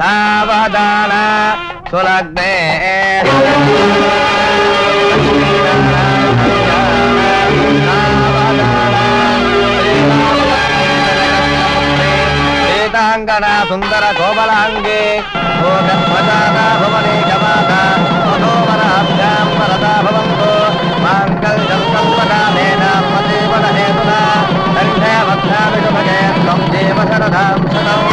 సావధాన సులగ్నే సుందర కోమలాంగే భువనే గమాత మనోవరాభ్యాం వరదా భవంతు మాంగళ్యం సర్వకాలేన మదేవన హేతునా కంఠే వక్రావిషుభగే త్వం దేవ శరదాం శతం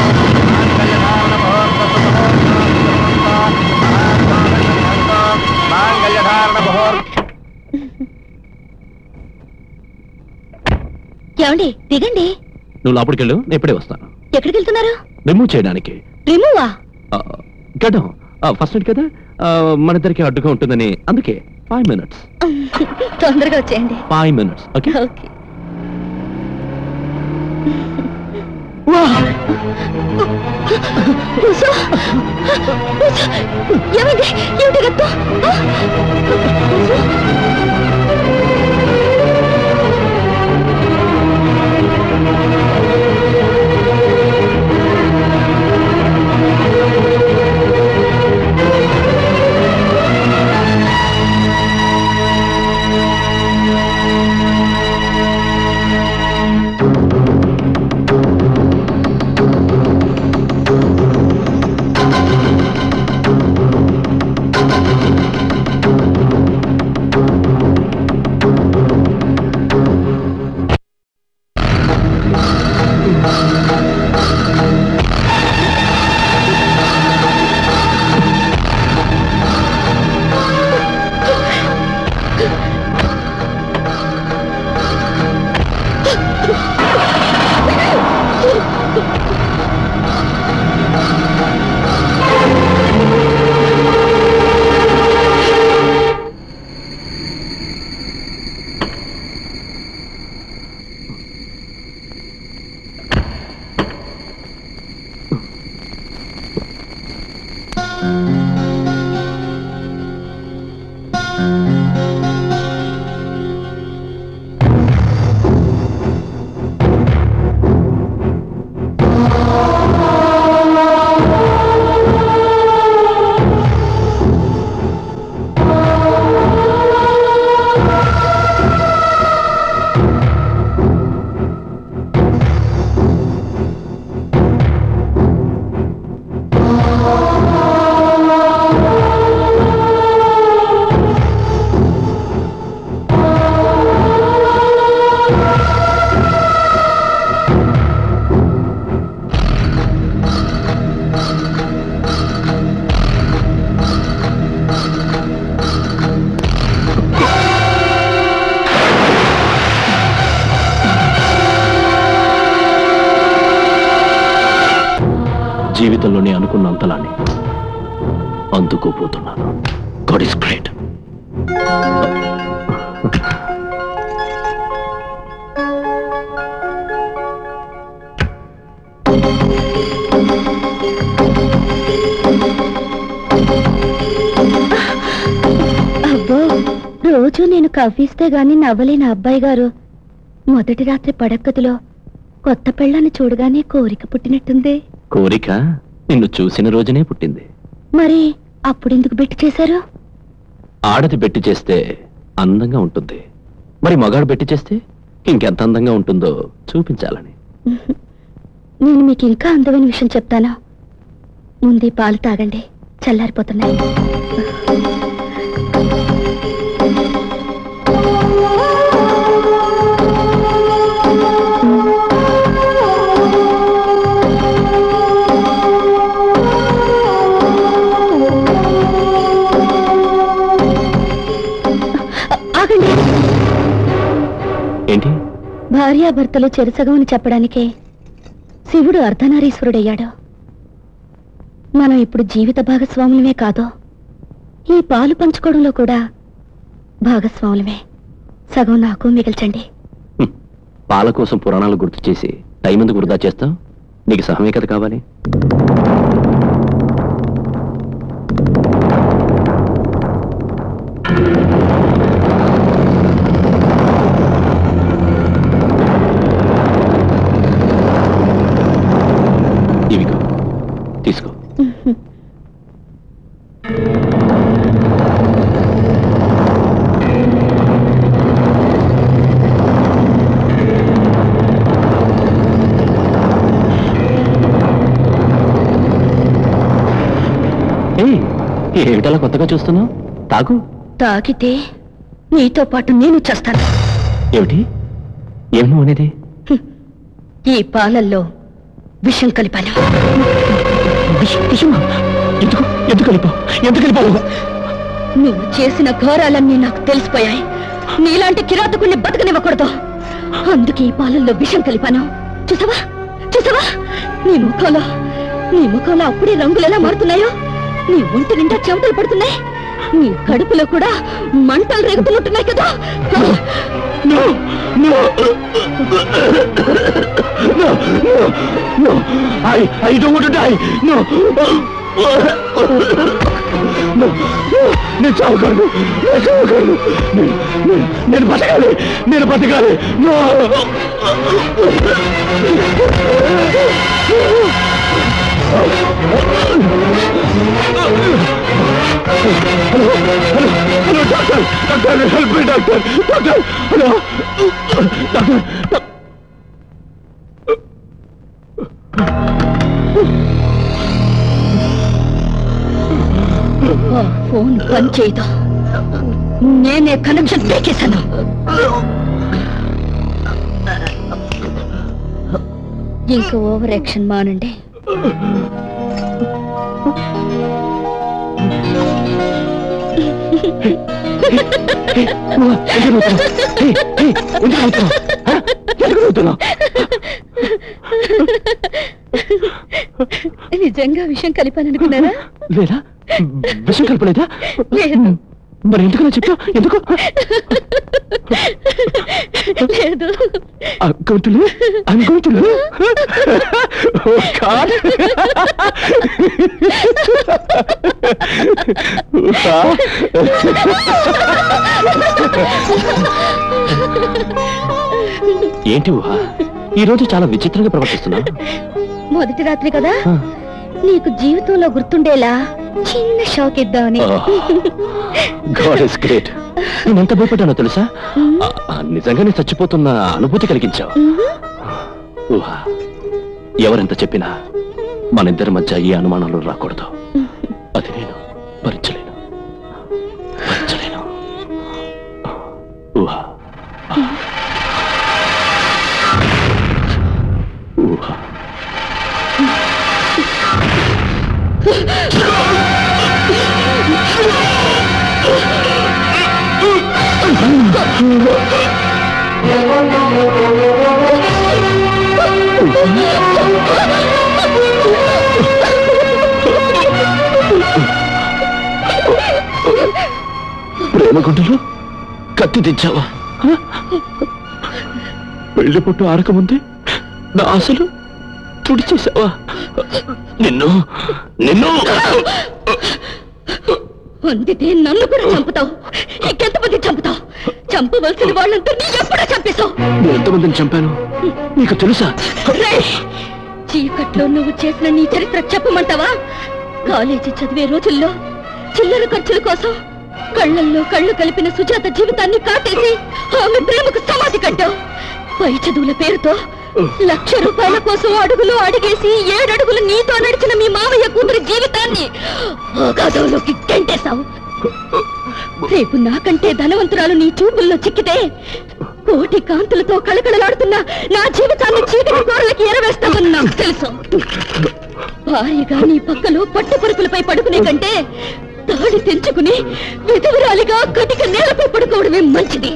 మాంగళ్యధారణ ముహూర్తం. ఏమండి, దిగండి. నువ్వు లోపలికి వెళ్ళు, నేను ఇప్పుడే వస్తాను. ఎక్కడికి వెళ్తున్నారు? రిమూవ్ చేయడానికి. రిమూవా? గడ్డం ఫస్ట్ నైట్ కదా, మన ఇద్దరికి అడ్డుగా ఉంటుందని, అందుకే 5 minutes. తొందరగా వచ్చేయండి. 5 minutes. Okay okay. ఏమైంది? ఏమిటి గత్తు? జీవితంలోనే అనుకున్నంతలానే అందుకోపోతున్నాను. God is great. అబ్బో, రోజు నేను కవ్విస్తే గాని నవ్వలేని అబ్బాయి గారు మొదటి రాత్రి పడక్కతిలో కొత్త పెళ్ళాన్ని చూడగానే కోరిక పుట్టినట్టుంది. కోరిక నిన్ను చూసిన రోజునే పుట్టింది. మరి అప్పుడెందుకు బెట్టు చేశారు? ఆడది బెట్టి చేస్తే అందంగా ఉంటుంది, మరి మగాడు బెట్టి చేస్తే ఇంకెంత అందంగా ఉంటుందో చూపించాలని. నేను మీకు ఇంకా అందమైన విషయం చెప్తాను. ముందు పాలు తాగండి, చల్లారిపోతున్నాయి. ఏంటి? భార్యాభర్తలు చెరసగమని చెప్పడానికే శివుడు అర్ధనారీశ్వరుడయ్యాడు. మనం ఇప్పుడు జీవిత భాగస్వాములమే కాదు, ఈ పాలు పంచుకోవడంలో కూడా భాగస్వాములమే. సగం నాకు మిగిల్చండి. పాల కోసం పురాణాలు గుర్తు చేసి టైం ఎందుకు వృధా చేస్తావు? నీకు సహమే కదా కావాలి. ఇవిగో తీసుకో. ఏమిటలా కొత్తగా చూస్తున్నావు? తాగు. తాగితే నీతో పాటు నేను చేస్తాను. ఏమిటి? ఏమి నువ్వు అనేది? ఈ పాలల్లో విషం కలిపాను. ఎందుకు కలిపావు? నువ్వు చేసిన ఘోరాలన్నీ నాకు తెలిసిపోయాయి. నీలాంటి కిరాతకుణ్ణి బతకనివ్వకూడదు. అందుకే ఈ పాలల్లో విషం కలిపాను. చూసావా నీ ముఖంలో అప్పుడే రంగులు ఎలా మారుతున్నాయో. నీ ఒంటి నిండా చెమటలు పడుతున్నాయి. నీ కడుపులో కూడా మంటలు రేగుతున్నట్టున్నాయి కదా. నేను బతకాలి. Hello doctor, help me doctor. Hello doctor. Phone పని చేయదు. నేనే కనెక్షన్ పెట్టేశాను. ఇంకా ఓవర్ యాక్షన్ మానండి. నిజంగా విషయం కలిపాననుకున్నారా? లేదా? విషయం కలపలేదా? లేదు. మరి ఎందుకన్నా చెప్తా? ఎందుకు? లేదు. గొంతులు ఏంటి ఊహ? ఈ రోజు చాలా విచిత్రంగా ప్రవర్తిస్తున్నా. మొదటి రాత్రి కదా, నీకు జీవితంలో గుర్తుండేలా చిన్న షాక్ ఇద్దామని. God is great. నేనెంత భయపడ్డానో తెలుసా? నిజంగానే చచ్చిపోతున్న అనుభూతి కలిగించావు. ఊహా, ఎవరెంత చెప్పినా మన ఇద్దరి మధ్య ఈ అనుమానాలు రాకూడదు. అది నేను భరించలేను. ఊహా, ఊహా. ప్రేమ గుండెలో కత్తి తెచ్చావా? పెళ్లి పుట్టు ఆరకముందే నా ఆశలు తుడిచేసావా? నిన్ను అందితే నన్ను కూడా చంపుతావు. ఇంకెంతమంది చంపుతావు? చంపవలసిన వాళ్ళంతా నీ ఎప్పుడో చంపేశావు. నేను ఎంతమందిని చంపాను నీకు తెలుసా? చీకట్లో నువ్వు చేసిన నీ చరిత్ర చెప్పమంటావా? కాలేజీ చదివే రోజుల్లో చిల్లర ఖర్చుల కోసం కళ్ళల్లో కళ్ళు కలిపిన సుజాత జీవితాన్ని కాటేసి ఆమె ప్రేమకు సమాధి కట్టావు. పై చదువుల పేరుతో ₹1,00,000 కోసం అడుగులు అడిగేసి 7 అడుగులు నీతో నడిచిన మీ మామయ్య కూతురి జీవితాన్ని అగాధంలోకి గెంటేశావు. రేపు నాకంటే ధనవంతురాలు నీ చూపుల్లో చిక్కితే కోటి కాంతులతో కళకళలాడుతున్న నా జీవితాన్ని చీకటి కోరలకి ఎరవేస్తామని నాకు తెలుసు. భార్యగా నీ పక్కలో పట్టుపరుపులపై పడుకునే కంటే తాళి తెంచుకుని విధురాలిగా కటిక నేలపై పడుకోవడమే మంచిది.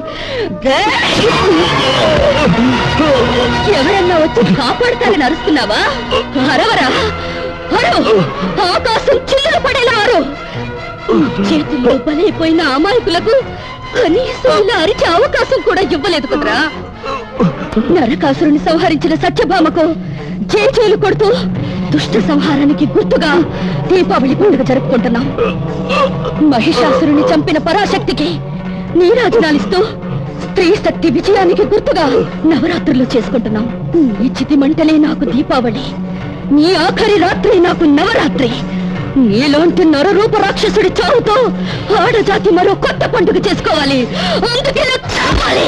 ఎవరన్నా వచ్చి కాపాడతానని అరుస్తున్నావా? అరవరా, అరు, ఆకాశం చిల్లులు పడేలా అరు. చేతుల్లో బలైపోయిన అమాయకులకు కనీసం ఇలా అరిచే అవకాశం కూడా ఇవ్వలేదు కదరా. నరకాసురుని సంహరించిన సత్యభామకు జేజేలు కొడుతూ దుష్ట సంహారానికి గుర్తుగా దీపావళి పండుగ జరుపుకుంటున్నాం. మహిషాసురుని చంపిన పరాశక్తికి నీరాజనాలిస్తూ స్త్రీ శక్తి విజయానికి గుర్తుగా నవరాత్రులు చేసుకుంటున్నాం. నీ చితి మంటలే నాకు దీపావళి, నీ ఆఖరి రాత్రి నాకు నవరాత్రి. నీలోంటి నరరూప రాక్షసుడి చావుతో ఆడజాతి మరో కొత్త పండుగ చేసుకోవాలి. అందుకే నాకు చావాలి.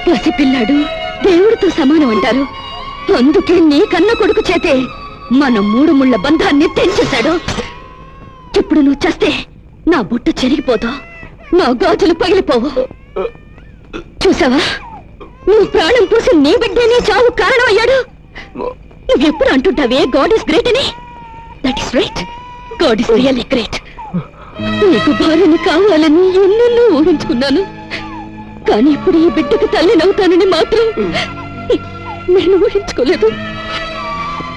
పసిపిల్లాడు దేవుడితో సమానం అంటారు. అందుకే నీ కన్న కొడుకు చేతే మన 3 ముళ్ళ బంధాన్ని తెంచేశాడు. ఇప్పుడు నువ్వు చేస్తే నా బుట్ట చెరిగిపోతావు, నా గాజులు పగిలిపోవు. చూసావా, నువ్వు ప్రాణం పోసి నీ బిడ్డనే చావు కారణం అయ్యాడు. నువ్వెప్పుడు అంటుంటావే గాడ్ ఇస్ గ్రేట్ అని. That is right, God is really great. నీకు భార్యని కావాలని ఎన్నెన్నో ఊహించుకున్నాను. కానీ ఇప్పుడు ఈ బిడ్డకు తల్లినవుతానని మాత్రం నేను ఊహించుకోలేదు.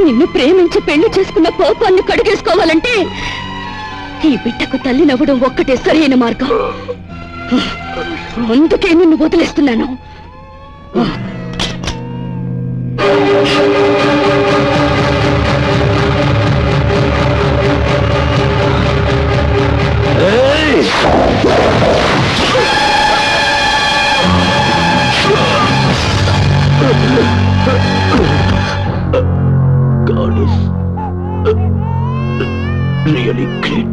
నిన్ను ప్రేమించి పెళ్లి చేసుకున్న పాపాన్ని కడిగేసుకోవాలంటే ఈ బిడ్డకు తల్లినవ్వడం ఒక్కటే సరైన మార్గం. అందుకే నిన్ను వదిలేస్తున్నాను. God is really great.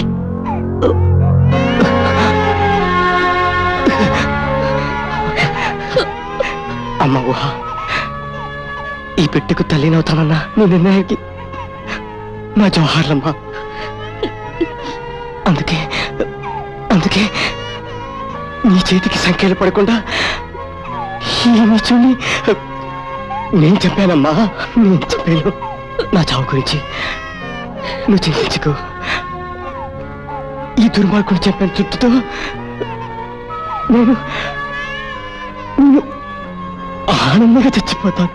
అమ్మ ఊహ, ఈ బిడ్డకు తల్లినవుతానన్నా నీ నిర్ణయానికి నా జోహార్లమ్మా. అందుకే నీ చేతికి సంఖ్యలు పడకుండా ఈ నిచుని నేను చెప్పానమ్మా, నేను చెప్పాను. నా చావు గురించి నువ్వు చింతించుకో. ఈ దుర్మార్గుడు చెప్పిన తృప్తితో నేను ఆనందంగా చచ్చిపోతాను.